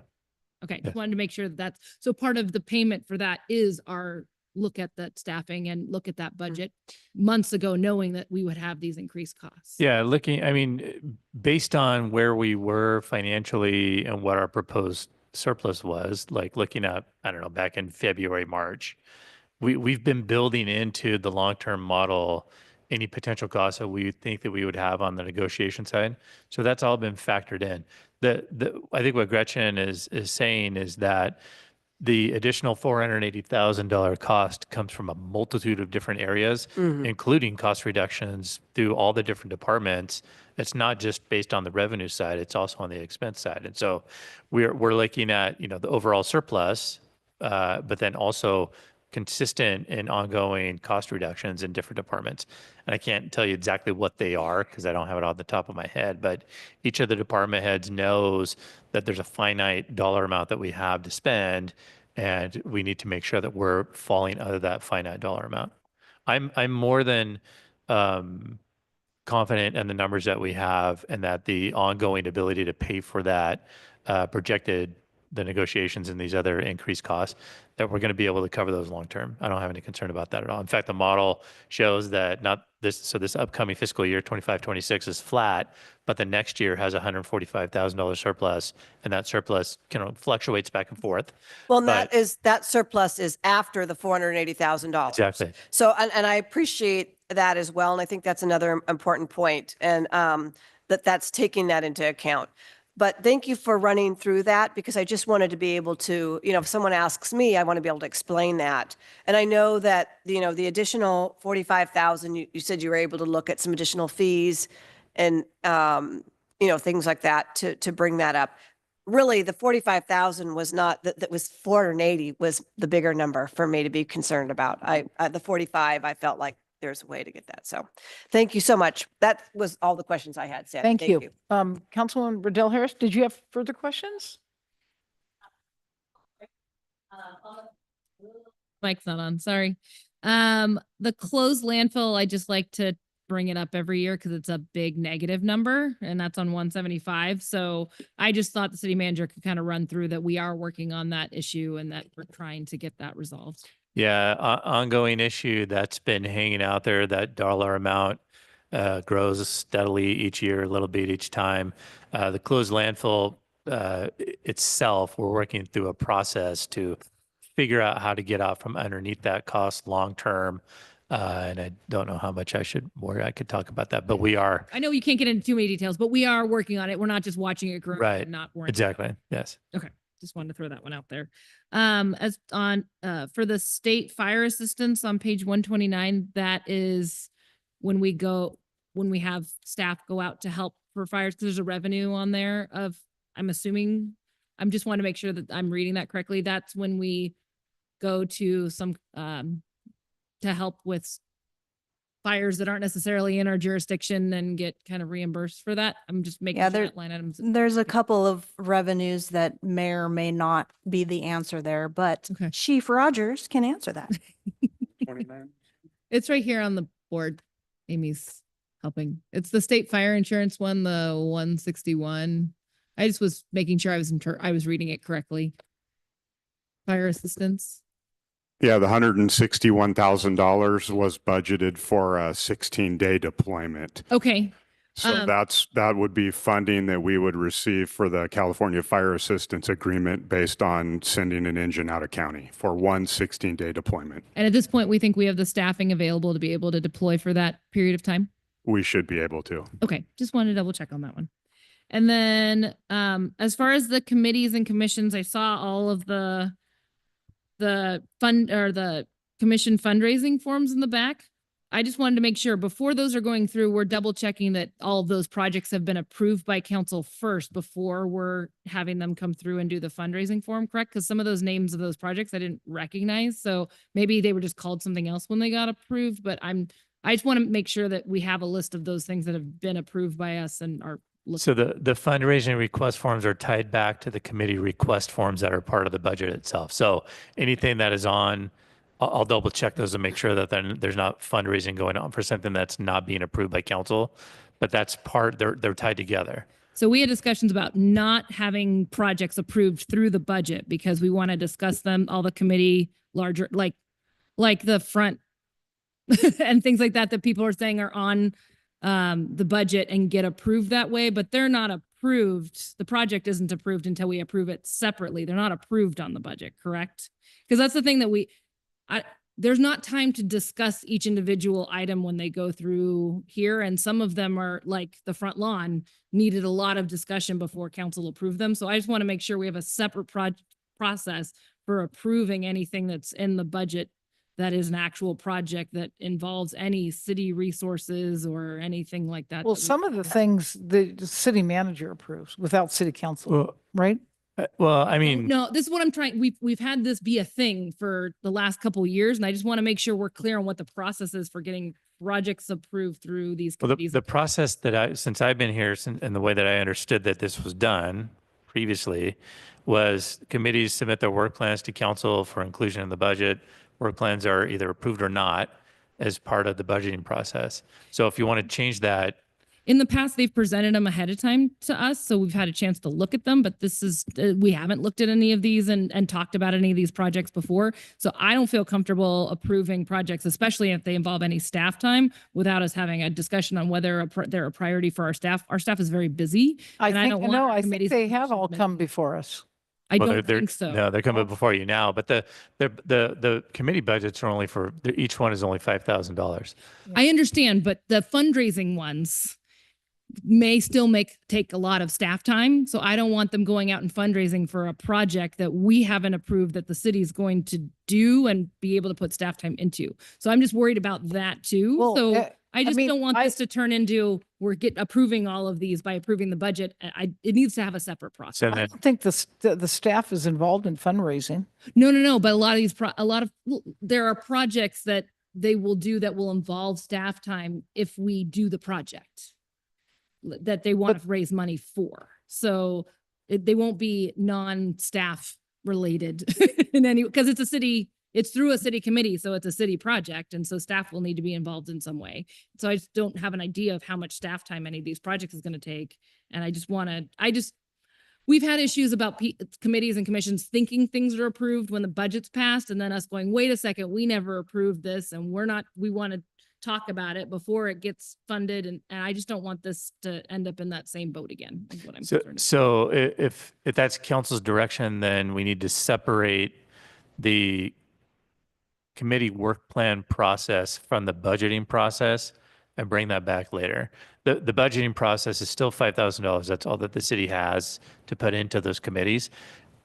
Okay, just wanted to make sure that that's, so part of the payment for that is our look at that staffing and look at that budget months ago, knowing that we would have these increased costs. Yeah, based on where we were financially and what our proposed surplus was, like looking at, I don't know, back in February, March, we've been building into the long-term model any potential costs that we think that we would have on the negotiation side. So that's all been factored in. I think what Gretchen is saying is that the additional $480,000 cost comes from a multitude of different areas, including cost reductions through all the different departments. It's not just based on the revenue side, it's also on the expense side. And so we're looking at, the overall surplus, but then also consistent and ongoing cost reductions in different departments. And I can't tell you exactly what they are because I don't have it on the top of my head, but each of the department heads knows that there's a finite dollar amount that we have to spend, and we need to make sure that we're falling under that finite dollar amount. I'm more than confident in the numbers that we have and that the ongoing ability to pay for that projected the negotiations and these other increased costs, that we're going to be able to cover those long term. I don't have any concern about that at all. In fact, the model shows that this upcoming fiscal year, 25-26 is flat, but the next year has $145,000 surplus, and that surplus kind of fluctuates back and forth. Well, and that surplus is after the $480,000. Exactly. So, and I appreciate that as well. And I think that's another important point, and that's taking that into account. But thank you for running through that, because I just wanted to be able to, if someone asks me, I want to be able to explain that. And I know that, the additional 45,000, you said you were able to look at some additional fees and, things like that to bring that up. Really, the 45,000 was not, that was 480 was the bigger number for me to be concerned about. The 45, I felt like there's a way to get that. So thank you so much. That was all the questions I had, Sandy. Thank you. Councilwoman Riddell Harris, did you have further questions? Mic's not on, sorry. The closed landfill, I just like to bring it up every year because it's a big negative number, and that's on 175. So I just thought the city manager could kind of run through that we are working on that issue and that we're trying to get that resolved. Yeah, ongoing issue that's been hanging out there. That dollar amount grows steadily each year, a little bit each time. The closed landfill itself, we're working through a process to figure out how to get out from underneath that cost long term. And I don't know how much I could talk about that, but we are. I know you can't get into too many details, but we are working on it. We're not just watching it grow. Right. And not worrying. Exactly. Yes. Okay. Just wanted to throw that one out there. As on for the state fire assistance on page 129, that is when we have staff go out to help for fires. There's a revenue on there of, I'm assuming, I'm just want to make sure that I'm reading that correctly. That's when we go to some to help with fires that aren't necessarily in our jurisdiction and get kind of reimbursed for that. I'm just making sure that line items. There's a couple of revenues that may or may not be the answer there, but Chief Rogers can answer that. 29. It's right here on the board. Amy's helping. It's the state fire insurance one, the 161. I just was making sure I was reading it correctly. Fire assistance. Yeah, the $161,000 was budgeted for a 16-day deployment. Okay. So that would be funding that we would receive for the California Fire Assistance Agreement based on sending an engine out of county for one 16-day deployment. And at this point, we think we have the staffing available to be able to deploy for that period of time? We should be able to. Okay, just wanted to double check on that one. And then as far as the committees and commissions, I saw all of the fund or the commission fundraising forms in the back. I just wanted to make sure before those are going through, we're double checking that all of those projects have been approved by council first before we're having them come through and do the fundraising form, correct? Because some of those names of those projects I didn't recognize. So maybe they were just called something else when they got approved, but I just want to make sure that we have a list of those things that have been approved by us and are. So the fundraising request forms are tied back to the committee request forms that are part of the budget itself. So anything that is on, I'll double check those and make sure that then there's not fundraising going on for something that's not being approved by council, but that's they're tied together. So we had discussions about not having projects approved through the budget because we want to discuss them, all the committee larger, like the front and things like that people are saying are on the budget and get approved that way, but they're not approved. The project isn't approved until we approve it separately. They're not approved on the budget, correct? Because that's the thing that there's not time to discuss each individual item when they go through here. And some of them are like the front lawn needed a lot of discussion before council approved them. So I just want to make sure we have a separate process for approving anything that's in the budget that is an actual project that involves any city resources or anything like that. Well, that we- some of the things the city manager approves without city council, right? Well, I mean, No, this is what I'm trying, we've had this be a thing for the last couple of years, and I just want to make sure we're clear on what the process is for getting projects approved through these well, committees. the process that since I've been here and the way that I understood that this was done previously was committees submit their work plans to council for inclusion in the budget. Work plans are either approved or not as part of the budgeting process. So if you want to change that, In the past, they've presented them ahead of time to us, so we've had a chance to look at them, but this is, we haven't looked at any of these and talked about any of these projects before. So I don't feel comfortable approving projects, especially if they involve any staff time, without us having a discussion on whether they're a priority for our staff. Our staff is very busy. I and think, don't want no, our I think committees they to have all submit. come before us. I well, don't think so. No, they're coming before you now, but the committee budgets are only for, each one is only $5,000. I understand, but the fundraising ones may still take a lot of staff time. So I don't want them going out and fundraising for a project that we haven't approved that the city is going to do and be able to put staff time into. So I'm just worried about that too. Well, So I just mean, don't want this to turn into we're approving all of these by approving the budget. It needs to have a separate process. So I then, don't think the staff is involved in fundraising. No. But a lot of these, there are projects that they will do that will involve staff time if we do the project that they want to raise money for. So they won't be non-staff related in any, because it's through a city committee. So it's a city project. And so staff will need to be involved in some way. So I just don't have an idea of how much staff time any of these projects is going to take. And we've had issues about committees and commissions thinking things are approved when the budget's passed, and then us going, wait a second, we never approved this, and we want to talk about it before it gets funded. And I just don't want this to end up in that same boat again, is what I'm concerned about. So if that's council's direction, then we need to separate the committee work plan process from the budgeting process and bring that back later. The budgeting process is still $5,000. That's all that the city has to put into those committees.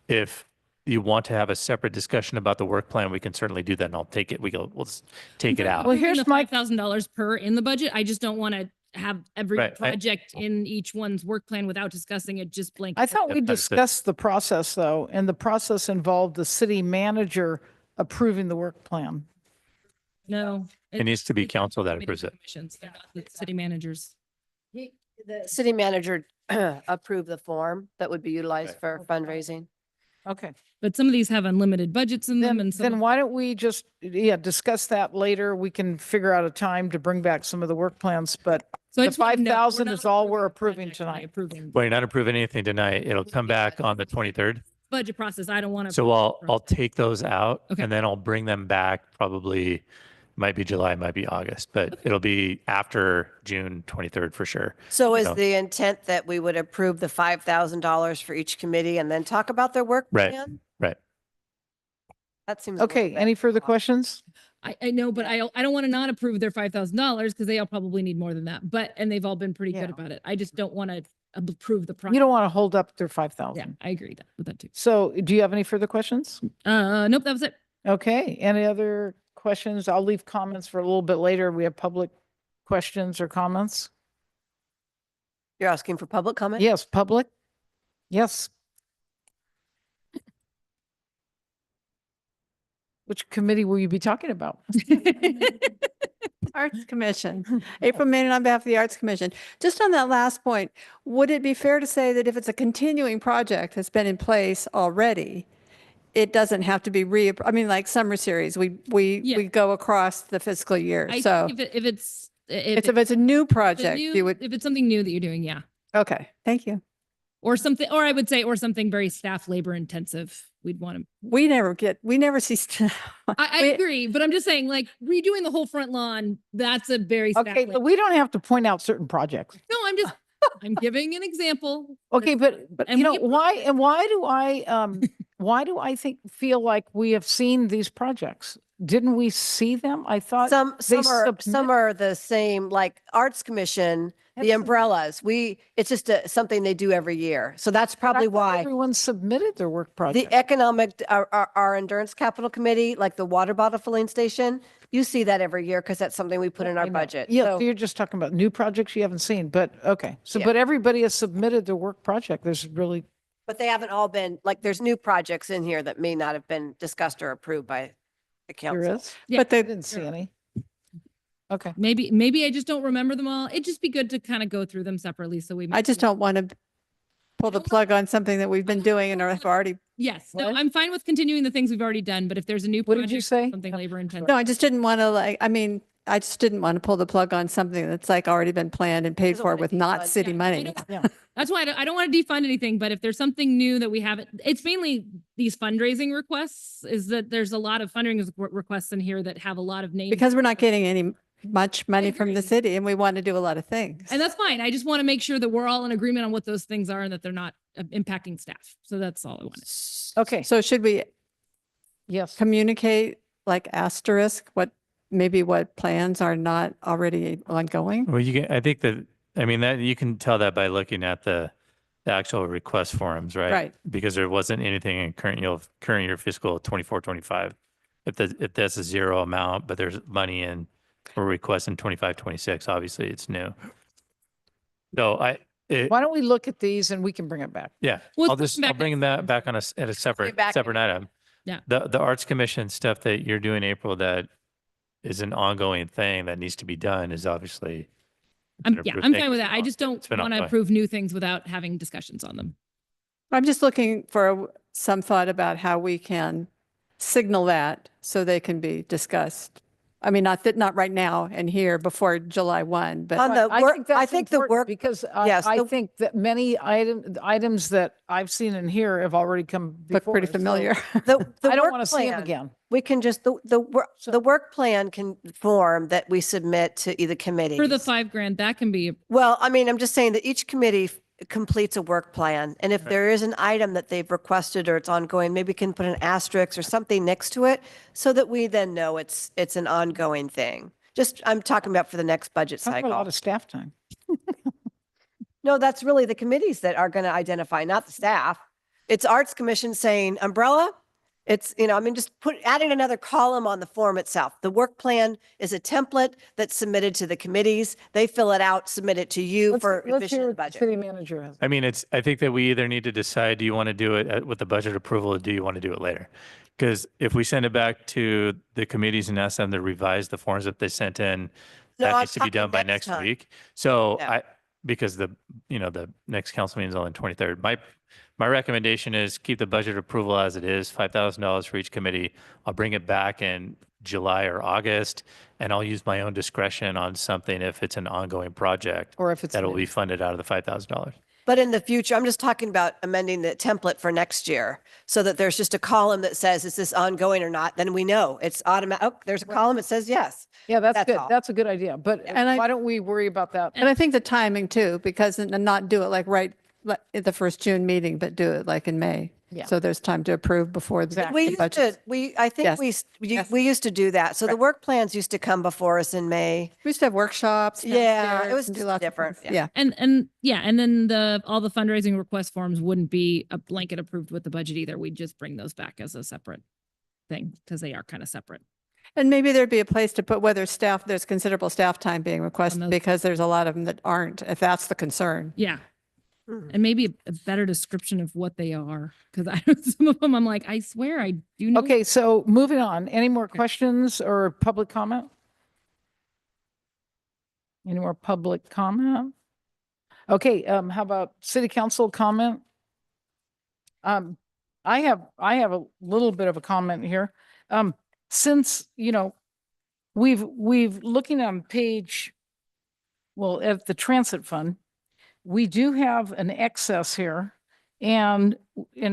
If you want to have a separate discussion about the work plan, we can certainly do that, and I'll take it. We'll just take it out. Well, here's the my $5,000 per in the budget. I just don't want to have every Right, project in each one's work plan without discussing it, just blank. I thought we Yep, understood. discussed the process though, and the process involved the city manager approving the work plan. No. It needs to be council that committees approves and it. commissions, they're not the city managers. The city manager approved the form that would be utilized for fundraising. Okay. But some of these have unlimited budgets in them, and Then some, why don't we just, discuss that later? We can figure out a time to bring back some of the work plans, but so I the just want to know, we're 5,000 not is all we're approving approving the project by tonight. Approving Well, you're not approving anything tonight. It'll come back on the 23rd. budget process. I don't want to. So I'll take those out Okay. and then I'll bring them back probably, might be July, might be August, but it'll be after June 23rd for sure. So is So- the intent that we would approve the $5,000 for each committee and then talk about their work Right. plan? Right. That seems. Okay, any further questions? I know, but I don't want to not approve their $5,000 because they all probably need more than that. And they've all been pretty good Yeah. about it. I just don't want to approve the project. You don't want to hold up their Yeah, 5,000. I agree with that too. So do you have any further questions? Nope, that was it. Okay, any other questions? I'll leave comments for a little bit later. We have public questions or comments? You're asking for public comment? Yes, public? Yes. Which committee will you be talking about? Arts Commission. April Manning on behalf of the Arts Commission. Just on that last point, would it be fair to say that if it's a continuing project that's been in place already, it doesn't have to be like summer series, we go across the fiscal year. I So think if it's if it's a new project, you would, if it's something new that you're doing, yeah. okay, thank you. Or something, or I would say, or something very staff labor intensive. We'd want to. We never see. I agree, but I'm just saying, like redoing the whole front lawn, that's a very staff Okay, labor. but we don't have to point out certain projects. No, I'm giving an example. Okay, but And you know, we why do I feel like we have seen these projects? didn't we see them? I thought. Some they some are the same, like Arts Commission, the That's- umbrellas. It's just something they do every year. So that's probably I thought why. everyone submitted their work project. The economic, our endurance capital committee, like the water bottle filling station, you see that every year because that's something we put in I our know. budget. Yeah, So- so you're just talking about new projects you haven't seen, but okay. So, Yeah. but everybody has submitted their work project. There's really, But they haven't all been, like, there's new projects in here that may not have been discussed or approved by the council. there is, Yeah. but they didn't see any. Okay. Maybe I just don't remember them all. It'd just be good to kind of go through them separately. So we. I just don't want to pull the plug on something that we've been doing and have already. Yes, no, What? I'm fine with continuing the things we've already done, but if there's a new What did you project, say? something labor intensive. No, I just didn't want to I just didn't want to pull the plug on something that's like already been planned and paid Doesn't for wanna with defund, not city I money. don't- Yeah. That's why I don't want to defund anything, but if there's something new that we haven't, it's mainly these fundraising requests, is that there's a lot of fundraising requests in here that have a lot of names. Because we're not getting any much money from the agree. city and we want to do a lot of things. And that's fine. I just want to make sure that we're all in agreement on what those things are and that they're not impacting staff. So that's all I wanted. Okay. So should we Yes. communicate like asterisk maybe what plans are not already ongoing? Well, I think that, I mean, that you can tell that by looking at the actual request forms, right? Right. Because there wasn't anything in current year fiscal 24, 25. If that's a zero amount, but there's money in for requests in 25, 26, obviously it's new. So Why don't we look at these and we can bring it back? yeah, We'll I'll come I'll back bring that back on at a separate back in. item. Yeah. The Arts Commission stuff that you're doing, April, that is an ongoing thing that needs to be done is obviously. I'm been approved. fine Thank with you. that. I just don't It's been want to ongoing. approve new things without having discussions on them. I'm just looking for some thought about how we can signal that so they can be discussed. I mean, not right now and here before July 1, but On the I work, think that's I think the important work, because yes, I the- think that many items that I've seen in here have already come look before. pretty us, so familiar. the I don't work want to see them plan, again. we can just, the work plan can form that we submit to either committee. For the $5,000, that can be, Well, I mean, I'm just saying that each committee completes a work plan. And if there is an item that they've requested or it's ongoing, maybe we can put an asterisk or something next to it so that we then know it's an ongoing thing. Just, I'm talking about for the next budget Talk about a lot cycle. of staff time. No, that's really the committees that are going to identify, not the staff. It's Arts Commission saying umbrella. It's, I mean, just adding another column on the form itself. The work plan is a template that's submitted to the committees. They fill it out, submit it to you for Let's hear efficient what the budget. city manager has. I mean, I think that we either need to decide, do you want to do it with the budget approval or do you want to do it later? Because if we send it back to the committees and ask them to revise the forms that they sent in, No, that I'm needs to be talking done by next next time. week. So Yeah. because the next council meeting is on the 23rd. My recommendation is keep the budget approval as it is, $5,000 for each committee. I'll bring it back in July or August, and I'll use my own discretion on something if it's an ongoing project Or if it's that'll new. be funded out of the $5,000. But in the future, I'm just talking about amending the template for next year so that there's just a column that says, is this ongoing or not? Then we know it's automatic. Oh, there's a column that says yes. Yeah, that's That's good. all. That's a good idea. But why don't we worry about that? And I think the timing too, because and not do it like right at the first June meeting, but do it like in May. Yeah. So there's time to approve before the We the used budget. to, I think Yes. Yes. we used to do that. So the work plans used to come before us in May. We used to have workshops. Yeah, it downstairs was and do just lots of different. things. Yeah. and then all the fundraising request forms wouldn't be a blanket approved with the budget either. We'd just bring those back as a separate thing because they are kind of separate. And maybe there'd be a place to put whether there's considerable staff time being requested those- because there's a lot of them that aren't, if that's the concern. Yeah. And maybe a better description of what they are, because some of them I'm like, I swear I do know. Okay, so moving on. Any more questions or public comment? Any more public comment? Okay, how about city council comment? I have a little bit of a comment here. Since, we've looking on page, well, at the transit fund, we do have an excess here. And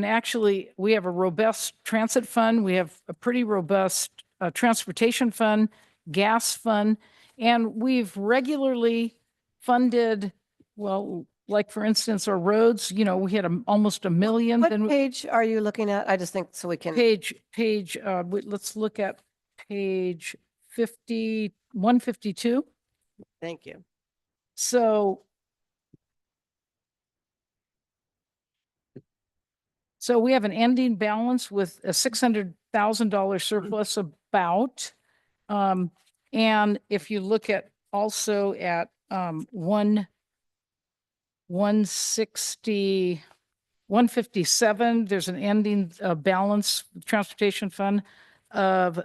actually, we have a robust transit fund. We have a pretty robust transportation fund, gas fund, and we've regularly funded, well, like for instance, our roads, we had almost $1 million. What Then page are you looking at? I just think so we can. let's look at page 152. Thank you. So we have an ending balance with a $600,000 surplus about. And if you look at also at 157, there's an ending balance transportation fund of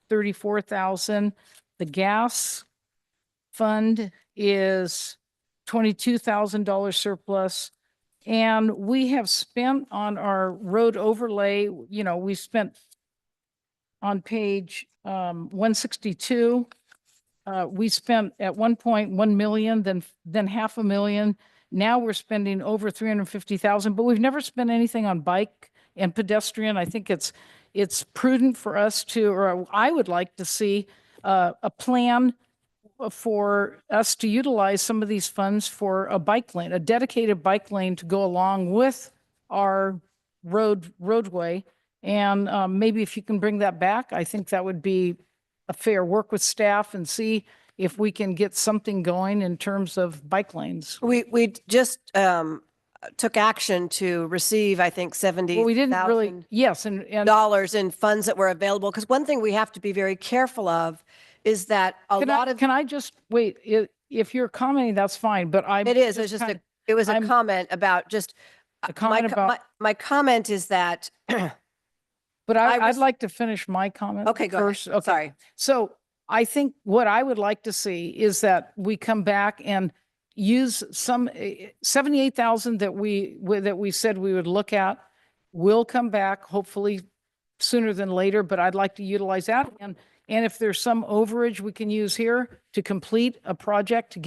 34,000. The gas fund is $22,000 surplus. And we have spent on our road overlay, we spent on page 162. We spent at 1.1 million, then $500,000. Now we're spending over 350,000, but we've never spent anything on bike and pedestrian. I think it's prudent for us to, or I would like to see a plan for us to utilize some of these funds for a bike lane, a dedicated bike lane to go along with our roadway. And maybe if you can bring that back, I think that would be a fair work with staff and see if we can get something going in terms of bike lanes. We just took action to receive, I think, Well, we didn't really, $70,000 yes, and dollars in funds that were available. Because one thing we have to be very careful of is that a lot of. Can I just wait? If you're commenting, that's fine, but It is, it's just it was a comment about just. A comment about. My comment is that. But I'd like to finish my comment. Okay, go first. ahead. Okay. Sorry. So I think what I would like to see is that we come back and use some 78,000 that we said we would look at. Will come back hopefully sooner than later, but I'd like to utilize that. And if there's some overage we can use here to complete a project to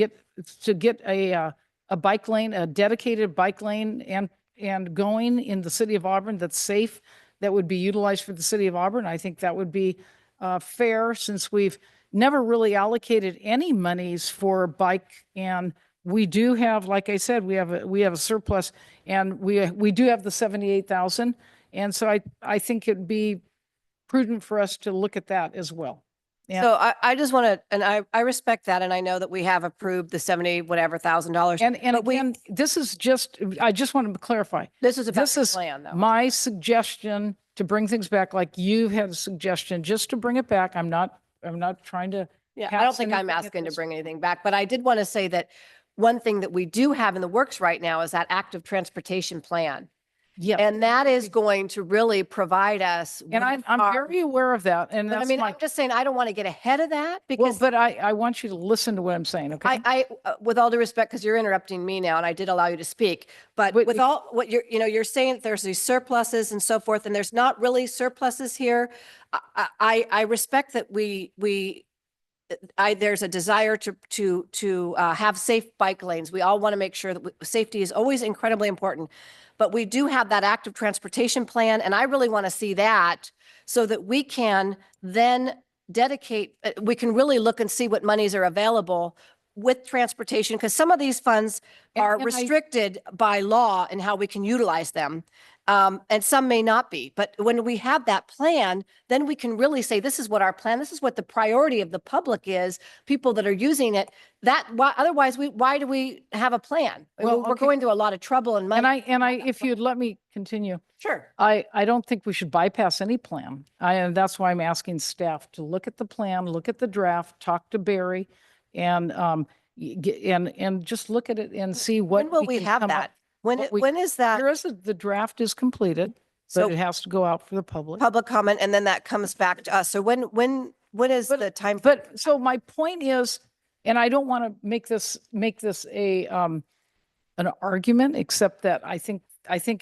get a bike lane, a dedicated bike lane and going in the city of Auburn that's safe, that would be utilized for the city of Auburn. I think that would be fair, since we've never really allocated any monies for bike. And we do have, like I said, we have a surplus, and we do have the 78,000. And so I think it'd be prudent for us to look at that as well. Yeah. So I just want to, and I respect that. And I know that we have approved the $70,000. And again, this is just, I just want to clarify. This is about This the is plan, though. my suggestion to bring things back, like you had a suggestion, just to bring it back. I'm not trying to. Yeah, I don't pass think I'm anything at asking to this bring anything back, but I did want to say that one thing that we do have in the works right now is that active transportation plan. Yeah. And that is going to really provide us. And with I'm our- very aware of that. And But I that's mean, my, I'm just saying, I don't want to get ahead of that well, because but I want you to listen to what I'm saying, okay? with all due respect, because you're interrupting me now, and I did allow you to speak, but Wait, with all what you're saying that there's these surpluses and so forth, and there's not really surpluses here. I respect that there's a desire to have safe bike lanes. We all want to make sure that safety is always incredibly important. But we do have that active transportation plan, and I really want to see that so that we can then dedicate, we can really look and see what monies are available with transportation, because some of these funds are restricted by law in how we can utilize them. And some may not be, but when we have that plan, then we can really say, this is what our plan, this is what the priority of the public is, people that are using it. Otherwise, why do we have a plan? Well, We're okay. going to a lot of trouble and money. And I, if you'd let me continue. Sure. I don't think we should bypass any plan. And that's why I'm asking staff to look at the plan, look at the draft, talk to Barry, and just look at it and see what. When will we can have come up- that? When what we- when is that There is the draft is completed, So- but it has to go out for the public. public comment, and then that comes back to us? So when is the time? But so my point is, and I don't want to make this a an argument, except that I think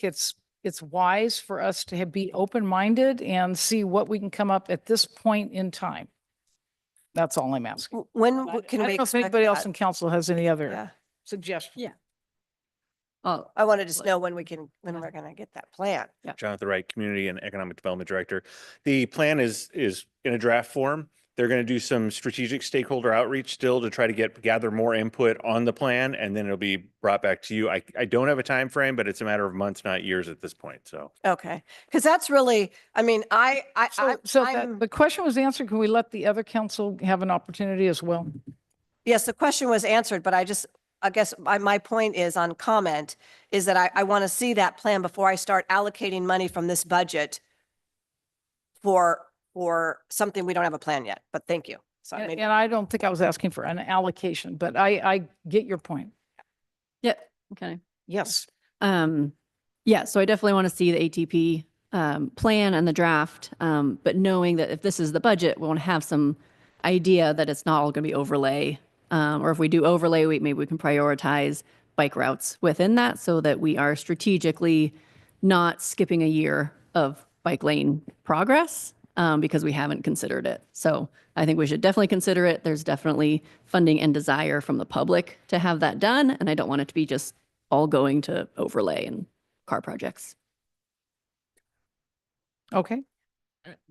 it's wise for us to be open-minded and see what we can come up at this point in time. That's all I'm asking. When I can don't we know if expect anybody else that? in council has any other Yeah. suggestions. Yeah. Oh, I wanted to know when we're going to get that plan. Jonathan Wright, Community and Economic Development Director. The plan is in a draft form, They're going to do some strategic stakeholder outreach still to try to gather more input on the plan, and then it'll be brought back to you. I don't have a time frame, but it's a matter of months, not years at this point. So Okay, because that's really, I mean, So I'm- the question was answered. Can we let the other council have an opportunity as well? yes, the question was answered, but I guess my point is on comment is that I want to see that plan before I start allocating money from this budget for something we don't have a plan yet, but thank you. So And maybe, and I don't think I was asking for an allocation, but I get your point. Yeah, okay. Yes. Yeah, so I definitely want to see the ATP plan and the draft, but knowing that if this is the budget, we want to have some idea that it's not all going to be overlay. Or if we do overlay, maybe we can prioritize bike routes within that so that we are strategically not skipping a year of bike lane progress because we haven't considered it. So I think we should definitely consider it. There's definitely funding and desire from the public to have that done. And I don't want it to be just all going to overlay and car projects. Okay.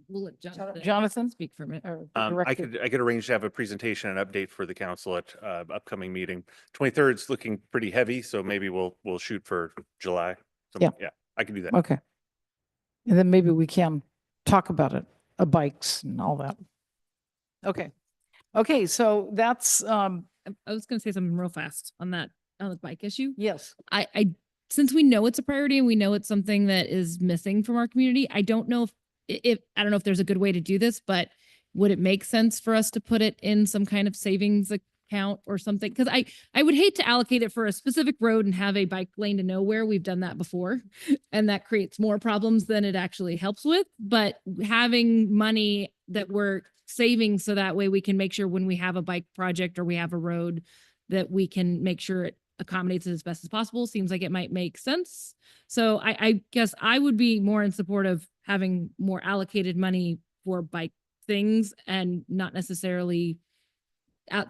We'll let Jonathan? speak for a minute. or I Director- could arrange to have a presentation and update for the council at upcoming meeting. 23rd is looking pretty heavy, so maybe we'll shoot for July. Yeah. Yeah, I can do that. Okay. And then maybe we can talk about it, bikes and all that. Okay. Okay, so that's, I was going to say something real fast on the bike issue. yes. I since we know it's a priority and we know it's something that is missing from our community, I don't know if I don't know if there's a good way to do this, but would it make sense for us to put it in some kind of savings account or something? Because I would hate to allocate it for a specific road and have a bike lane to nowhere. We've done that before, and that creates more problems than it actually helps with. But having money that we're saving so that way we can make sure when we have a bike project or we have a road that we can make sure it accommodates it as best as possible seems like it might make sense. So I guess I would be more in support of having more allocated money for bike things and not necessarily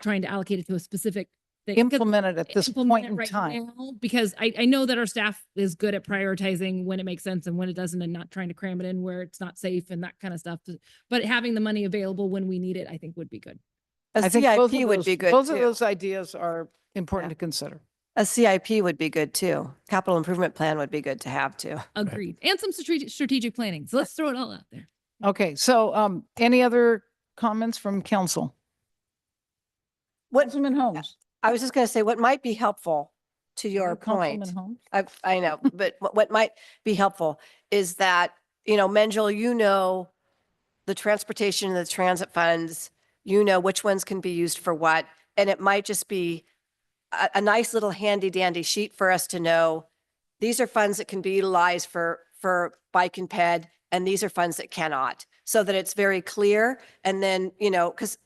trying to allocate it to a specific thing. 'Cause Implement it at this implement point it in right time. now, because I know that our staff is good at prioritizing when it makes sense and when it doesn't, and not trying to cram it in where it's not safe and that kind of stuff. But having the money available when we need it, I think would be good. a I think both CIP of would those- be good Both of too. those ideas are important Yeah. to consider. A CIP would be good too. Capital improvement plan would be good to have too. Agreed. And some strategic planning. So let's throw it all out there. Okay, so any other comments from council? What, Councilman Holmes? I was just going to say, what might be helpful to your point. Councilman Holmes? I know, but what might be helpful is that, Menjel, the transportation and the transit funds, which ones can be used for what. And it might just be a nice little handy dandy sheet for us to know, these are funds that can be utilized for bike and ped, and these are funds that cannot, so that it's very clear. And then, because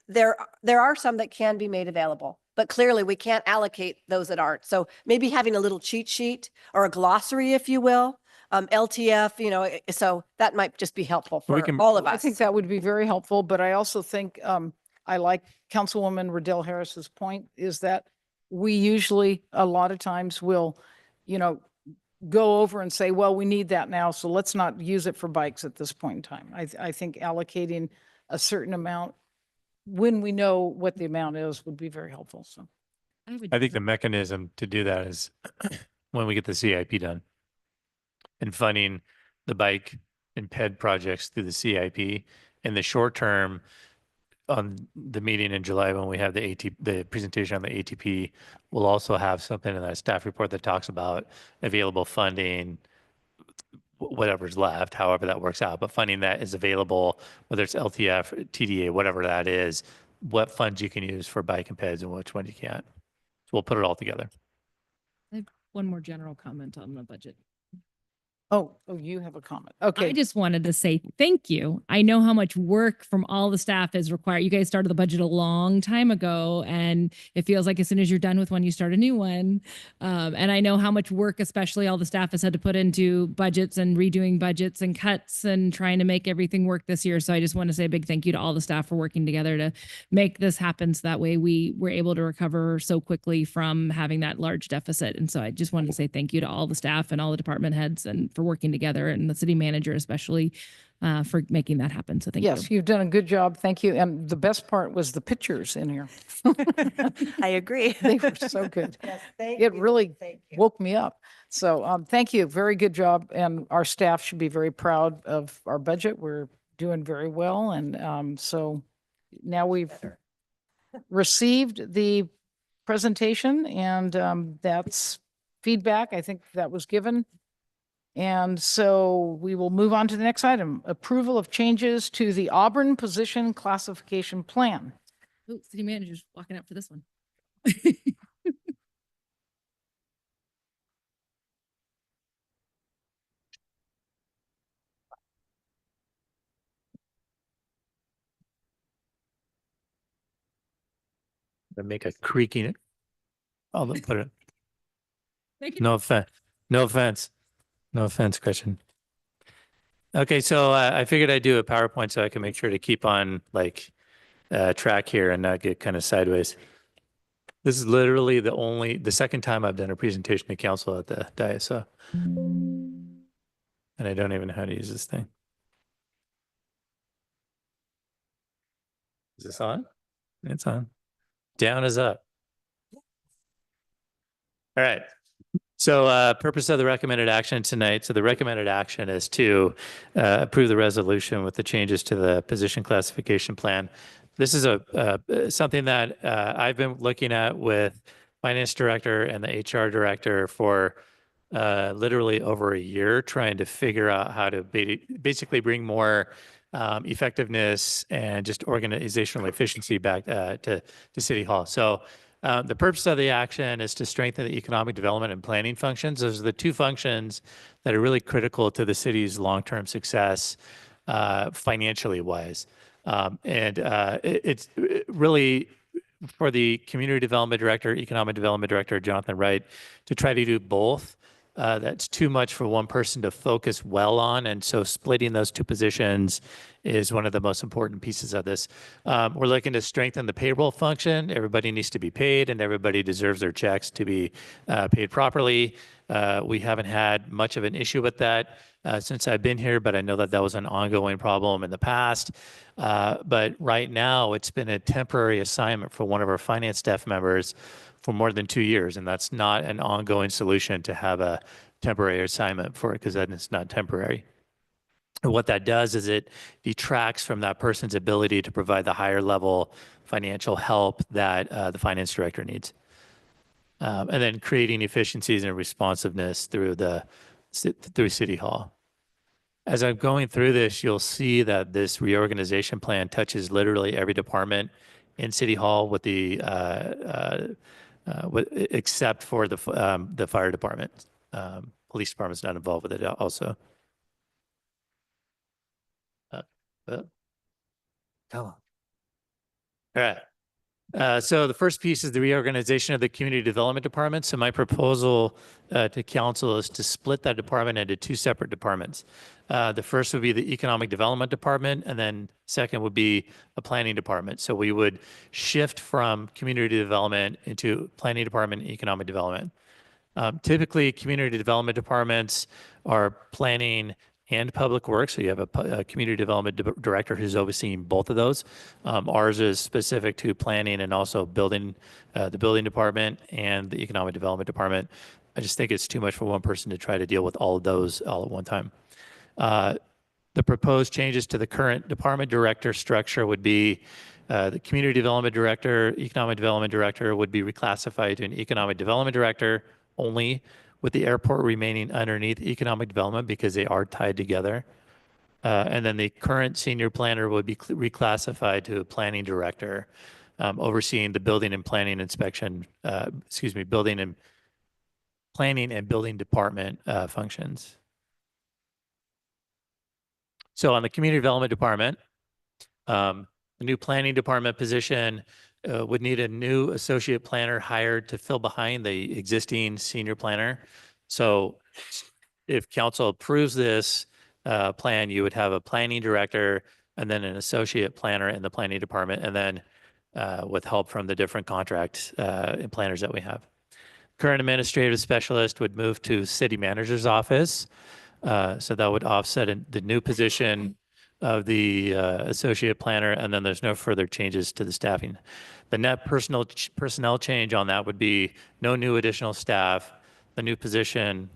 there are some that can be made available, but clearly we can't allocate those that aren't. So maybe having a little cheat sheet or a glossary, if you will, LTF, so that might just be helpful We for can- all of I us. think that would be very helpful, but I also think I like Councilwoman Riddell Harris's point is that we usually, a lot of times will, go over and say, well, we need that now, so let's not use it for bikes at this point in time. I think allocating a certain amount when we know what the amount is would be very helpful, so. I think the mechanism to do that is when we get the CIP done and funding the bike and ped projects through the CIP. In the short term, on the meeting in July, when we have the presentation on the ATP, we'll also have something in that staff report that talks about available funding, whatever's left, however that works out, but funding that is available, whether it's LTF, TDA, whatever that is, what funds you can use for bike and peds and which one you can't. So we'll put it all together. I have one more general comment on the budget. Oh, you have a comment. Okay. I just wanted to say thank you. I know how much work from all the staff is required. You guys started the budget a long time ago, and it feels like as soon as you're done with one, you start a new one. And I know how much work, especially all the staff has had to put into budgets and redoing budgets and cuts and trying to make everything work this year. So I just want to say a big thank you to all the staff for working together to make this happen. So that way we were able to recover so quickly from having that large deficit. And so I just wanted to say thank you to all the staff and all the department heads and for working together, and the city manager especially. for making that happen. So thank you. Yes, you've done a good job. Thank you. And the best part was the pictures in here. I agree. They were so good. Yes, thank It you. really Thank you. woke me up. So thank you. Very good job. And our staff should be very proud of our budget. We're doing very well. And so now we've received the presentation and that's feedback. I think that was given. And so we will move on to the next item, approval of changes to the Auburn Position Classification Plan. Oh, city manager's walking up for this one. They make a creaking. I'll put it. Thank you. No offense. No offense. No offense, Christian. Okay, so I figured I'd do a PowerPoint so I can make sure to keep on track here and not get kind of sideways. This is literally the second time I've done a presentation to council at the dais, so. And I don't even know how to use this thing. Is this on? It's on. Down is up. All right. So purpose of the recommended action tonight. So the recommended action is to approve the resolution with the changes to the position classification plan. This is something that I've been looking at with finance director and the HR director for literally over a year, trying to figure out how to basically bring more effectiveness and just organizational efficiency back to City Hall. So the purpose of the action is to strengthen the economic development and planning functions. Those are the two functions that are really critical to the city's long-term success financially wise. It's really for the community development director, economic development director, Jonathan Wright, to try to do both. That's too much for one person to focus well on. And so splitting those two positions is one of the most important pieces of this. We're looking to strengthen the payroll function. Everybody needs to be paid and everybody deserves their checks to be paid properly. We haven't had much of an issue with that since I've been here, but I know that that was an ongoing problem in the past. But right now it's been a temporary assignment for one of our finance staff members for more than 2 years. And that's not an ongoing solution to have a temporary assignment for it, because then it's not temporary. And what that does is it detracts from that person's ability to provide the higher level financial help that the finance director needs. And then creating efficiencies and responsiveness through City Hall. As I'm going through this, you'll see that this reorganization plan touches literally every department in City Hall with except for the fire department. Police department's not involved with it also. All right. So the first piece is the reorganization of the community development department. So my proposal to council is to split that department into two separate departments. The first would be the economic development department, and then second would be a planning department. So we would shift from community development into planning department and economic development. Typically, community development departments are planning and public works. So you have a community development director who's overseeing both of those. Ours is specific to planning and also building, the building department and the economic development department. I just think it's too much for one person to try to deal with all of those all at one time. The proposed changes to the current department director structure would be the community development director, economic development director would be reclassified to an economic development director only, with the airport remaining underneath economic development because they are tied together. And then the current senior planner would be reclassified to a planning director, overseeing the building and planning inspection, building and planning and building department functions. So on the community development department, the new planning department position would need a new associate planner hired to fill behind the existing senior planner. So if council approves this plan, you would have a planning director and then an associate planner in the planning department, and then with help from the different contract and planners that we have. Current administrative specialist would move to city manager's office. So that would offset the new position of the associate planner, and then there's no further changes to the staffing. The net personnel change on that would be no new additional staff. The new position,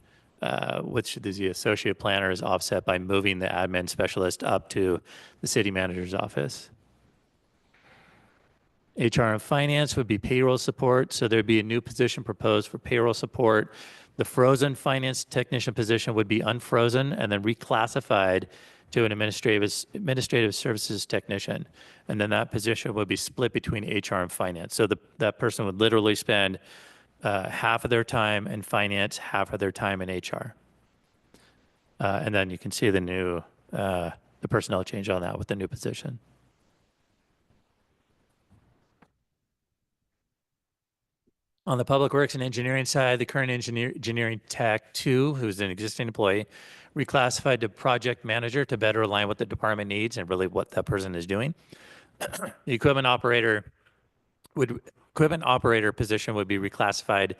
which is the associate planner, is offset by moving the admin specialist up to the city manager's office. HR and finance would be payroll support. So there'd be a new position proposed for payroll support. The frozen finance technician position would be unfrozen and then reclassified to an administrative services technician. And then that position would be split between HR and finance. So that person would literally spend half of their time in finance, half of their time in HR. And then you can see the personnel change on that with the new position. On the Public Works and Engineering side, the current engineering tech 2, who's an existing employee, reclassified to project manager to better align what the department needs and really what that person is doing. The equipment operator position would be reclassified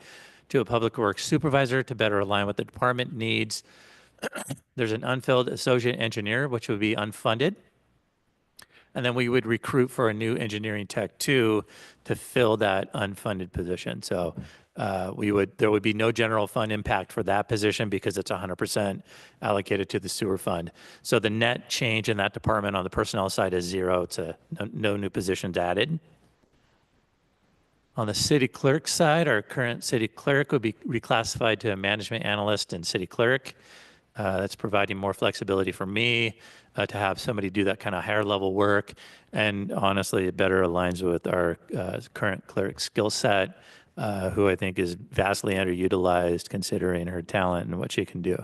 to a Public Works supervisor to better align what the department needs. There's an unfilled associate engineer, which would be unfunded. And then we would recruit for a new engineering tech 2 to fill that unfunded position. So there would be no general fund impact for that position because it's 100% allocated to the sewer fund. So the net change in that department on the personnel side is 0 to no new positions added. On the city clerk side, our current city clerk would be reclassified to a management analyst and city clerk. That's providing more flexibility for me to have somebody do that kind of higher level work. And honestly, it better aligns with our current clerk skill set, who I think is vastly underutilized considering her talent and what she can do.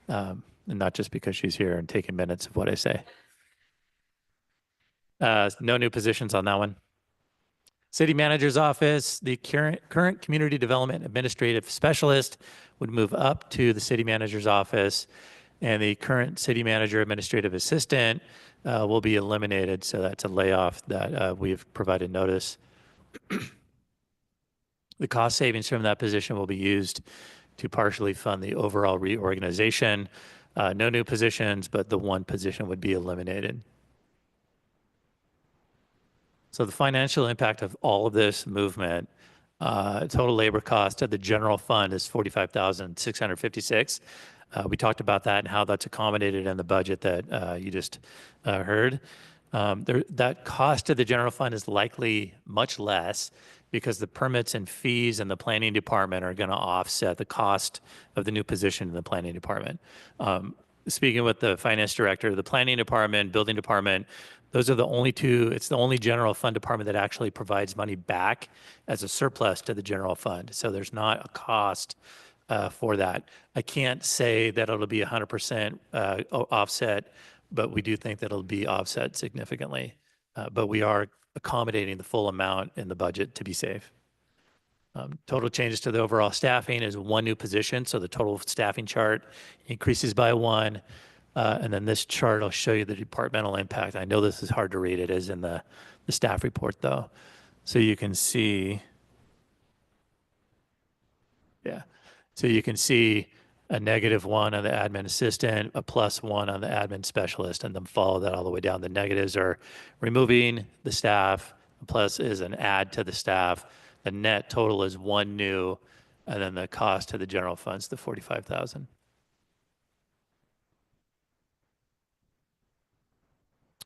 And not just because she's here and taking minutes of what I say. No new positions on that one. City manager's office, the current community development administrative specialist would move up to the city manager's office, and the current city manager administrative assistant will be eliminated. So that's a layoff that we've provided notice. The cost savings from that position will be used to partially fund the overall reorganization. No new positions, but the one position would be eliminated. So the financial impact of all of this movement, total labor cost of the general fund is $45,656. We talked about that and how that's accommodated in the budget that you just heard. That cost of the general fund is likely much less because the permits and fees in the planning department are going to offset the cost of the new position in the planning department. Speaking with the finance director, the planning department, building department, those are the only two, it's the only general fund department that actually provides money back as a surplus to the general fund. So there's not a cost for that. I can't say that it'll be 100% offset, but we do think that it'll be offset significantly. But we are accommodating the full amount in the budget to be safe. Total changes to the overall staffing is one new position. So the total staffing chart increases by 1. And then this chart, I'll show you the departmental impact. I know this is hard to read. It is in the staff report though. So you can see, so you can see a -1 on the admin assistant, a +1 on the admin specialist, and then follow that all the way down. The negatives are removing the staff, plus is an add to the staff. The net total is 1 new, and then the cost to the general funds, the 45,000.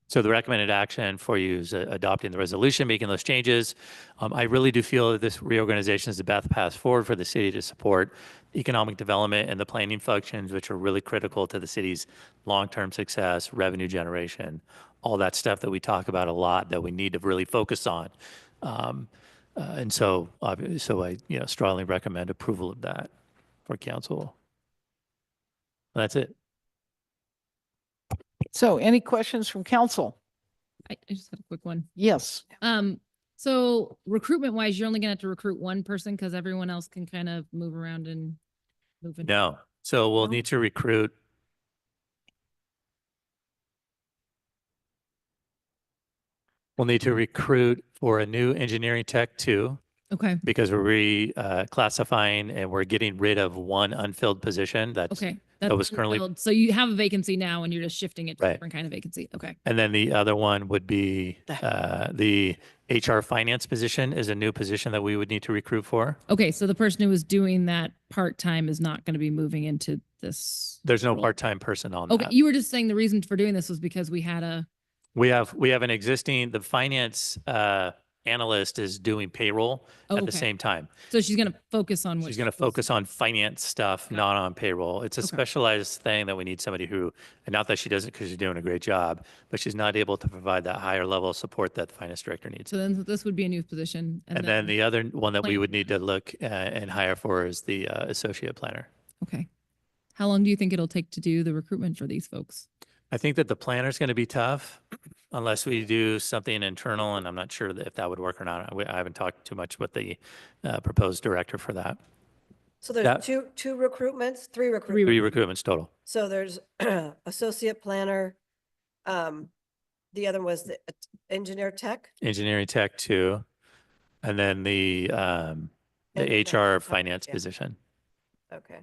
So the recommended action for you is adopting the resolution, making those changes. I really do feel that this reorganization is the best path forward for the city to support economic development and the planning functions, which are really critical to the city's long-term success, revenue generation, all that stuff that we talk about a lot that we need to really focus on. And so I strongly recommend approval of that for council. That's it. So any questions from council? I just have a quick one. Yes. So recruitment wise, you're only gonna have to recruit one person because everyone else can kind of move around and move in. No. So we'll need to recruit. We'll need to recruit for a new engineering tech 2. Okay. Because we're reclassifying and we're getting rid of one unfilled position. That's That's was currently, filled. So you have a vacancy now and you're just shifting it to a Right. different kind of vacancy. Okay. and then the other one would be the HR finance position is a new position that we would need to recruit for. Okay. So the person who was doing that part-time is not going to be moving into this. There's no role. part-time person on Okay. that. You were just saying the reason for doing this was because we had We have an existing, the finance analyst is doing payroll Oh, at the okay. same time. so she's going to focus on what She's going to focus on finance stuff, not on payroll. It's a Okay. specialized thing that we need somebody who, and not that she doesn't because she's doing a great job, but she's not able to provide that higher level of support that the finance director needs. So then this would be a new position. And then the other one that we plan- would need to look and hire for is the associate planner. Okay. How long do you think it'll take to do the recruitment for these folks? I think that the planner is going to be tough unless we do something internal, and I'm not sure if that would work or not. I haven't talked too much with the proposed director for that. So there's That- two recruitments, three recruitments. Three recruitments total. So there's associate planner. The other was the engineer tech. Engineering tech too, and then the HR finance position. Okay.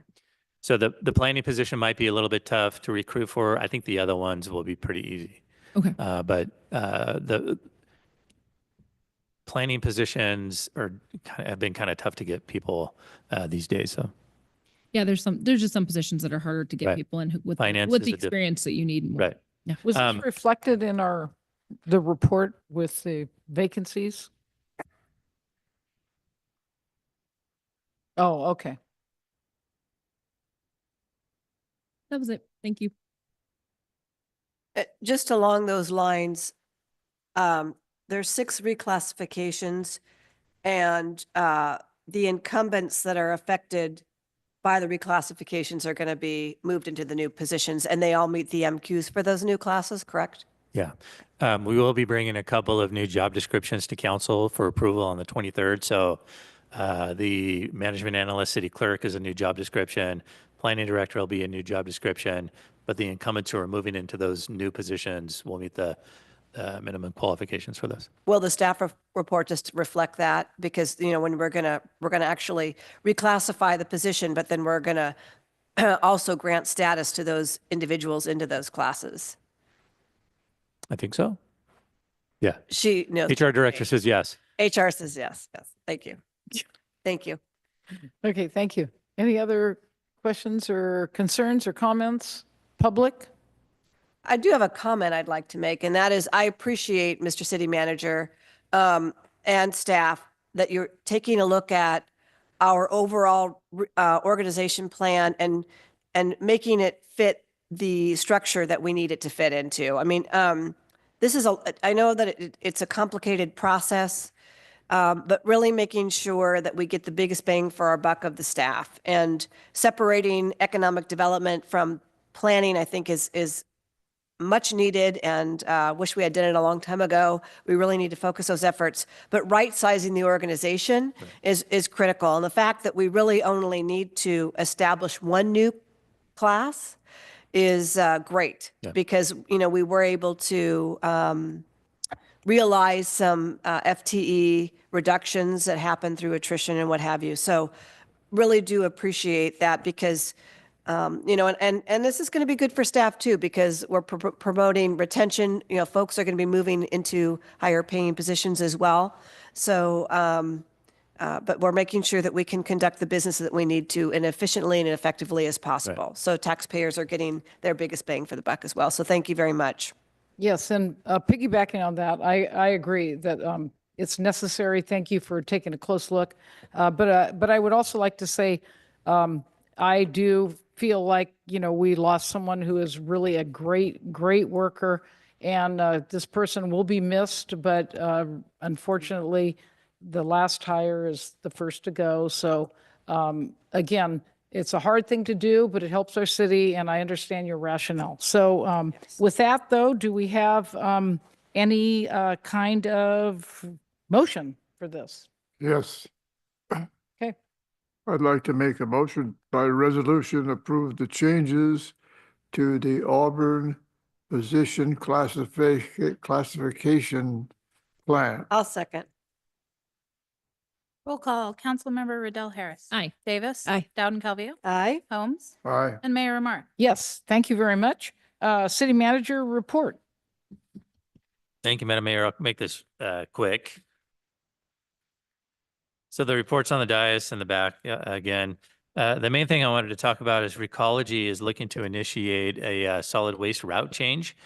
So the planning position might be a little bit tough to recruit for. I think the other ones will be pretty easy. Okay. But the planning positions have been kind of tough to get people these days. So Yeah, there's just some positions that are harder to get Right. people in with Finance with is the a diff- experience that you need. and more. right. Yeah. Was this Um, reflected in the report with the vacancies? Oh, okay. That was it. Thank you. Just along those lines, there's 6 reclassifications, and the incumbents that are affected by the reclassifications are going to be moved into the new positions, and they all meet the MQs for those new classes, correct? Yeah. We will be bringing a couple of new job descriptions to council for approval on the 23rd. So the management analyst, city clerk is a new job description. Planning director will be a new job description, but the incumbents who are moving into those new positions will meet the minimum qualifications for those. Will the staff report just reflect that? Because, when we're gonna actually reclassify the position, but then we're gonna also grant status to those individuals into those classes. I think so. Yeah. She knows. HR director says yes. HR says yes. Yes. Thank you. Thank you. Okay, thank you. Any other questions or concerns or comments? Public? I do have a comment I'd like to make, and that is I appreciate, Mr. City Manager, and staff, that you're taking a look at our overall organization plan and making it fit the structure that we need it to fit into. I mean, I know that it's a complicated process, but really making sure that we get the biggest bang for our buck of the staff, and separating economic development from planning, I think is much needed, and wish we had done it a long time ago. We really need to focus those efforts, but right-sizing the organization is critical. And the fact that we really only need to establish one new class is great, because, we were able to realize some FTE reductions that happened through attrition and what have you. So really do appreciate that, because and this is going to be good for staff too, because we're promoting retention. Folks are going to be moving into higher paying positions as well. So, but we're making sure that we can conduct the business that we need to, and efficiently and effectively as possible. So taxpayers are getting their biggest bang for the buck as well. So thank you very much. Yes, and piggybacking on that, I agree that it's necessary. Thank you for taking a close look. But I would also like to say, I do feel like, we lost someone who is really a great worker, and this person will be missed, but unfortunately, the last hire is the first to go. So again, it's a hard thing to do, but it helps our city, and I understand your rationale. So with that, though, do we have any kind of motion for this? Yes. Okay. I'd like to make a motion by resolution approve the changes to the Auburn position classification plan. I'll second. Roll call, Councilmember Riddell Harris. Aye. Davis. Aye. Dowden Calvillo. Aye. Holmes. Aye. And Mayor Remark. Yes, thank you very much. City manager report. Thank you, Madam Mayor. I'll make this quick. So the reports on the dais in the back, again, the main thing I wanted to talk about is Recology is looking to initiate a solid waste route change.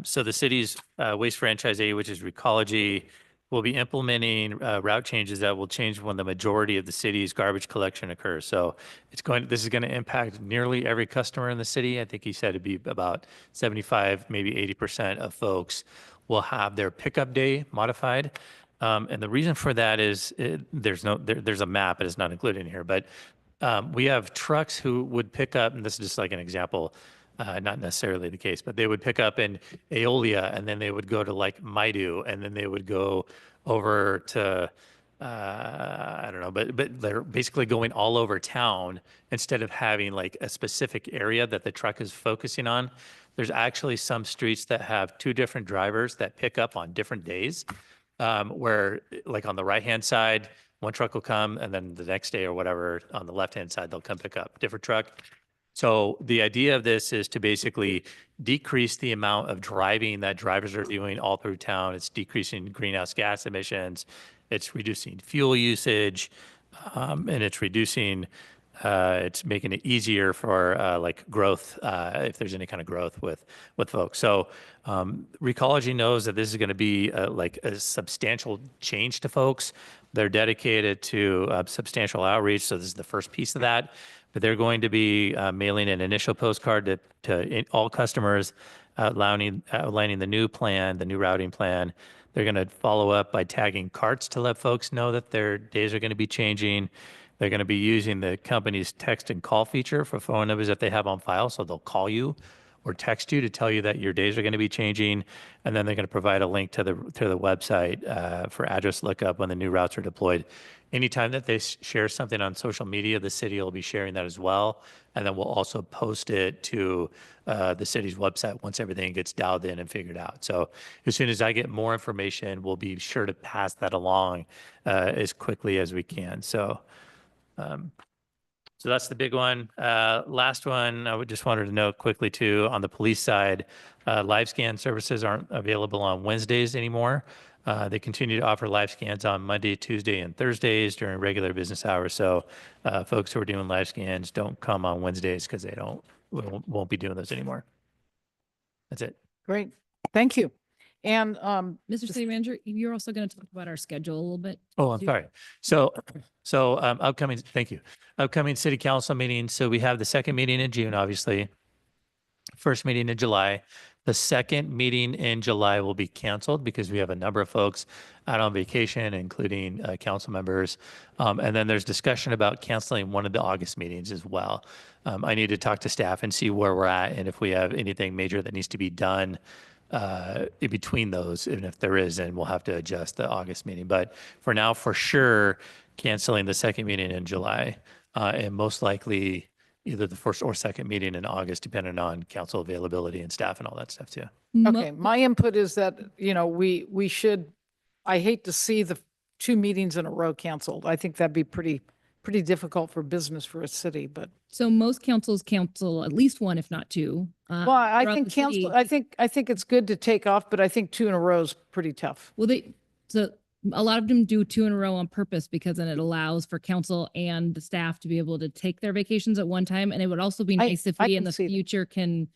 So the city's waste franchisee, which is Recology, will be implementing route changes that will change when the majority of the city's garbage collection occurs. So this is going to impact nearly every customer in the city. I think he said it'd be about 75, maybe 80% of folks will have their pickup day modified. And the reason for that is there's a map, but it's not included in here. But we have trucks who would pick up, and this is just like an example, not necessarily the case, but they would pick up in Aeolia, and then they would go to like Maidu, and then they would go over to I don't know, but they're basically going all over town instead of having like a specific area that the truck is focusing on. There's actually some streets that have two different drivers that pick up on different days, where like on the right-hand side, one truck will come, and then the next day or whatever on the left-hand side, they'll come pick up different truck. So the idea of this is to basically decrease the amount of driving that drivers are doing all through town. It's decreasing greenhouse gas emissions. It's reducing fuel usage, and it's making it easier for like growth, if there's any kind of growth with folks. So Recology knows that this is going to be like a substantial change to folks. They're dedicated to substantial outreach. So this is the first piece of that. But they're going to be mailing an initial postcard to all customers outlining the new plan, the new routing plan. They're going to follow up by tagging carts to let folks know that their days are going to be changing. They're going to be using the company's text and call feature for phone numbers that they have on file. So they'll call you or text you to tell you that your days are going to be changing. And then they're going to provide a link to the website for address lookup when the new routes are deployed. Anytime that they share something on social media, the city will be sharing that as well. And then we'll also post it to the city's website once everything gets dialed in and figured out. So as soon as I get more information, we'll be sure to pass that along as quickly as we can. So that's the big one. Last one, I would just wanted to note quickly too, on the police side, live scan services aren't available on Wednesdays anymore. They continue to offer live scans on Monday, Tuesday, and Thursdays during regular business hours. So folks who are doing live scans don't come on Wednesdays because they won't be doing those anymore. That's it. Great. Thank you. And Mr. City Manager, you're also going to talk about our schedule a little bit. Oh, I'm sorry. So upcoming city council meetings. So we have the second meeting in June, obviously. First meeting in July. The second meeting in July will be canceled because we have a number of folks out on vacation, including council members. And then there's discussion about canceling one of the August meetings as well. I need to talk to staff and see where we're at and if we have anything major that needs to be done in between those. And if there is, then we'll have to adjust the August meeting. But for now, for sure, canceling the second meeting in July and most likely either the first or second meeting in August, depending on council availability and staff and all that stuff too. okay, my input is that, we should, I hate to see the 2 meetings in a row canceled. I think that'd be pretty difficult for business for a city, but. So most councils cancel at least one, if not 2. Well, I throughout think the city. council, I think it's good to take off, but I think 2 in a row is pretty tough. Well, so a lot of them do 2 in a row on purpose because then it allows for council and the staff to be able to take their vacations at one time. And it would also be nice if I we in can the see that. future can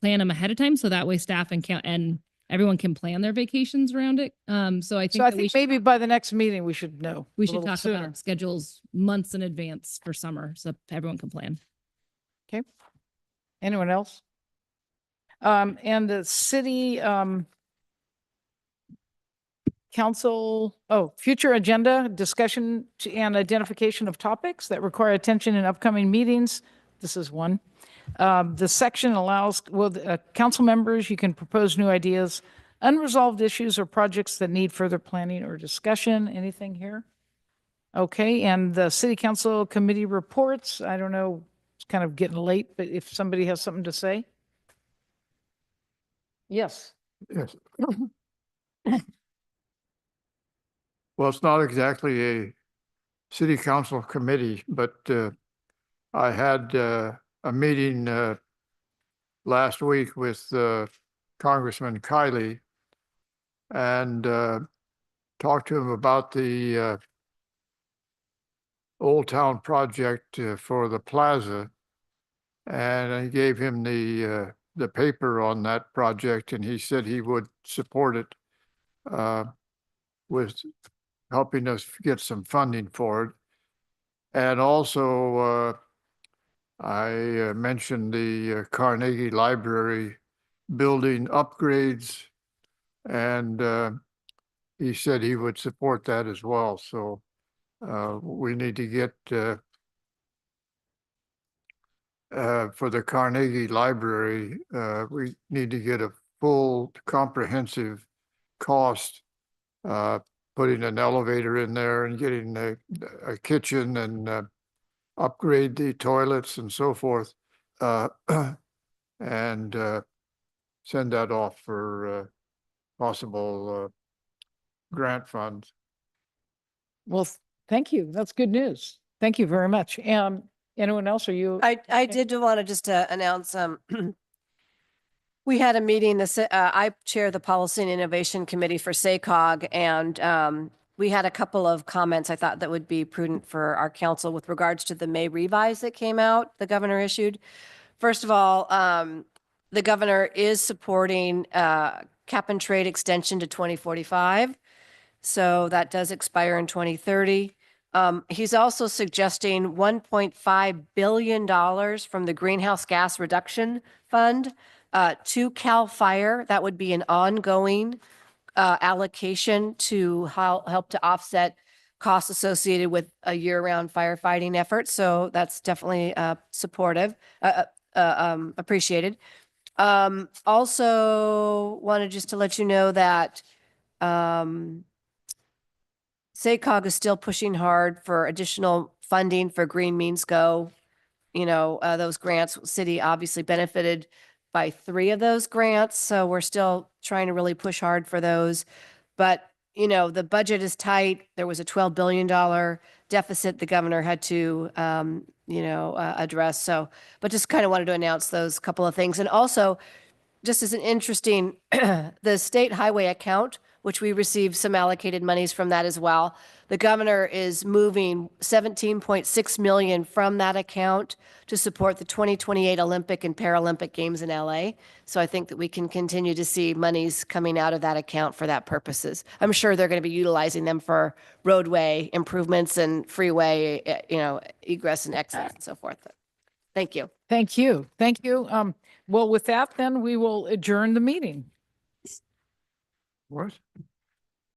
plan them ahead of time. So that way staff and everyone can plan their vacations around it. So I think, So I that we think should, maybe by the next meeting, we should know. we a should little talk sooner. about schedules months in advance for summer so everyone can plan. Okay. Anyone else? And the city, council, future agenda, discussion and identification of topics that require attention in upcoming meetings. This is one. The section allows, council members, you can propose new ideas, unresolved issues or projects that need further planning or discussion. Anything here? Okay, and the city council committee reports, I don't know, it's kind of getting late, but if somebody has something to say? Yes. Yes. Well, it's not exactly a city council committee, but I had a meeting last week with Congressman Kiley and talked to him about the Old Town project for the plaza. And I gave him the paper on that project, and he said he would support it with helping us get some funding for it. And also, I mentioned the Carnegie Library building upgrades, and he said he would support that as well. So we need to get for the Carnegie Library, we need to get a full comprehensive cost, putting an elevator in there and getting a kitchen and upgrade the toilets and so forth, and send that off for possible grant funds. Well, thank you. That's good news. Thank you very much. Anyone else? Are you? I did want to just announce, we had a meeting, I chair the Policy and Innovation Committee for SACOG, and we had a couple of comments I thought that would be prudent for our council with regards to the May revise that came out, the governor issued. First of all, the governor is supporting cap and trade extension to 2045. So that does expire in 2030. He's also suggesting $1.5 billion from the Greenhouse Gas Reduction Fund to CAL FIRE. That would be an ongoing allocation to help to offset costs associated with a year-round firefighting effort. So that's definitely supportive, appreciated. Also wanted just to let you know that SACOG is still pushing hard for additional funding for Green Means Go. You know, those grants, city obviously benefited by 3 of those grants. So we're still trying to really push hard for those. But, you know, the budget is tight. There was a $12 billion deficit the governor had to, address. So, but just kind of wanted to announce those couple of things. And also, just as an interesting, the state highway account, which we received some allocated monies from that as well. The governor is moving 17.6 million from that account to support the 2028 Olympic and Paralympic Games in LA. So I think that we can continue to see monies coming out of that account for that purposes. I'm sure they're going to be utilizing them for roadway improvements and freeway, egress and exit and so forth. Thank you. Thank you. Thank you. Well, with that, then we will adjourn the meeting. What?